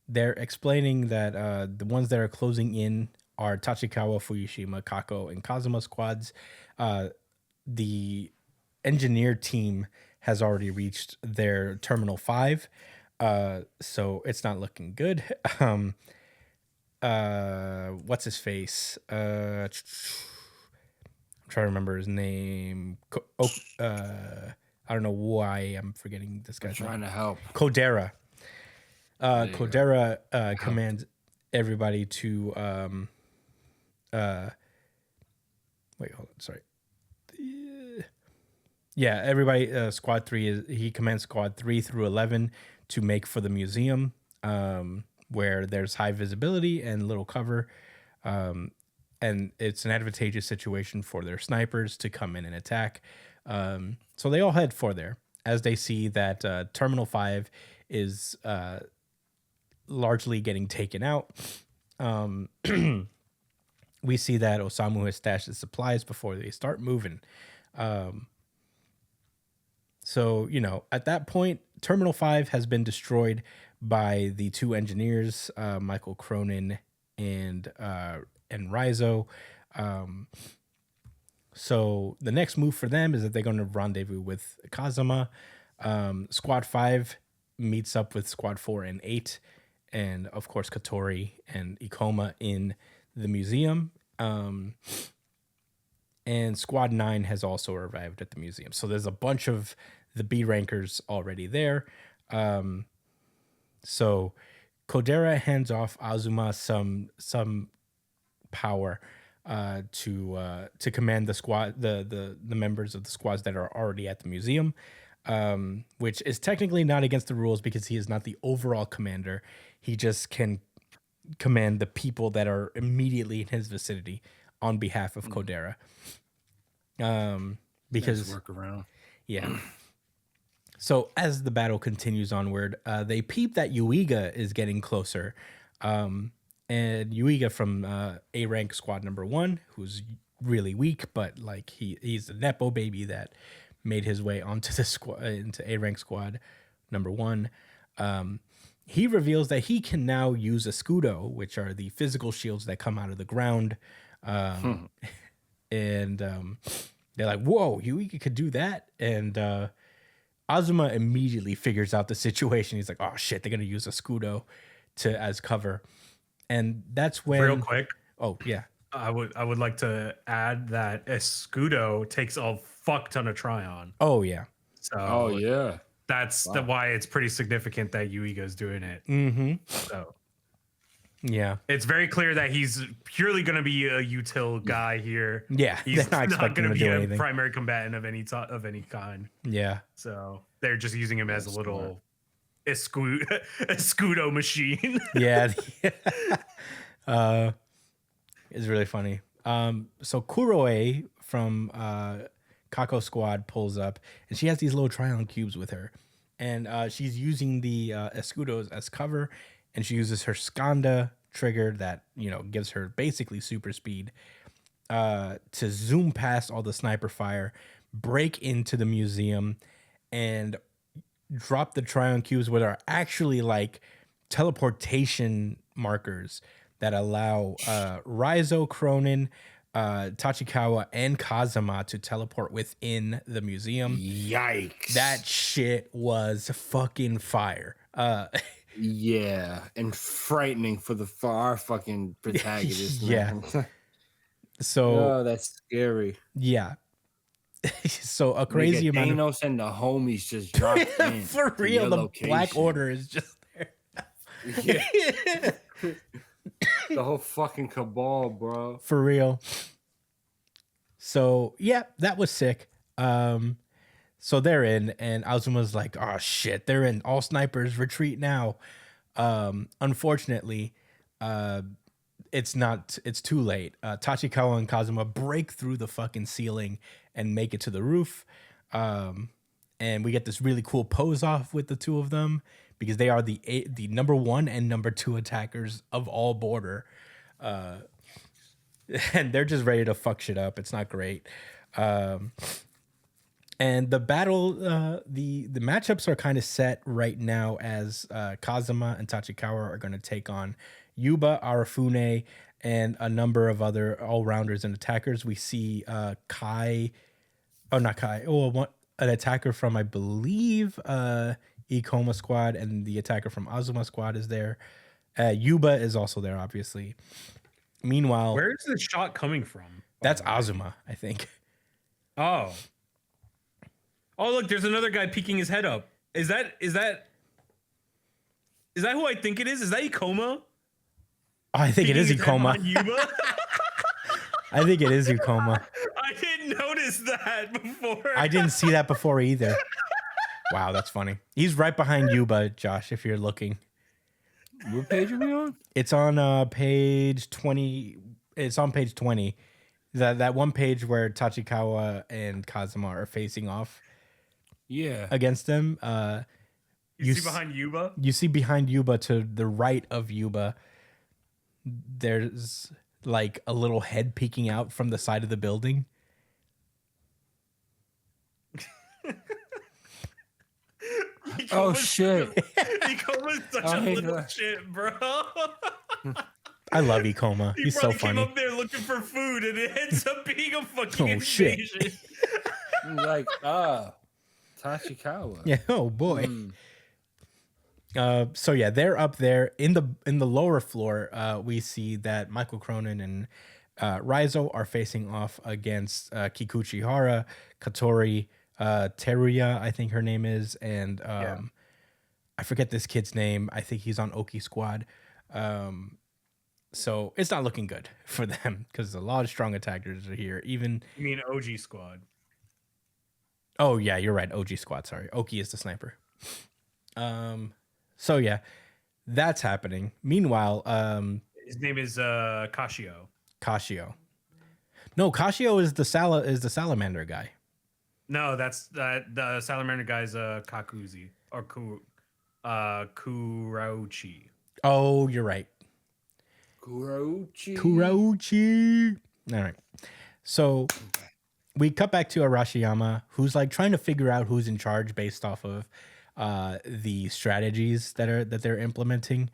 They're explaining that the ones that are closing in are Tachikawa, Fuyushima, Kako, and Kazuma squads. The engineer team has already reached their Terminal 5, so it's not looking good. What's his face? I'm trying to remember his name. I don't know why I'm forgetting this guy's name. Trying to help. Kodera. Kodera commands everybody to wait, hold on, sorry. Yeah, everybody, Squad 3 he commands Squad 3 through 11 to make for the museum, where there's high visibility and little cover. And it's an advantageous situation for their snipers to come in and attack. So they all head for there as they see that Terminal 5 is largely getting taken out. We see that Osamu has stashed his supplies before they start moving. So, at that point, Terminal 5 has been destroyed by the two engineers, Michael Cronin and Rizzo. So the next move for them is that they're going to rendezvous with Kazuma. Squad 5 meets up with Squad 4 and 8, and of course Katori and Ikoma in the museum. And Squad 9 has also arrived at the museum. So there's a bunch of the B rankers already there. So Kodera hands off Azuma some power to command the squad, the members of the squads that are already at the museum, which is technically not against the rules because he is not the overall commander. He just can command the people that are immediately in his vicinity on behalf of Kodera. Because Nice workaround. yeah. So as the battle continues onward, they peep that Yuiga is getting closer. And Yuiga from A rank squad number 1, who's really weak, but like he's a Nepo baby that made his way onto the squad, into A rank squad number 1. He reveals that he can now use a Scudo, which are the physical shields that come out of the ground. And they're like, whoa, Yuiga could do that. And Azuma immediately figures out the situation. He's like, oh shit, they're going to use a Scudo as cover. And that's when... Real quick. Oh, yeah. I would like to add that Escudo takes a fuck ton of Tryon. Oh yeah. So Oh yeah. that's why it's pretty significant that Yuiga's doing it. Mm-hmm. So Yeah. it's very clear that he's purely going to be a util guy here. Yeah. He's they're not not expecting going to him to be do a anything. primary combatant of any kind. Yeah. So they're just using him as a little Escudo machine. Yeah. It's really funny. So Kuroe from Kako Squad pulls up, and she has these little Tryon cubes with her, and she's using the Escudos as cover, and she uses her Skanda trigger that gives her basically super speed to zoom past all the sniper fire, break into the museum, and drop the Tryon cubes, which are actually like teleportation markers that allow Raizo, Cronin, Tachikawa, and Kazuma to teleport within the museum. Yikes. That shit was fucking fire. Yeah, and frightening for our fucking protagonist. Yeah. Man. So Oh, that's scary. yeah. So a crazy amount of Thanos and the homies just dropped in. for to real, your the location. Black Order is just there. Yeah. The whole fucking cabal, bro. For real. So yeah, that was sick. So they're in, and Azuma's like, oh shit, they're in. All snipers retreat now. Unfortunately, it's too late. Tachikawa and Kazuma break through the fucking ceiling and make it to the roof. And we get this really cool pose off with the two of them because they are the number 1 and number 2 attackers of all border. And they're just ready to fuck shit up. It's not great. And the battle, the matchups are kind of set right now as Kazuma and Tachikawa are going to take on Yuba, Arafune, and a number of other all-rounders and attackers. We see an attacker from, I believe, Ikoma squad, and the attacker from Azuma squad is there. Yuba is also there, obviously. Meanwhile, Where is the shot coming from? that's Azuma, I think. Oh, look, there's another guy peeking his head up. Is that who I think it is? Is that Ikoma? Oh, I think it is Ikoma. I think it is Ikoma. I didn't notice that before. I didn't see that before either. Wow, that's funny. He's right behind Yuba, Josh, if you're looking. What page are we on? It's on page 20. It's on page 20. That one page where Tachikawa and Kazuma are facing off. Yeah. Against them. You see behind Yuba? You see behind Yuba, to the right of Yuba, there's like a little head peeking out from the side of the building. Oh shit. Ikoma's such a little shit, bro. I love Ikoma. He's so funny. Came up there looking for food, and it ends up being a fucking invasion. Shit. Like, Tachikawa. Yeah. Oh boy. So yeah, they're up there in the lower floor. We see that Michael Cronin and Raizo are facing off against Kikuchi Hara, Katori, Teruya, I think her name is, and I forget this kid's name. I think he's on Oki squad. So it's not looking good for them because a lot of strong attackers are here. Even You mean OG squad? Oh yeah, you're right. OG squad. Sorry, Oki is the sniper. So yeah, that's happening. Meanwhile, his name is Kashio. Kashio. No, Kashio is the salamander guy. No, that's the salamander guy's Kakuzi or Kurauchi. Oh, you're right. Kurauchi. All right. So we cut back to Arashiyama, who's like trying to figure out who's in charge based off of the strategies that they're implementing.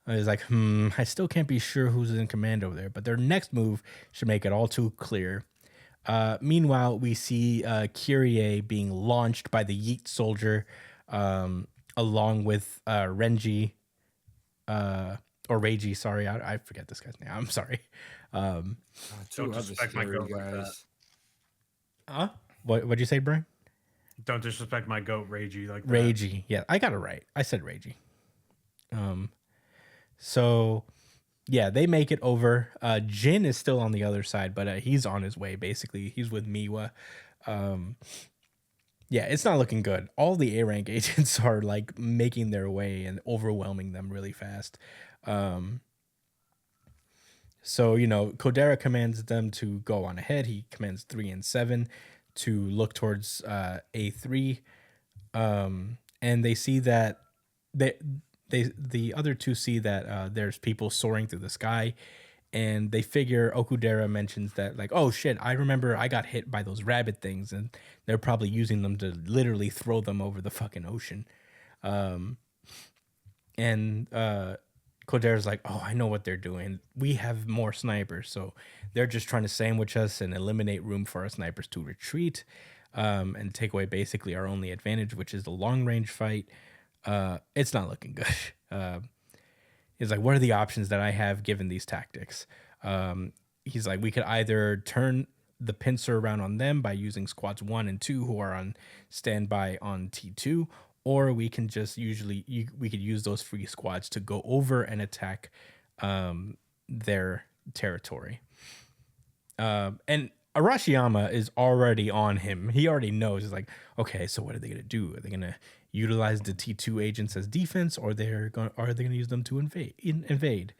He's like, I still can't be sure who's in command over there, but their next move should make it all too clear. Meanwhile, we see Kyrie being launched by the Yeet soldier, along with Renji, or Reiji, sorry, I forget this guy's name. I'm sorry. Two other disrespect my scary goat like that. guys. Huh? What'd you say, Brian? Don't disrespect my goat, Ragey, like that. Ragey. Yeah, I got it right. I said Ragey. So yeah, they make it over. Jin is still on the other side, but he's on his way. Basically, he's with Miwa. Yeah, it's not looking good. All the A rank agents are like making their way and overwhelming them really fast. So, Kodera commands them to go on ahead. He commands 3 and 7 to look towards A3. And they see that the other two see that there's people soaring through the sky. And they figure Okudera mentions that, like, oh shit, I remember I got hit by those rabbit things, and they're probably using them to literally throw them over the fucking ocean. And Kodera's like, oh, I know what they're doing. We have more snipers, so they're just trying to sandwich us and eliminate room for our snipers to retreat, and take away basically our only advantage, which is the long range fight. It's not looking good. He's like, what are the options that I have given these tactics? He's like, we could either turn the pincer around on them by using squads 1 and 2 who are on standby on T2, or we can just we could use those free squads to go over and attack their territory. And Arashiyama is already on him. He already knows. He's like, okay, so what are they gonna do? Are they gonna utilize the T2 agents as defense, or are they gonna use them to invade?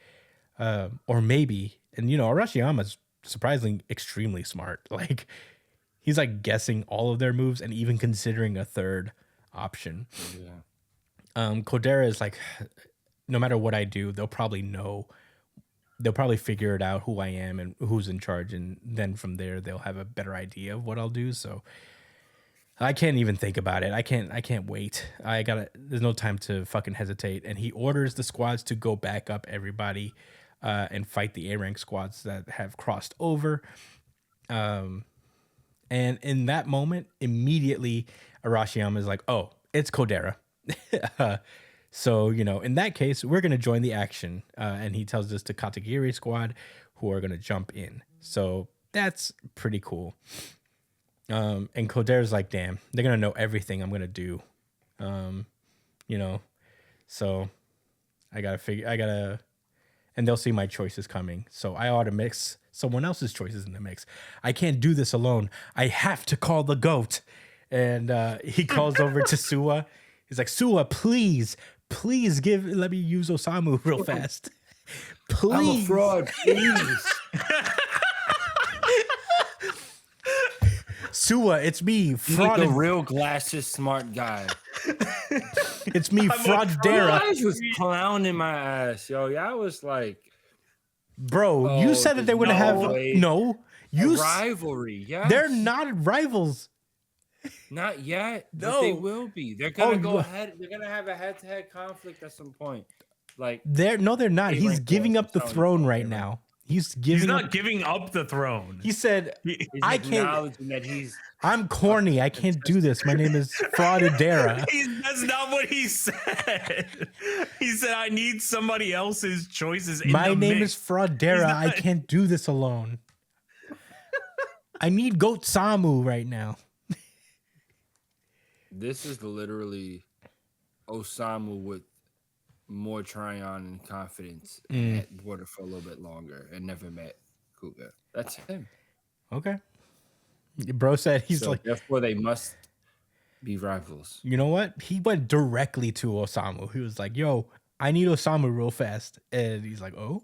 Or maybe, and Arashiyama's surprisingly extremely smart. Like, he's like guessing all of their moves and even considering a third option. Yeah. Kodera is like, no matter what I do, they'll probably figure it out who I am and who's in charge, and then from there they'll have a better idea of what I'll do. So I can't even think about it. I can't wait. There's no time to fucking hesitate. And he orders the squads to go back up everybody and fight the A-rank squads that have crossed over. And in that moment, immediately Arashiyama is like, oh, it's Kodera. So, in that case, we're going to join the action. And he tells us to Katagiri squad who are going to jump in. So that's pretty cool. And Kodera's like, damn, they're going to know everything I'm going to do. So and they'll see my choices coming. So I ought to mix someone else's choices in the mix. I can't do this alone. I have to call the GOAT. And he calls over to Suwa. He's like, Suwa, please let me use Osamu real fast. Please. I'm a fraud, please. Suwa, it's me, fraud. The real glasses smart guy. It's me, Fraudera. I was clowning my ass, yo. Y'all was like, bro, you said that they would have rivalry. Yeah, they're not rivals. Not yet. No, but they will be. They're gonna go ahead. They're gonna have a head-to-head conflict at some point. Like they're not. He's giving up the throne right now. He's not giving up the throne. He said, I can't. That I'm corny. I can't do this. My name is Fraudera. That's not what he said. He said, I need somebody else's choices in My the name mix. is Fraudera. I can't do this alone. I need Goat Samu right now. This is literally Osamu with more Tryon and confidence at Border for a little bit longer and never met Kuga. That's him. Okay. Bro said therefore they must be rivals. You know what? He went directly to Osamu. He was like, yo, I need Osamu real fast. And he's like, oh.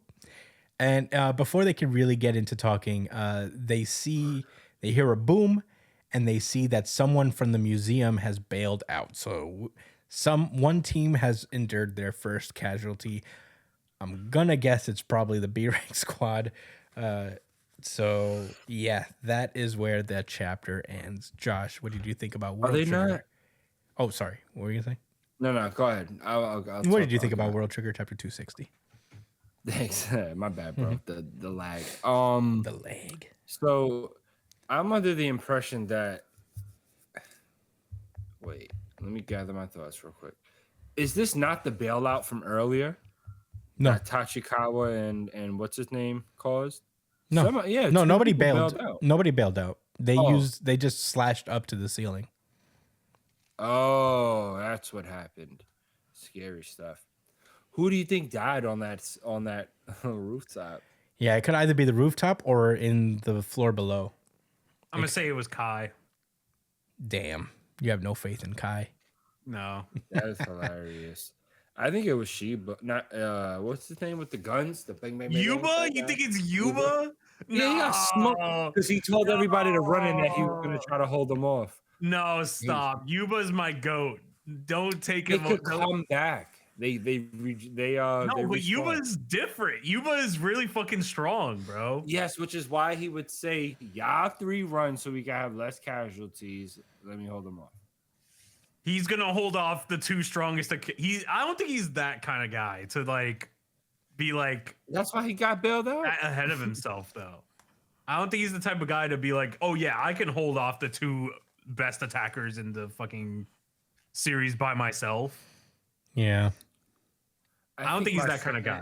And before they can really get into talking, they hear a boom, and they see that someone from the museum has bailed out. So one team has endured their first casualty. I'm gonna guess it's probably the B rank squad. So yeah, that is where that chapter ends. Josh, what did you think about World Trigger? Not? Oh, sorry. What were you gonna say? No, go ahead. I'll what did you think about World Trigger chapter 260? Thanks. My bad, bro. The lag. The lag. So I'm under the impression that. Wait, let me gather my thoughts real quick. Is this not the bailout from earlier? No. That Tachikawa and what's his name caused? No, Yeah, no, two nobody people bailed. out. Nobody bailed out. They Oh. they just slashed up to the ceiling. Oh, that's what happened. Scary stuff. Who do you think died on that rooftop? Yeah, it could either be the rooftop or in the floor below. I'm gonna say it was Kai. Damn, you have no faith in Kai. No. That is hilarious. I think it was Sheba. Not what's the name with the guns? The bang bang bang. Yuba? bang, You guy? think it's Yuba? Yeah, he got smoked because he told everybody to run in that he was gonna try to hold them off. No, stop. Yuba's my goat. Don't take They him. could come back. They No, they but respawn. Yuba's different. Yuba is really fucking strong, bro. Yes, which is why he would say, "Y'all 3 run so we can have less casualties. Let me hold them off." He's gonna hold off the 2 strongest. I don't think he's that kind of guy to like be like That's why he got bailed out. ahead of himself, though. I don't think he's the type of guy to be like, oh yeah, I can hold off the 2 best attackers in the fucking series by myself. Yeah. I don't think he's that kind of guy.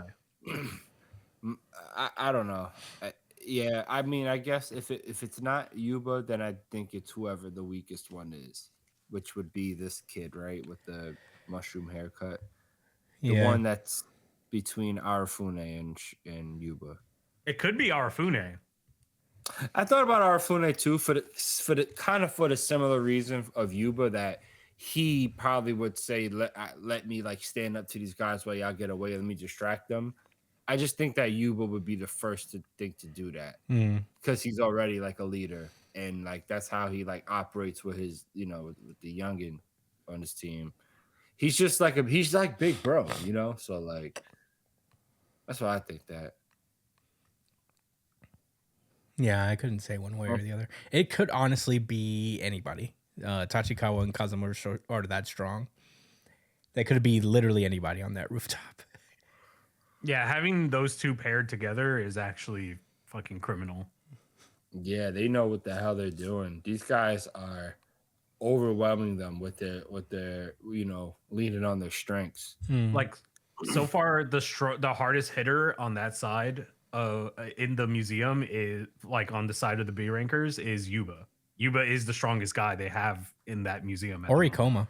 I don't know. Yeah, I mean, I guess if it's not Yuba, then I think it's whoever the weakest one is, which would be this kid, right, with the mushroom haircut. The Yeah. one that's between Arafune and Yuba. It could be Arafune. I thought about Arafune too for the similar reason of Yuba, that he probably would say, let me like stand up to these guys while y'all get away. Let me distract them. I just think that Yuba would be the first to think to do that because he's already like a leader, and like that's how he like operates with his, with the youngin on his team. He's just like he's like big bro, So like that's why I think that. Yeah, I couldn't say one way or the other. It could honestly be anybody. Tachikawa and Kazuma are that strong. They could be literally anybody on that rooftop. Yeah, having those 2 paired together is actually fucking criminal. Yeah, they know what the hell they're doing. These guys are overwhelming them with their leaning on their strengths. Like so far, the hardest hitter on that side in the museum is like on the side of the B rankers is Yuba. Yuba is the strongest guy they have in that museum. Or Ikoma.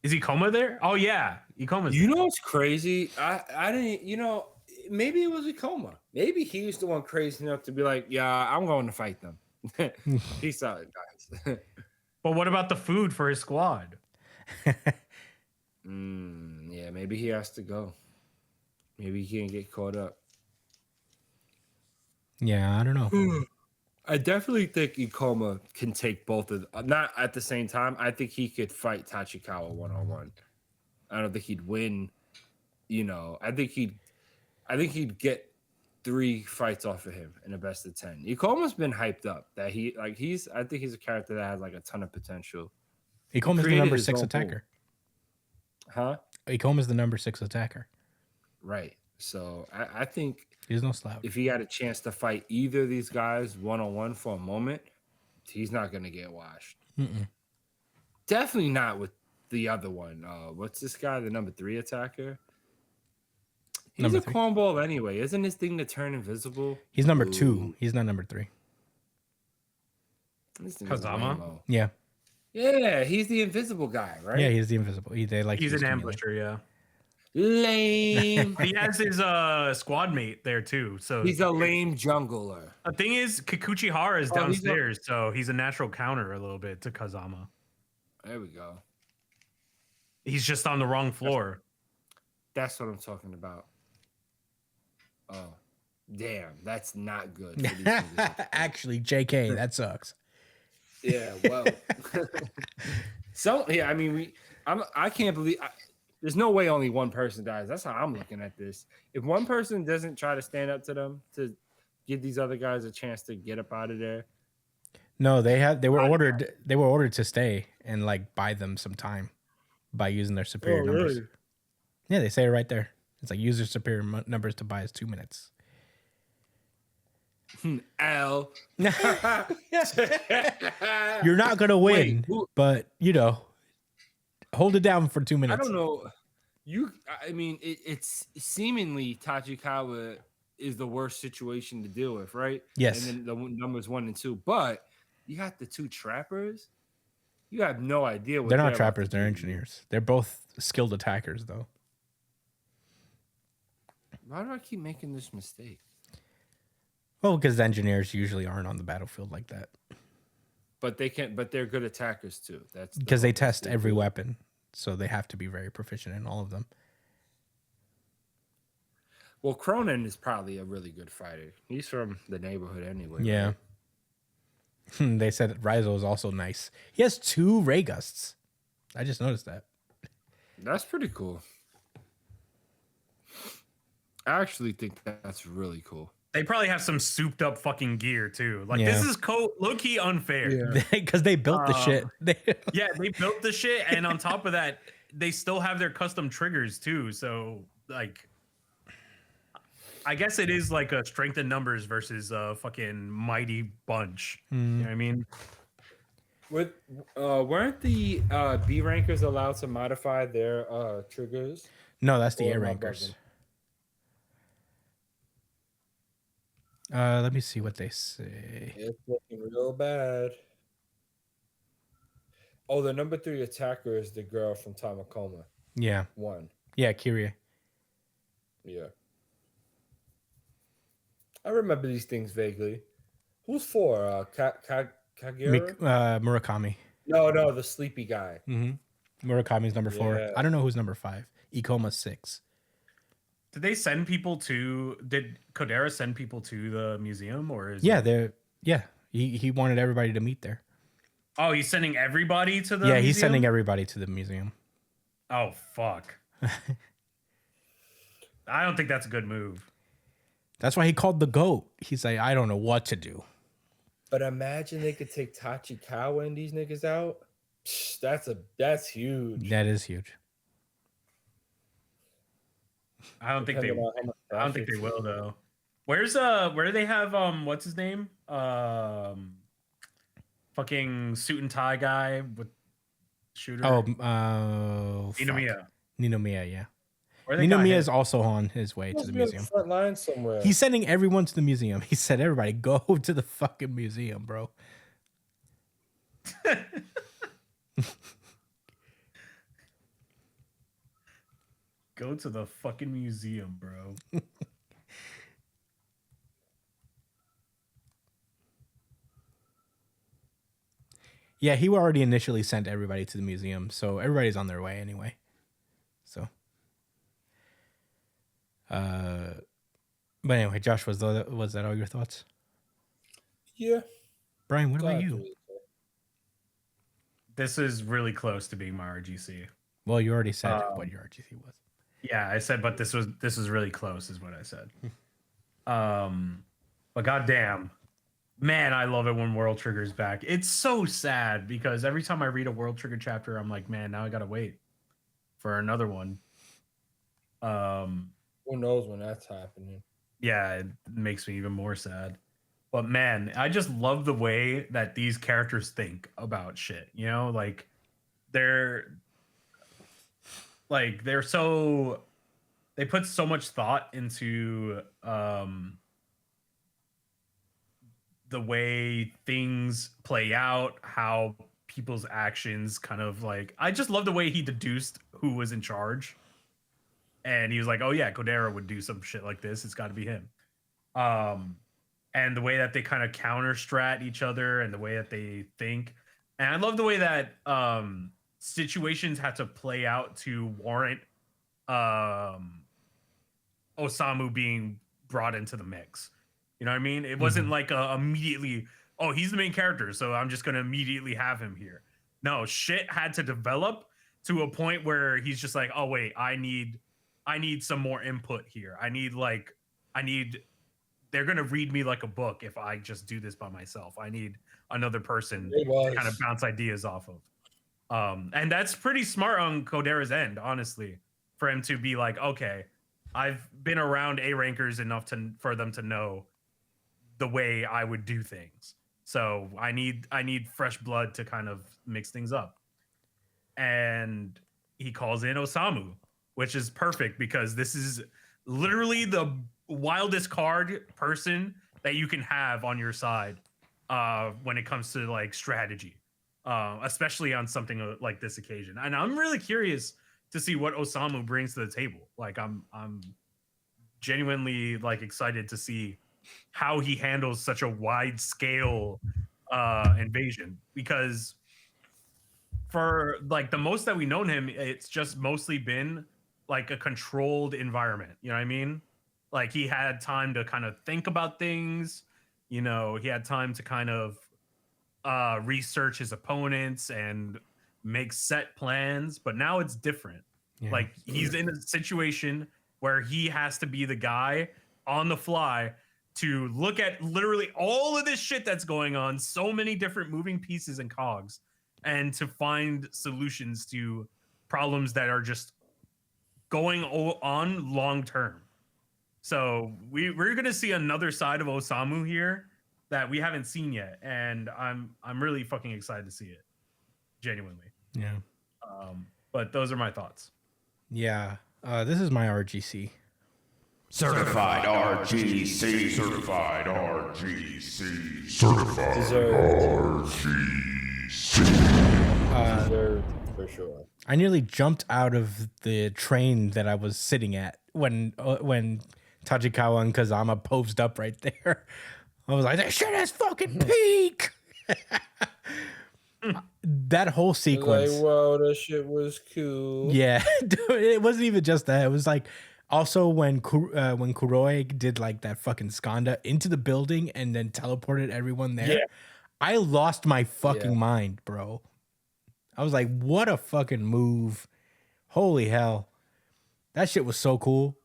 Is Ikoma there? Oh yeah, Ikoma's You there. know what's crazy? I didn't. Maybe it was Ikoma. Maybe he was the one crazy enough to be like, "Yeah, I'm going to fight them." Peace out, guys. But what about the food for his squad? Yeah, maybe he has to go. Maybe he can't get caught up. Yeah, I don't know. I definitely think Ikoma can take both of them. Not at the same time. I think he could fight Tachikawa one-on-one. I don't think he'd win. I think he'd get 3 fights off of him in a best of 10. Ikoma's been hyped up that I think he's a character that has like a ton of potential. Ikoma's the created number his 6 own attacker. Huh? Ikoma's the number 6 attacker. Right. So I think He's no slouch. if he had a chance to fight either of these guys one-on-one for a moment, he's not going to get washed. Definitely not with the other one. What's this guy, the number 3 attacker? He's Number a 3. cornball anyway. Isn't his thing to turn invisible? He's number Ooh. 2. He's not number 3. This thing is Kazama? lame-o. Yeah. Yeah, he's the invisible guy, right? Yeah, he's the invisible. He's He's use an chameleon. ambusher, yeah. Lame. He has his squad mate there too. So He's a lame jungler. the thing is, Kikuchihara is Oh, he's downstairs, so he's a natural counter a little bit to Kazama. There we go. He's just on the wrong floor. That's what I'm talking about. Oh, damn, that's not good. For these niggas. Actually, JK, that sucks. Yeah, well. I mean, I can't believe. There's no way only one person dies. That's how I'm looking at this. If one person doesn't try to stand up to them to give these other guys a chance to get up out of there. No, they were ordered to stay and like buy them some time by using their superior numbers. Yeah, they say it right there. It's like use your superior numbers to buy us 2 minutes. L. You're not gonna win, Wait, but hold it down for 2 minutes. I don't know. I mean, it's seemingly Tachikawa is the worst situation to deal with, right? Yes. And then the numbers 1 and 2. But you got the 2 trappers. You have no idea what They're not about trappers, to they're do. engineers. They're both skilled attackers, though. Why do I keep making this mistake? Well, because engineers usually aren't on the battlefield like that. But they can't. But they're good attackers too. That's Because they that's test the every deal. weapon, so they have to be very proficient in all of them. Well, Cronin is probably a really good fighter. He's from the neighborhood anyway. Yeah. right? They said that Raizo is also nice. He has 2 ray gusts. I just noticed that. That's pretty cool. I actually think that's really cool. They probably have some souped up fucking gear too. Like Yeah. this is low key unfair. Because they built the shit. Yeah, they built the shit, and on top of that, they still have their custom triggers too. So like, I guess it is like a strength in numbers versus a fucking mighty bunch. You know what I mean? Weren't the B rankers allowed to modify their triggers? No, that's the Or A am I rankers. bugging? Let me see what they say. It's looking real bad. Oh, the number 3 attacker is the girl from Tamakoma. Yeah. 1. Yeah, Kyrie. Yeah. I remember these things vaguely. Who's 4? Kagura? Murakami. No, the sleepy guy. Murakami's number 4. Yeah. I don't know who's number 5. Ikoma's 6. Did they send people to? Did Kodera send people to the museum, or is? Yeah. He wanted everybody to meet there. Oh, he's sending everybody to the. Yeah, he's museum? sending everybody to the museum. Oh fuck! I don't think that's a good move. That's why he called the GOAT. He's like, I don't know what to do. But imagine they could take Tachikawa and these niggas out. Psh, that's huge. That is huge. I don't think they. Depending on how much I don't think they traffic. will though. Where do they have what's his name? Fucking suit and tie guy with shooter. Oh, Ninomiya. Ninomiya, yeah. Where they got Ninomiya him? is also on his way to Must the be on museum. front line somewhere. He's sending everyone to the museum. He said, everybody, go to the fucking museum, bro. Go to the fucking museum, bro. Yeah, he already initially sent everybody to the museum, so everybody's on their way anyway. So, but anyway, Josh, was that all your thoughts? Yeah. Brian, what Go about ahead, you? Teresa. This is really close to being my RGC. Well, you already said what your RGC was. Yeah, I said, but this was really close, is what I said. But goddamn, man, I love it when World Trigger's back. It's so sad because every time I read a World Trigger chapter, I'm like, man, now I gotta wait for another one. Who knows when that's happening? Yeah, it makes me even more sad. But man, I just love the way that these characters think about shit. You know, like they're so they put so much thought into the way things play out, how people's actions kind of like, I just love the way he deduced who was in charge. And he was like, oh yeah, Kodera would do some shit like this. It's got to be him. And the way that they kind of counter strat each other and the way that they think. And I love the way that situations had to play out to warrant Osamu being brought into the mix. You know what I mean? It wasn't like immediately, oh, he's the main character, so I'm just going to immediately have him here. No, shit had to develop to a point where he's just like, oh, wait, I need some more input here. They're going to read me like a book if I just do this by myself. I need another person to kind of bounce ideas off of. And that's pretty smart on Kodera's end, honestly, for him to be like, okay, I've been around A rankers enough for them to know the way I would do things. So I need fresh blood to kind of mix things up. And he calls in Osamu, which is perfect because this is literally the wildest card person that you can have on your side when it comes to like strategy, especially on something like this occasion. And I'm really curious to see what Osamu brings to the table. Like I'm genuinely like excited to see how he handles such a wide scale invasion, because for like the most that we known him, it's just mostly been like a controlled environment. You know what I mean? Like he had time to kind of think about things. You know, he had time to kind of research his opponents and make set plans. But now it's different. Yeah. Like he's in a situation where he has to be the guy on the fly to look at literally all of this shit that's going on, so many different moving pieces and cogs, and to find solutions to problems that are just going on long term. So we're going to see another side of Osamu here that we haven't seen yet, and I'm really fucking excited to see it, genuinely. Yeah. But those are my thoughts. Yeah. This is my RGC. Certified RGC. Certified RGC. Deserved for sure. I nearly jumped out of the train that I was sitting at when Tachikawa and Kazama posed up right there. I was like, that shit is fucking peak. That whole sequence. Like, wow, that shit was cool. Yeah, dude, it wasn't even just that. It was like also when Kuroi did like that fucking skanda into the building and then teleported everyone there. Yeah. I lost my fucking mind, bro. I was like, what a fucking move. Holy hell. That shit was so cool.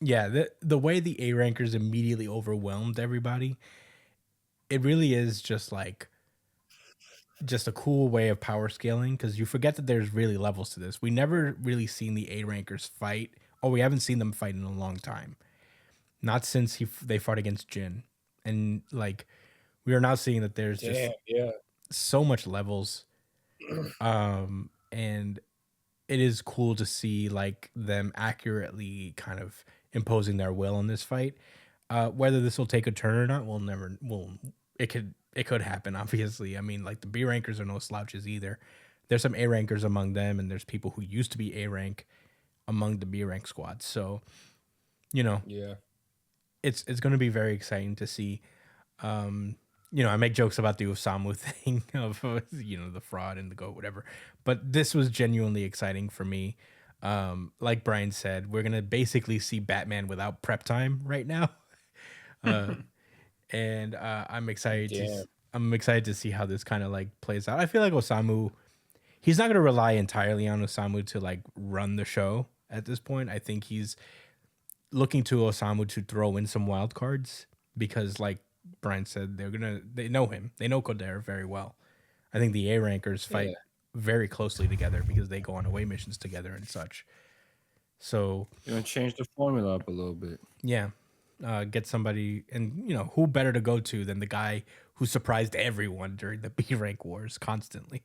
Yeah, the way the A rankers immediately overwhelmed everybody, it really is just like just a cool way of power scaling, because you forget that there's really levels to this. We never really seen the A rankers fight, or we haven't seen them fight in a long time. Not since they fought against Jin. And like we are now seeing that there's just so much levels. And it is cool to see like them accurately kind of imposing their will in this fight. Whether this will take a turn or not, it could happen, obviously. I mean, like the B rankers are no slouches either. There's some A rankers among them, and there's people who used to be A rank among the B rank squads. So, you know, it's going to be very exciting to see. You know, I make jokes about the Osamu thing of, you know, the fraud and the goat, whatever. But this was genuinely exciting for me. Like Brian said, we're going to basically see Batman without prep time right now. And I'm excited to see how this kind of like plays out. I feel like Osamu, he's not going to rely entirely on Osamu to like run the show at this point. I think he's looking to Osamu to throw in some wild cards because, like Brian said, they know him. They know Kodair very well. I think the A rankers fight very closely together because they go on away missions together and such. So you're gonna change the formula up a little bit. Yeah. Get somebody, and you know, who better to go to than the guy who surprised everyone during the B rank wars constantly.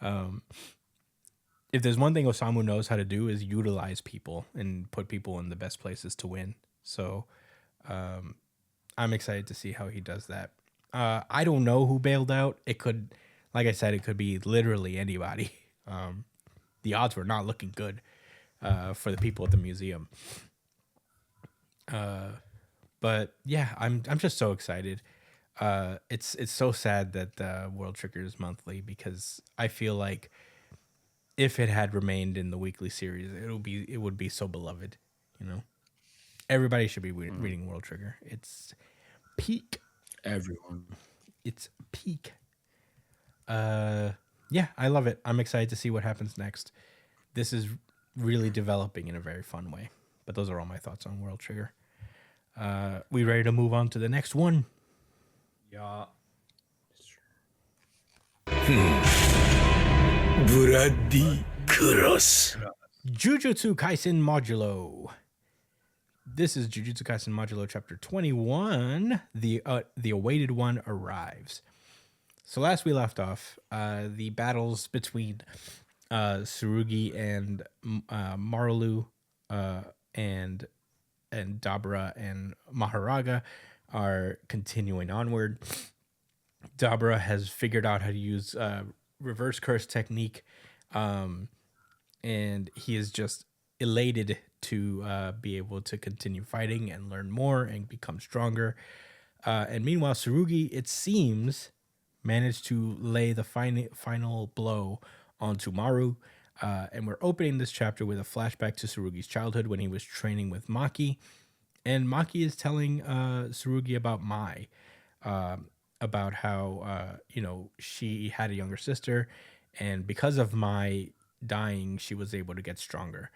If there's one thing Osamu knows how to do is utilize people and put people in the best places to win. So I'm excited to see how he does that. I don't know who bailed out. It could, like I said, it could be literally anybody. The odds were not looking good for the people at the museum. But yeah, I'm just so excited. It's so sad that World Trigger is monthly, because I feel like if it had remained in the weekly series, it would be so beloved. You know, everybody should be reading World Trigger. It's peak. Everyone. It's peak. Yeah, I love it. I'm excited to see what happens next. This is really developing in a very fun way. But those are all my thoughts on World Trigger. We ready to move on to the next one? Yeah. Bloody Cross. Jujutsu Kaisen Modulo. This is Jujutsu Kaisen Modulo Chapter 21. The awaited one arrives. So last we left off, the battles between Tsurugi and Marulu and Dabra and Maharaga are continuing onward. Dabra has figured out how to use reverse curse technique, and he is just elated to be able to continue fighting and learn more and become stronger. And meanwhile, Tsurugi, it seems, managed to lay the final blow onto Maru. And we're opening this chapter with a flashback to Tsurugi's childhood when he was training with Maki. And Maki is telling Tsurugi about Mai, about how, she had a younger sister. And because of Mai dying, she was able to get stronger.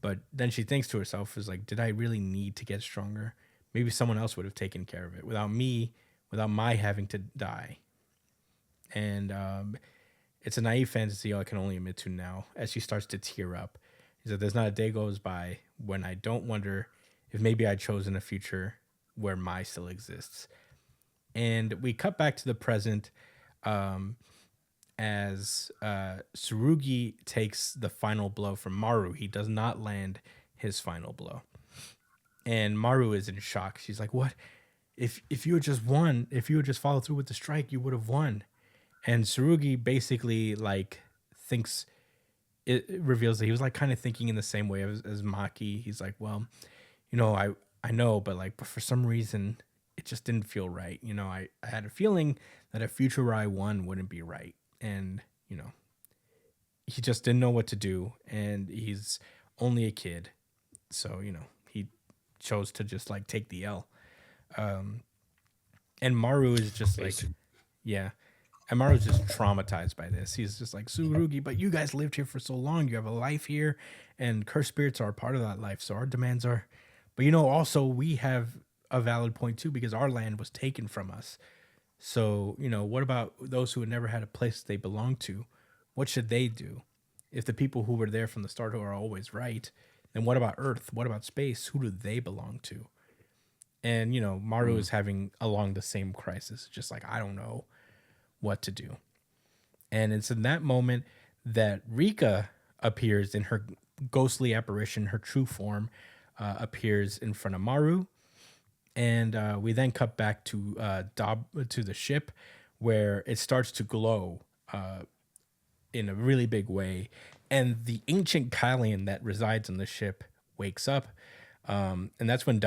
But then she thinks to herself, is like, did I really need to get stronger? Maybe someone else would have taken care of it without me, without Mai having to die. And it's a naive fantasy I can only admit to now as she starts to tear up. Is that there's not a day goes by when I don't wonder if maybe I'd chosen a future where Mai still exists. And we cut back to the present as Tsurugi takes the final blow from Maru. He does not land his final blow. And Maru is in shock. She's like, what? If you had just won, if you had just followed through with the strike, you would have won. And Tsurugi basically thinks, it reveals that he was kind of thinking in the same way as Maki. He's like, well, I know, but for some reason it just didn't feel right. I had a feeling that a future where I won wouldn't be right. And, he just didn't know what to do. And he's only a kid. So, he chose to just take the L. And Maru is just yeah. And Maru's just traumatized by this. He's just like, Tsurugi, but you guys lived here for so long. You have a life here, and cursed spirits are a part of that life. So our demands are, but also we have a valid point too, because our land was taken from us. So, what about those who had never had a place they belong to? What should they do? If the people who were there from the start are always right, then what about Earth? What about space? Who do they belong to? And, Maru is having along the same crisis, just I don't know what to do. And it's in that moment that Rika appears in her ghostly apparition. Her true form appears in front of Maru. And we then cut back to the ship, where it starts to glow in a really big way. And the ancient Kylian that resides on the ship wakes up. And that's when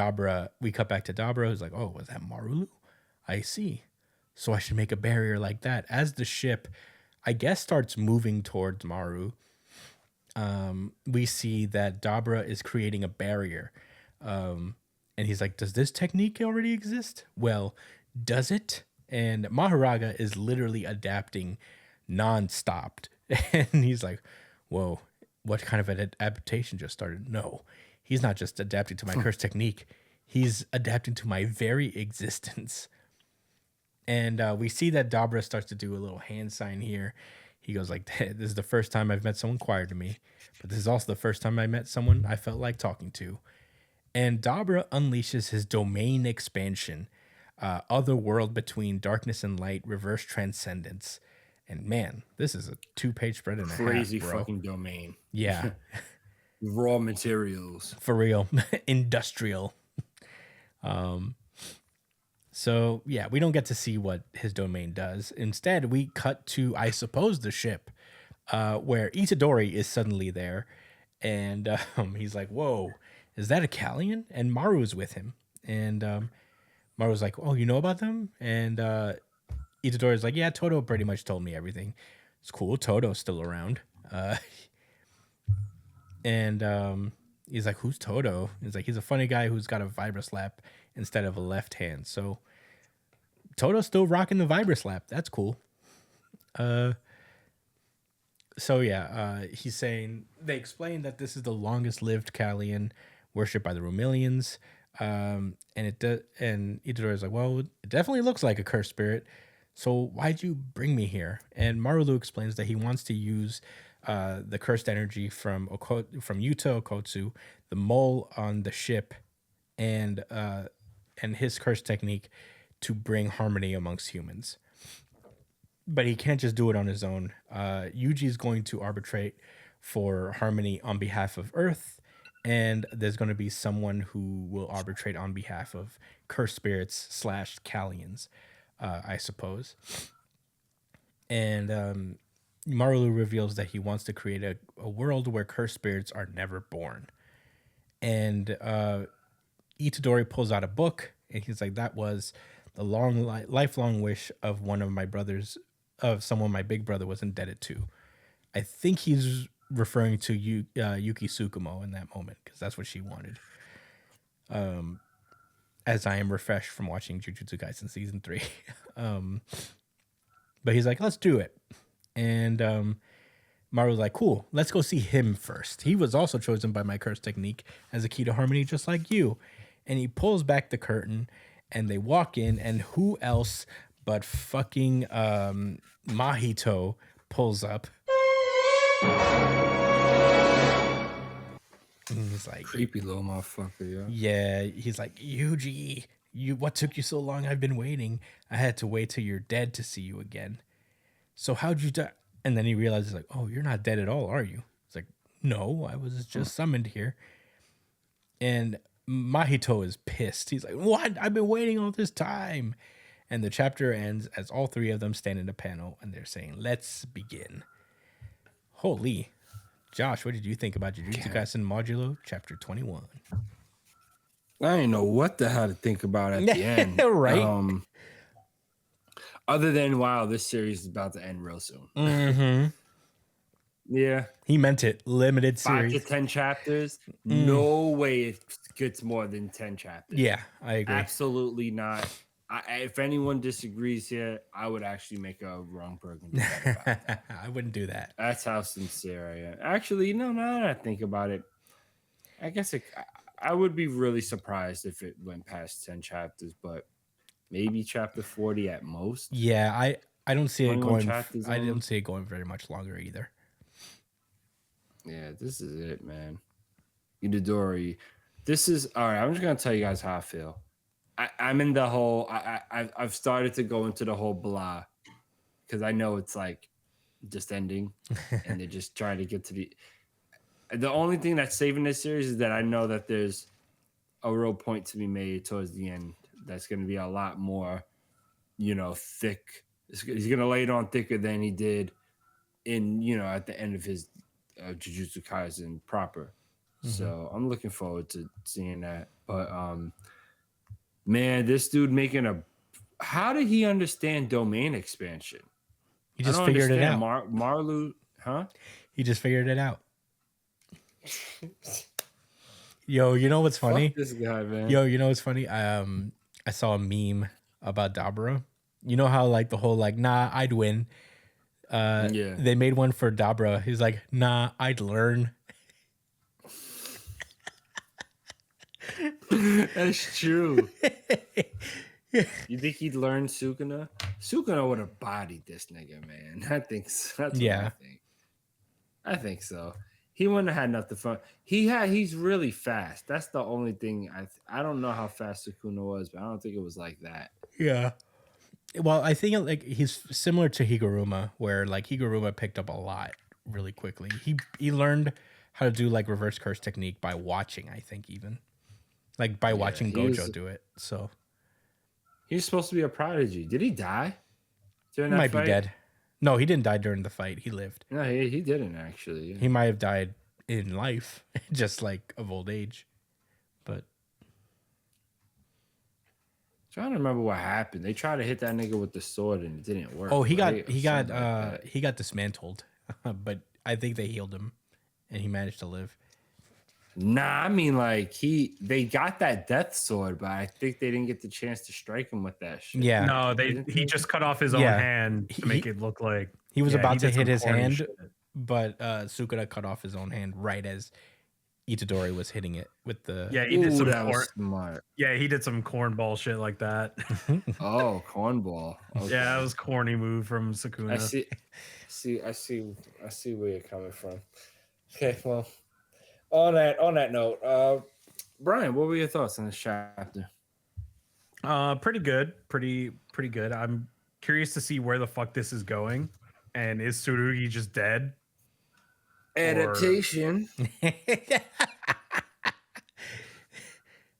we cut back to Dabra, who's like, oh, was that Marulu? I see. So I should make a barrier like that. As the ship, I guess, starts moving towards Maru, we see that Dabra is creating a barrier. And he's like, does this technique already exist? Well, does it? And Maharaga is literally adapting nonstop. And he's like, whoa, what kind of an adaptation just started? No, he's not just adapting to my curse technique. He's adapting to my very existence. And we see that Dabra starts to do a little hand sign here. He goes this is the first time I've met someone quiet to me, but this is also the first time I met someone I felt like talking to. And Dabra unleashes his domain expansion, other world between darkness and light, reverse transcendence. And man, this is a 2-page spread and a half, Crazy bro. fucking domain. Yeah. Raw materials. For real. Industrial. So, yeah, we don't get to see what his domain does. Instead, we cut to, I suppose, the ship, where Itadori is suddenly there. And he's like, whoa, is that a Callian? And Maru's with him. And Maru's like, oh, you know about them? And Itadori's like, yeah, Toto pretty much told me everything. It's cool. Toto's still around. And he's like, who's Toto? He's like, he's a funny guy who's got a vibroslap instead of a left hand. So Toto's still rocking the vibroslap. That's cool. So yeah, he's saying, they explain that this is the longest lived Callian worshipped by the Romilians. And Itadori's like, well, it definitely looks like a cursed spirit. So why'd you bring me here? And Marulu explains that he wants to use the cursed energy from Yuta Okotsu, the mole on the ship, and his cursed technique to bring harmony amongst humans. But he can't just do it on his own. Yuji is going to arbitrate for harmony on behalf of Earth and there's going to be someone who will arbitrate on behalf of cursed spirits / Callians, I suppose. And Marulu reveals that he wants to create a world where cursed spirits are never born. And Itadori pulls out a book, and he's like, that was the lifelong wish of one of my brothers, of someone my big brother was indebted to. I think he's referring to Yuki Tsukumo in that moment, because that's what she wanted. As I am refreshed from watching Jujutsu Kaisen season 3. But he's like, let's do it. And Maru's like, cool, let's go see him first. He was also chosen by my curse technique as a key to harmony, just like you. And he pulls back the curtain, and they walk in, and who else but fucking Mahito pulls up. And he's like, Creepy little motherfucker, yeah. He's like, Yuji, what took you so long? I've been waiting. I had to wait till you're dead to see you again. So how'd you die? And then he realizes, like, oh, you're not dead at all, are you? It's like, no, I was just summoned here. And Mahito is pissed. He's like, what? I've been waiting all this time. And the chapter ends as all three of them stand in a panel, and they're saying, let's begin. Holy. Josh, what did you think about Jujutsu Kaisen Modulo Chapter 21? I didn't know what the hell to think about at the end. Right. Other than, wow, this series is about to end real soon. Mm-hmm. Yeah. He meant it. Limited 5 series. to 10 chapters. No way it gets more than 10 chapters. Yeah, I agree. Absolutely not. If anyone disagrees here, I would actually make a wrong burgundy bet about that. I wouldn't do that. That's how sincere I am. Actually, no, now that I think about it, I guess I would be really surprised if it went past 10 chapters, but maybe chapter 40 at most. Yeah, I don't see it 21 going. chapters I on. don't see it going very much longer either. Yeah, this is it, man. Itadori. This is all right. I'm just gonna tell you guys how I feel. I'm in the whole. I've started to go into the whole blah because I know it's like just ending, and they're just trying to get to the. The only thing that's saving this series is that I know that there's a real point to be made towards the end. That's going to be a lot more, thick. He's going to lay it on thicker than he did in, at the end of his Jujutsu Kaisen proper. Mm-hmm. So I'm looking forward to seeing that. But man, this dude how did he understand domain expansion? He just figured it out. Marlu, huh? He just figured it out. Yo, you know what's funny? Fuck this guy, man. Yo, you know what's funny? I saw a meme about Dabra. You know how like the whole like, nah, I'd win. Yeah. They made one for Dabra. He's like, nah, I'd learn. That's true. You think he'd learn Sukuna? Sukuna would have bodied this nigga, man. I think so. That's what I think so. He wouldn't have had nothing fun. He's really fast. That's the only thing. I don't know how fast Sukuna was, but I don't think it was like that. Yeah. Well, I think like he's similar to Higuruma, where like Higuruma picked up a lot really quickly. He learned how to do like reverse curse technique by watching, I think, even. Like by watching Gojo do it. So he's supposed to be a prodigy. Did he die? He might be dead. No, he didn't die during the fight. He lived. No, he didn't actually. Yeah. He might have died in life, just like of old age. But trying to remember what happened. They tried to hit that nigga with the sword and it didn't work. Oh, he got dismantled, but I think they healed him, and he managed to live. Nah, I mean like they got that death sword, but I think they didn't get the chance to strike him with that shit. Yeah. No, he just cut off his own hand to make it look like he was about to hit his hand, but Sukuna cut off his own hand right as Itadori was hitting it with the. Yeah, he did smart. Yeah, he did some cornball shit like that. Oh, cornball. Okay. Yeah, that was corny move from Sukuna. I see where you're coming from. Okay, well. On that note, Brian, what were your thoughts on this chapter? Pretty good. Pretty good. I'm curious to see where the fuck this is going. And is Tsurugi just dead? Adaptation.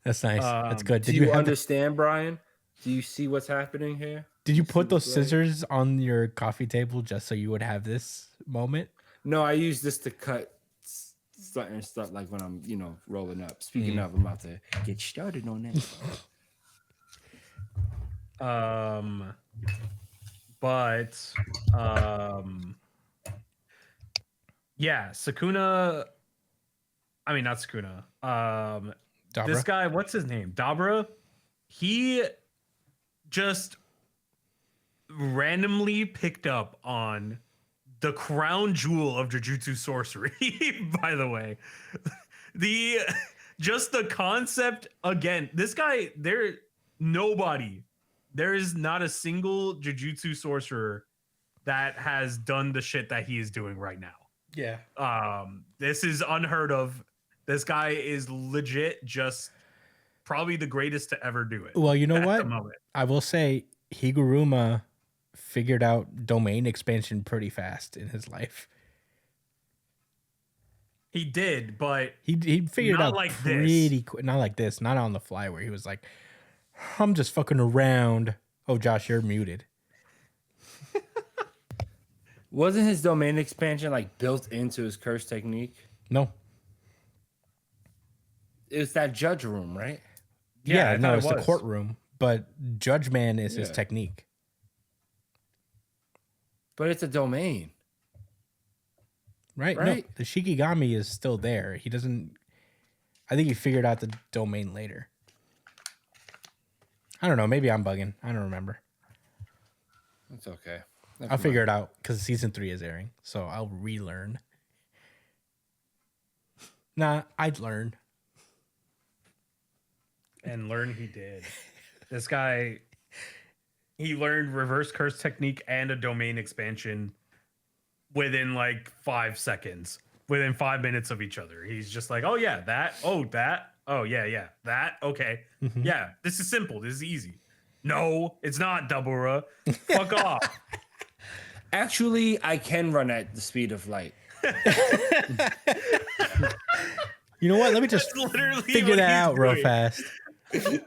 That's nice. That's good. Do you understand, Brian? Do you see what's happening here? Did you put those scissors on your coffee table just so you would have this moment? No, I use this to cut certain stuff, like when I'm, rolling up. Speaking of, I'm about to get started on that. Yeah, Sakuna. I mean, not Sakuna. Dabra? This guy, what's his name? Dabra. He just randomly picked up on the crown jewel of Jujutsu sorcery. By the way, just the concept again. This guy, there is not a single Jujutsu sorcerer that has done the shit that he is doing right now. Yeah. This is unheard of. This guy is legit just probably the greatest to ever do it. Well, you know what? I will say Higuruma figured out domain expansion pretty fast in his life. He did, but he figured not out like pretty quick. Not like this. Not on the fly where he was like, I'm just fucking around. Oh, Josh, you're muted. Wasn't his domain expansion like built into his curse technique? No. It was that judge room, right? Yeah, no, it's the courtroom. But Judge Man is his Yeah. technique. But it's a domain. Right? No, Right? the Shikigami is still there. He doesn't. I think he figured out the domain later. I don't know. Maybe I'm bugging. I don't remember. It's okay. I'll figure it out because season 3 is airing. So I'll relearn. Nah, I'd learn. And learn he did. This guy, he learned reverse curse technique and a domain expansion within like 5 seconds, within 5 minutes of each other. He's just like, oh yeah, that, oh that, oh yeah, that, okay. Yeah, this is simple, this is easy. No, it's not, Dabura. Fuck off. Actually, I can run at the speed of light. You know what? Let me just That's literally figure what that he's out real doing. fast. That's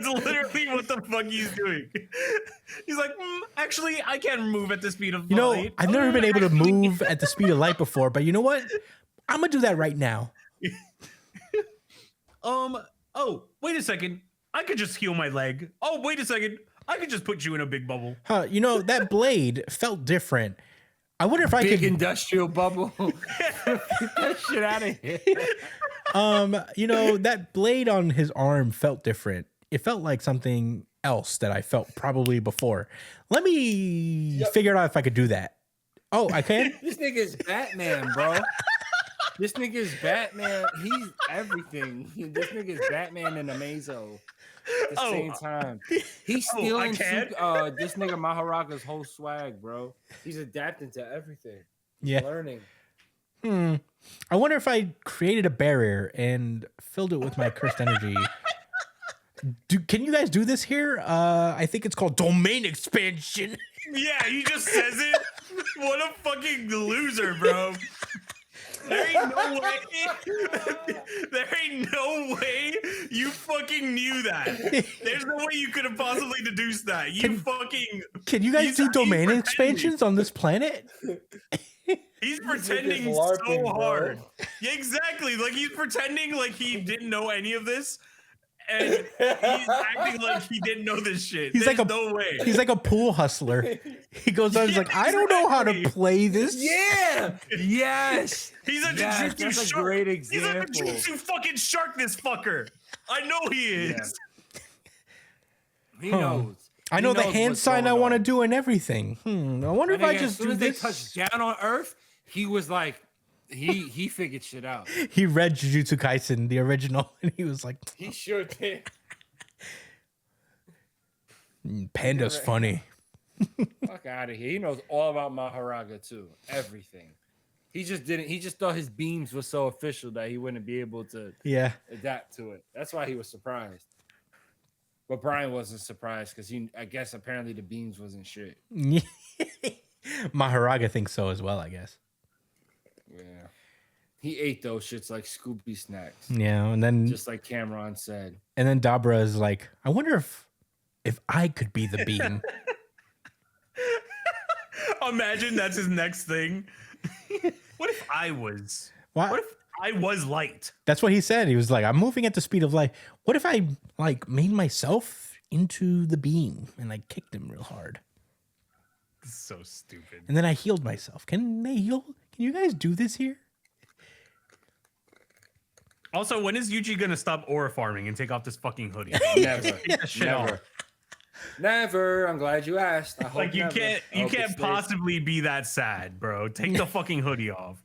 literally what the fuck he's doing. He's like, actually, I can move at the speed of light. I've never been able to move at the speed of light before, but you know what? I'm gonna do that right now. Oh, wait a second. I could just heal my leg. Oh, wait a second. I could just put you in a big bubble. Huh? You know that blade felt different. I wonder if I Big could. industrial bubble. Get that shit out of here. You know that blade on his arm felt different. It felt like something else that I felt probably before. Let me figure out if I could do that. Oh, I can. This nigga is Batman, bro. This nigga is Batman. He's everything. This nigga is Batman and Amazo at the same time. He's stealing this nigga Maharaga's whole swag, bro. He's adapting to everything. He's Yeah. learning. I wonder if I created a barrier and filled it with my cursed energy. Can you guys do this here? I think it's called domain expansion. Yeah, he just says it. What a fucking loser, bro. There ain't no way. There ain't no way you fucking knew that. There's no way you could have possibly deduced that. Can you guys do domain pretending. expansions on this planet? He's pretending LARPing, so bro. hard. Yeah, exactly. Like he's pretending like he didn't know any of this. And he's acting like he didn't know this shit. He's There's like no way. He's like a pool hustler. He goes on. He's like, I don't know how to exactly. play this. Yeah. Yes. He's a Yes, Jujutsu that's a shark. great He's a example. Jujutsu fucking shark, this fucker. I know he is. He knows. I know He the knows hand what's sign I going want to on. do and everything. I wonder if And I as just soon do as they this. touched down on Earth, he was like, he figured shit out. He read Jujutsu Kaisen, the original, and he was like, He sure did. Panda's funny. Fuck out of here. He knows all about Maharaga too. Everything. He just didn't. He just thought his beams were so official that he wouldn't be able to Yeah. adapt to it. That's why he was surprised. But Brian wasn't surprised because I guess apparently the beams wasn't shit. Maharaga thinks so as well, I guess. Yeah. He ate those shits like Scooby snacks, Yeah, and then just like Cameron said. Dabra is like, I wonder if I could be the beam. Imagine that's his next thing. What if I was? What? What if I was light? That's what he said. He was like, I'm moving at the speed of light. What if I like made myself into the beam and like kicked him real hard? This is so stupid. And then I healed myself. Can they heal? Can you guys do this here? Also, when is Yuji gonna stop aura farming and take off this fucking hoodie? Never, Take that shit never, off. never. I'm glad you asked. I hope Like you never. I can't hope it stays. possibly be that sad, bro. Take the fucking hoodie off.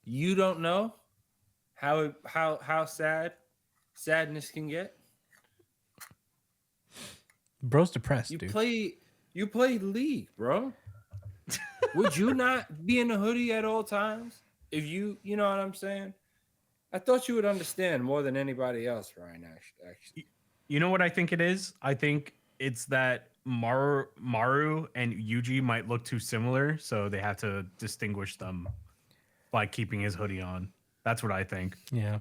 You don't know how sad sadness can get. Bro's depressed, You dude. play League, bro. Would you not be in a hoodie at all times? If you know what I'm saying? I thought you would understand more than anybody else, Ryan, actually. You know what I think it is? I think it's that Maru and Yuji might look too similar, so they have to distinguish them by keeping his hoodie on. That's what I think. Yeah.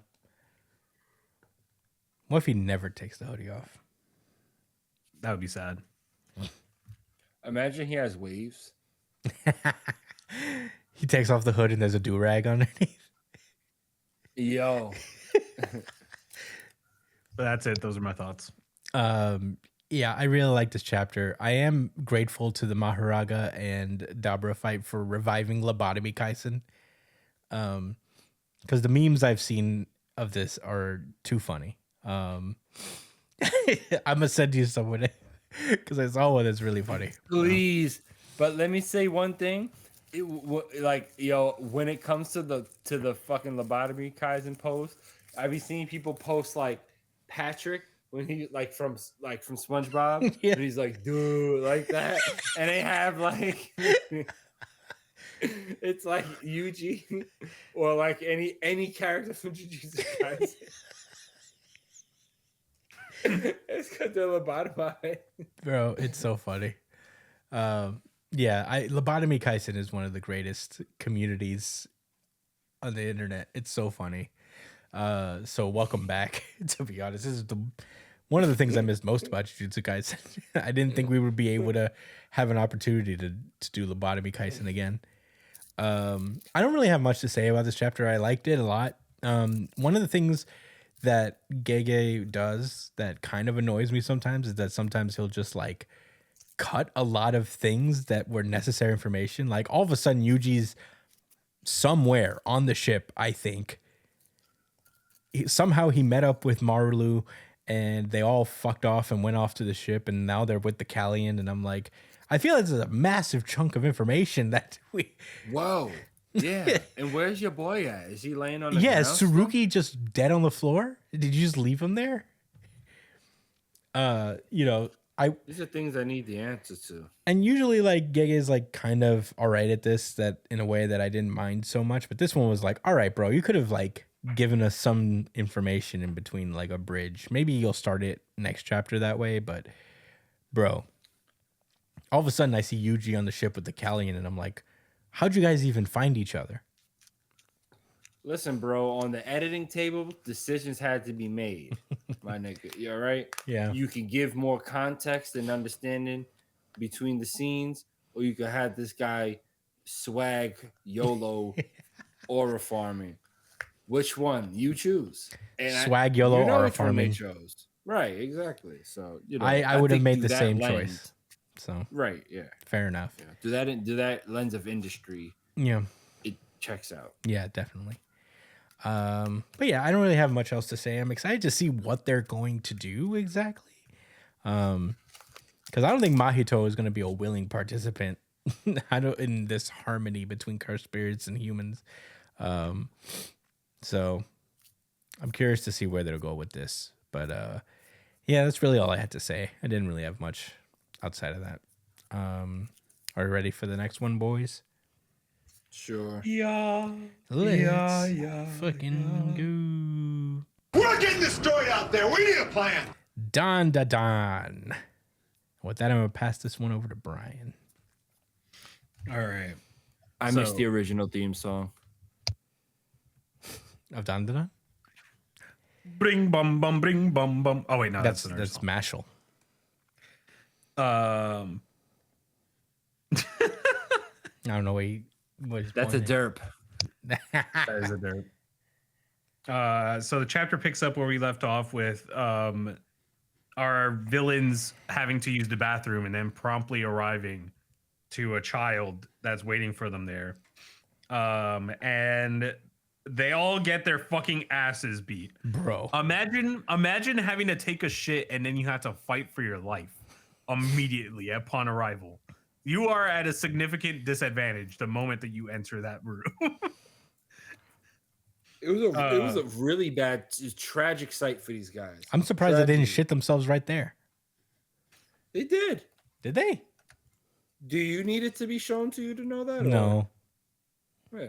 What if he never takes the hoodie off? That would be sad. Imagine he has waves. He takes off the hood and there's a do-rag underneath. Yo. But that's it. Those are my thoughts. Yeah, I really like this chapter. I am grateful to the Maharaga and Dabra fight for reviving Lobotomy Kaisen. Because the memes I've seen of this are too funny. I'm gonna send you someone because I saw one that's really funny. Please. But let me say one thing. When it comes to the fucking Lobotomy Kaizen post, I be seeing people post like Patrick when he from SpongeBob, Yeah. and he's like, dude, like that, and they have like it's like Yuji or like any character from Jujutsu Kaisen. It's because they're lobotomized. Bro, it's so funny. Lobotomy Kaisen is one of the greatest communities on the internet. It's so funny. So welcome back. To be honest, this is one of the things I missed most about Jujutsu Kaisen. I didn't think we would be able to have an opportunity to do Lobotomy Kaisen again. I don't really have much to say about this chapter. I liked it a lot. One of the things that Gege does that kind of annoys me sometimes is that sometimes he'll just like cut a lot of things that were necessary information. Like all of a sudden Yuji's somewhere on the ship, I think. Somehow he met up with Marulu and they all fucked off and went off to the ship and now they're with the Callian, and I'm like, I feel like this is a massive chunk of information that we... Whoa. Yeah. And where's your boy at? Is he laying on the Yeah, ground? is Tsurugi just dead on the floor? Did you just leave him there? These are things I need the answer to. And usually like Gege is like kind of all right at this, that in a way that I didn't mind so much, but this one was like, all right, bro, you could have like given us some information in between, like a bridge. Maybe you'll start it next chapter that way, but bro, all of a sudden I see Yuji on the ship with the Callian and I'm like, how'd you guys even find each other? Listen, bro, on the editing table, decisions had to be made, my nigga. You all right? Yeah. You can give more context and understanding between the scenes, or you could have this guy swag YOLO aura farming. Which one? You choose. And Swag YOLO aura which one they farming. chose. Right, exactly. So I would have think made through the that same lens- choice. So Right, yeah. fair enough. Yeah. Do that lens of industry, Yeah. it checks out. Yeah, definitely. But yeah, I don't really have much else to say. I'm excited to see what they're going to do exactly. Because I don't think Mahito is going to be a willing participant. In this harmony between cursed spirits and humans. So I'm curious to see where they'll go with this. But yeah, that's really all I had to say. I didn't really have much outside of that. Are you ready for the next one, boys? Sure. Let's fucking go. We're not getting this story out there. We need a plan. Dandadan. With that, I'm going to pass this one over to Brian. All right. I missed the original theme song. Of Dandadan? Bring bum bum bring bum bum. Oh wait, no, that's That's song. Mashal. I don't know what he's That's a pointing. derp. That is a derp. So the chapter picks up where we left off with our villains having to use the bathroom and then promptly arriving to a child that's waiting for them there. And they all get their fucking asses beat. Bro. Imagine having to take a shit and then you have to fight for your life immediately upon arrival. You are at a significant disadvantage the moment that you enter that room. It was a really bad, tragic sight for these guys. I'm surprised they didn't shit themselves right there. They did. Did they? Do you need it to be shown to you to know that? No. Or?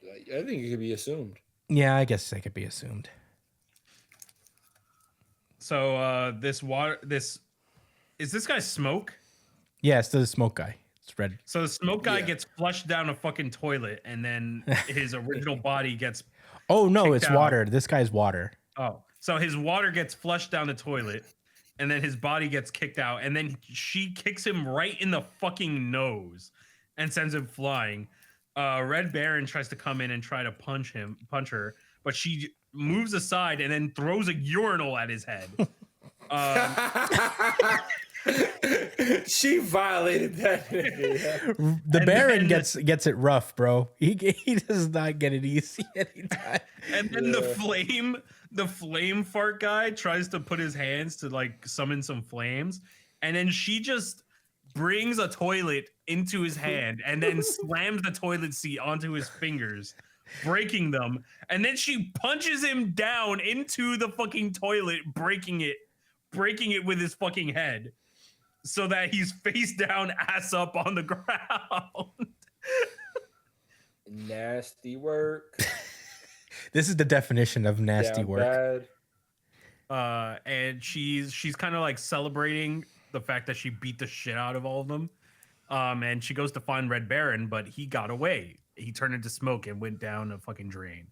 Yeah, I think it could be assumed. Yeah, I guess they could be assumed. So this is this guy Smoke? Yeah, it's the smoke guy. It's red. So the smoke guy gets flushed down a fucking toilet, and then his original body gets. Oh no, it's out. water. This guy's water. Oh, so his water gets flushed down the toilet, and then his body gets kicked out, and then she kicks him right in the fucking nose, and sends him flying. Red Baron tries to come in and try to punch her, but she moves aside and then throws a urinal at his head. She violated that. The Baron gets it rough, bro. He does not get it easy anytime. And then the flame fart guy tries to put his hands to like summon some flames, and then she just brings a toilet into his hand and then slams the toilet seat onto his fingers, breaking them, and then she punches him down into the fucking toilet, breaking it with his fucking head, so that he's face down, ass up on the ground. Nasty work. This is the definition of nasty work. Bad. And she's kind of like celebrating the fact that she beat the shit out of all of them. And she goes to find Red Baron, but he got away. He turned into smoke and went down a fucking drain.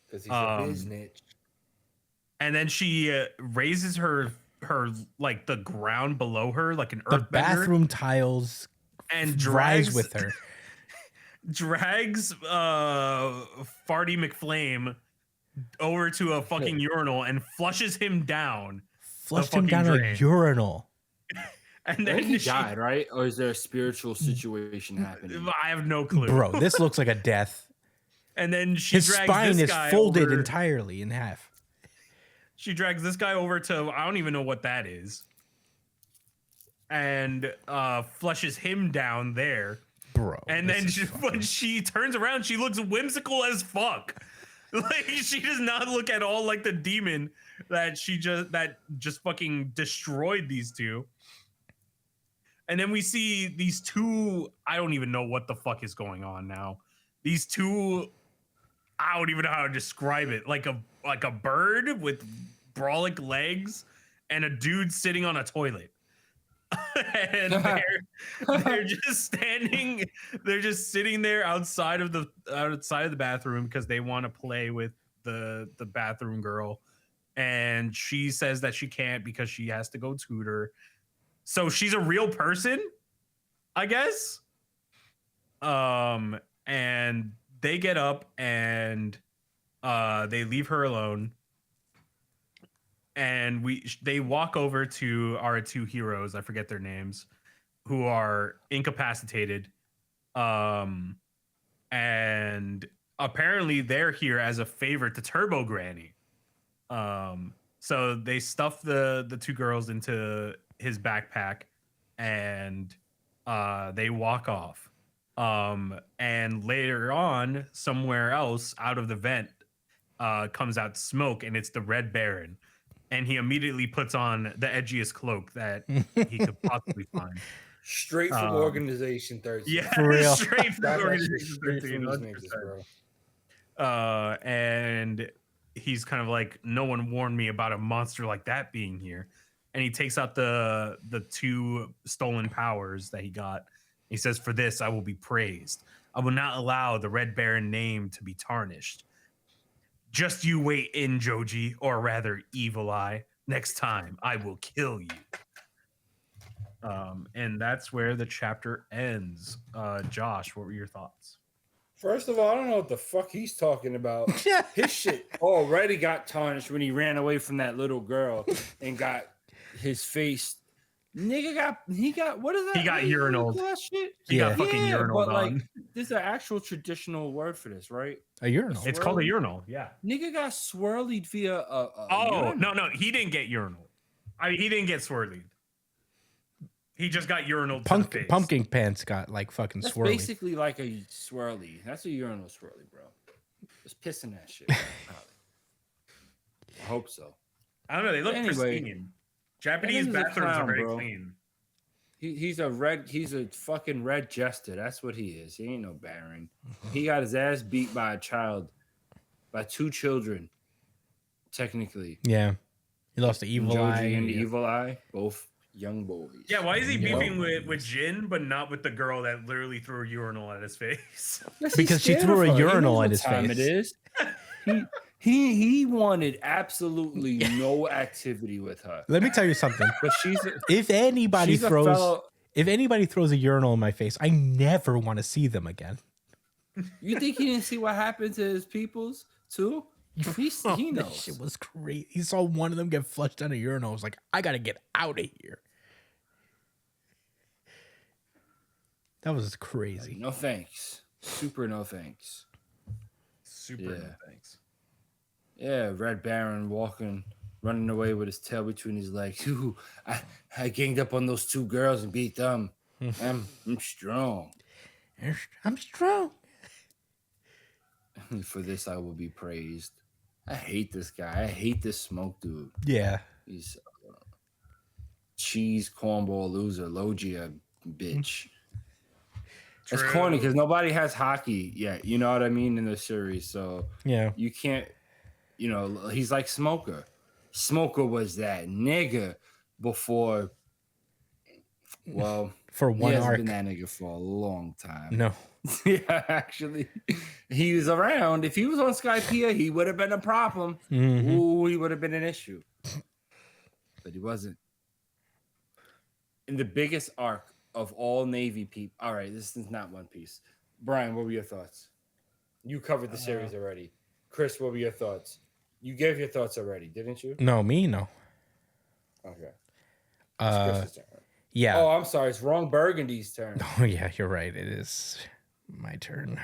Because he's a business. And then she raises her like the ground below her like an The earthbender, bathroom tiles and rise drags with her. drags Farty McFlame over to a fucking urinal and flushes him down. Flushed him down a urinal. And Then then he she died, right? Or is there a spiritual situation happening? I have no clue. Bro, this looks like a death. And then she His drags spine this is guy folded over, entirely in half. She drags this guy over to, I don't even know what that is, and flushes him down there. Bro. And then when she turns around, she looks whimsical as fuck. Like, she does not look at all like the demon that just fucking destroyed these two. And then we see these two, I don't even know what the fuck is going on now. These two, I don't even know how to describe it. Like a bird with brolic legs and a dude sitting on a toilet. And they're just standing, they're just sitting there outside of the bathroom because they want to play with the bathroom girl. And she says that she can't because she has to go tutor. So she's a real person, I guess. And they get up and they leave her alone. And they walk over to our two heroes, I forget their names, who are incapacitated. And apparently they're here as a favor to Turbo Granny. So they stuff the two girls into his backpack and they walk off. And later on, somewhere else out of the vent comes out smoke, and it's the Red Baron. And he immediately puts on the edgiest cloak that he could possibly find. Straight from Organization 13. Yeah, For real. straight from That's Organization straight 13. from these niggas, 100%. bro. And he's kind of like, no one warned me about a monster like that being here. And he takes out the two stolen powers that he got. He says, "For this, I will be praised." I will not allow the Red Baron name to be tarnished. Just you wait in, Joji, or rather, Evil Eye. Next time, I will kill you. And that's where the chapter ends. Josh, what were your thoughts? First of all, I don't know what the fuck he's talking about. His shit already got tarnished when he ran away from that little girl and got his face. Nigga got what is that? He got urinaled. Shit? He got fucking urinaled but like, on. there's an actual traditional word for this, right? A urinal. It's called a urinal. Yeah. Nigga got swirlied via a Oh, urinal. no, he didn't get urinal. I mean, he didn't get swirlied. He just got urinal. Pumpkin pants got like fucking That's swirly. basically like a swirly. That's a urinal swirly, bro. Just pissing that shit. I hope so. I don't know. They look Anyway, pristine. Japanese Adam's a bathrooms clown, are very bro. clean. He's a fucking red jester. That's what he is. He ain't no Baron. He got his ass beat by a child, by two children, technically. Yeah. He lost the evil Joji eye. and the evil eye, both young boys. Yeah, why is he beefing with Jin, but not with the girl that literally threw a urinal at his face? Because she threw a urinal at his Time face. it is. He wanted absolutely no activity with her. Let me tell you something. But If anybody she's a throws fellow- if anybody throws a urinal in my face, I never want to see them again. You think he didn't see what happened to his peoples too? He That knows. shit was crazy. He saw one of them get flushed down a urinal. I was like, I gotta get out of here. That was crazy. No thanks. Super no thanks. Super Yeah. no thanks. Yeah, Red Baron running away with his tail between his legs. Ooh, I ganged up on those two girls and beat them. I'm strong. I'm strong. For this, I will be praised. I hate this guy. I hate this smoke dude. Yeah. He's cheese cornball loser, Logia bitch. It's True. corny because nobody has hockey yet. You know what I mean in the series, so Yeah. you can't. You know, he's like Smoker. Smoker was that nigga before. Well, For he one hasn't arc. been that nigga for a long time. No. Yeah, actually, he was around. If he was on Skypiea, he would have been a problem. Mhm. Ooh, he would have been an issue. But he wasn't. In the biggest arc of all Navy people. All right, this is not One Piece. Brian, what were your thoughts? You covered the series already. Chris, what were your thoughts? You gave your thoughts already, didn't you? No, me, no. Okay. It's Chris's turn. Yeah. Oh, I'm sorry. It's wrong Burgundy's turn. Oh, yeah, you're right. It is my turn.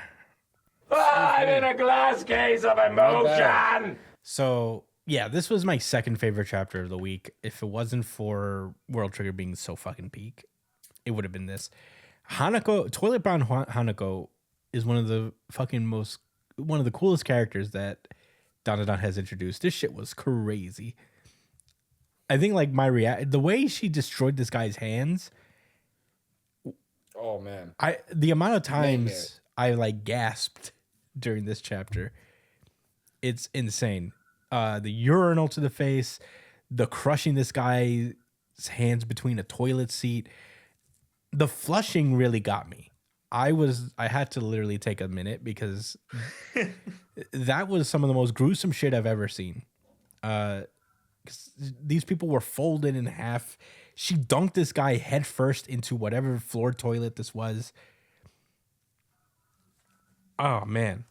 I'm in a glass case of emotion. So, yeah, this was my second favorite chapter of the week. If it wasn't for World Trigger being so fucking peak, it would have been this. Hanako, Toilet Brown Hanako is one of the coolest characters that Dandadan has introduced. This shit was crazy. I think like the way she destroyed this guy's hands, Oh, man. the amount of times Nightmare. I like gasped during this chapter, it's insane. The urinal to the face, the crushing this guy's hands between a toilet seat, the flushing really got me. I had to literally take a minute because that was some of the most gruesome shit I've ever seen. 'Cause these people were folded in half. She dunked this guy head first into whatever floor toilet this was. Oh man.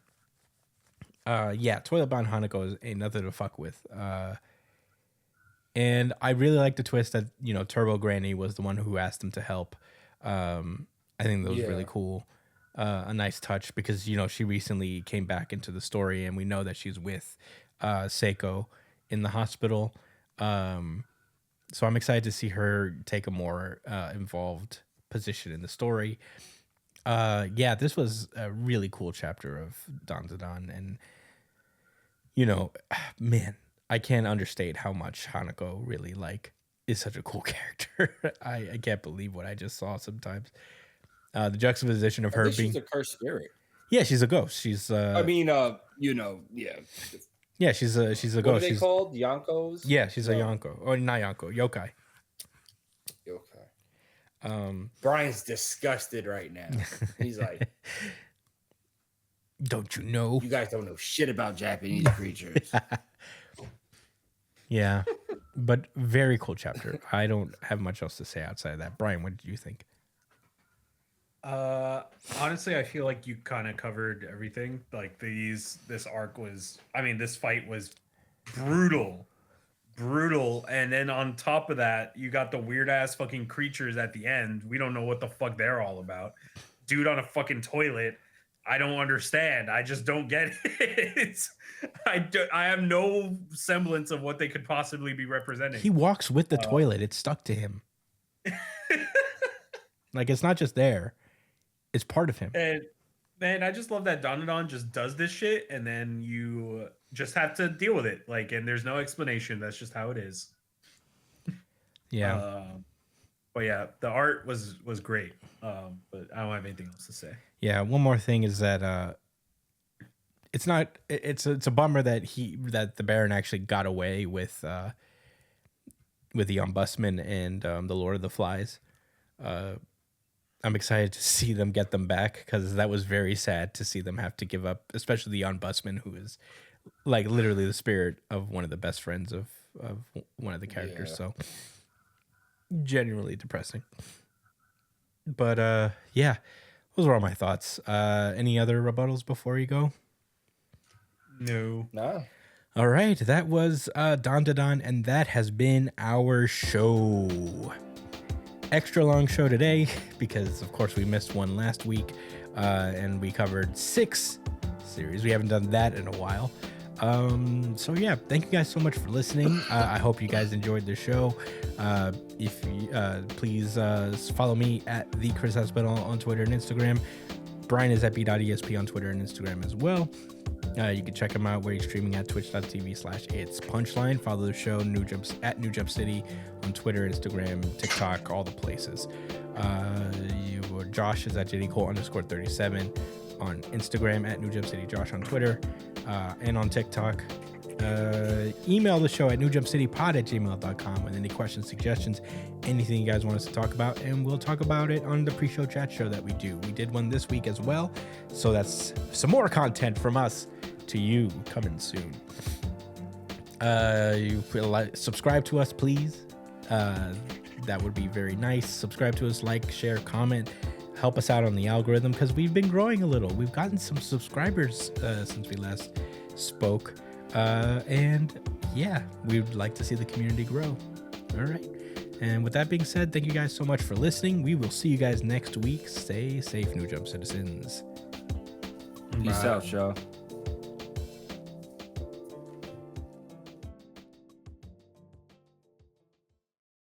Yeah, Toilet Bound Hanako ain't nothing to fuck with. And I really like the twist that, Turbo Granny was the one who asked him to help. I think that was really cool. A nice touch because, she recently came back into the story and we know that she's with Seiko in the hospital. So I'm excited to see her take a more involved position in the story. Yeah, this was a really cool chapter of Dandadan. And, man, I can't understate how much Hanako really, is such a cool character. I can't believe what I just saw sometimes. The juxtaposition of her being... She's a cursed spirit. Yeah, she's a ghost. She's... yeah. Yeah, she's a What are ghost. they She's... called? Yonkos? Yeah, she's a Yonko. Or not Yonko, yokai. Okay. Brian's disgusted right now. He's like, Don't you know? You guys don't know shit about Japanese creatures. Yeah, but very cool chapter. I don't have much else to say outside of that. Brian, what did you think? Honestly, I feel like you kind of covered everything. Like this fight was brutal, and then on top of that, you got the weird ass fucking creatures at the end. We don't know what the fuck they're all about. Dude on a fucking toilet. I don't understand. I just don't get it. I have no semblance of what they could possibly be representing. He walks with the toilet. It's stuck to him. Like, it's not just there. It's part of him. And man, I just love that Dandadan just does this shit, and then you just have to deal with it. Like, and there's no explanation. That's just how it is. Yeah. But yeah, the art was great. But I don't have anything else to say. Yeah. One more thing is that it's a bummer that the Baron actually got away with the Ombudsman and the Lord of the Flies. I'm excited to see them get them back, because that was very sad to see them have to give up, especially the Ombudsman, who is like literally the spirit of one of the best friends of one of the characters. Yeah. So genuinely depressing. But yeah, those were all my thoughts. Any other rebuttals before you go? No. All right, that was Dandadan, and that has been our show. Extra long show today because, of course, we missed one last week, and we covered 6 series. We haven't done that in a while. So yeah, thank you guys so much for listening. I hope you guys enjoyed the show. If you please follow me at the Chris Hospital on Twitter and Instagram. Brian is at b.esp on Twitter and Instagram as well. You can check him out where he's streaming at twitch.tv/It's Punchline. Follow the show at New Jump City on Twitter, Instagram, TikTok, all the places. Josh is at JDCole_37 on Instagram, at New Jump City Josh on Twitter, and on TikTok. Email the show at newjumpcitypod@gmail.com with any questions, suggestions, anything you guys want us to talk about, and we'll talk about it on the pre-show chat show that we do. We did one this week as well, so that's some more content from us to you coming soon. Subscribe to us, please. That would be very nice. Subscribe to us, like, share, comment, help us out on the algorithm, because we've been growing a little. We've gotten some subscribers since we last spoke. And yeah, we'd like to see the community grow. All right. And with that being said, thank you guys so much for listening. We will see you guys next week. Stay safe, New Jump citizens. Peace out, y'all.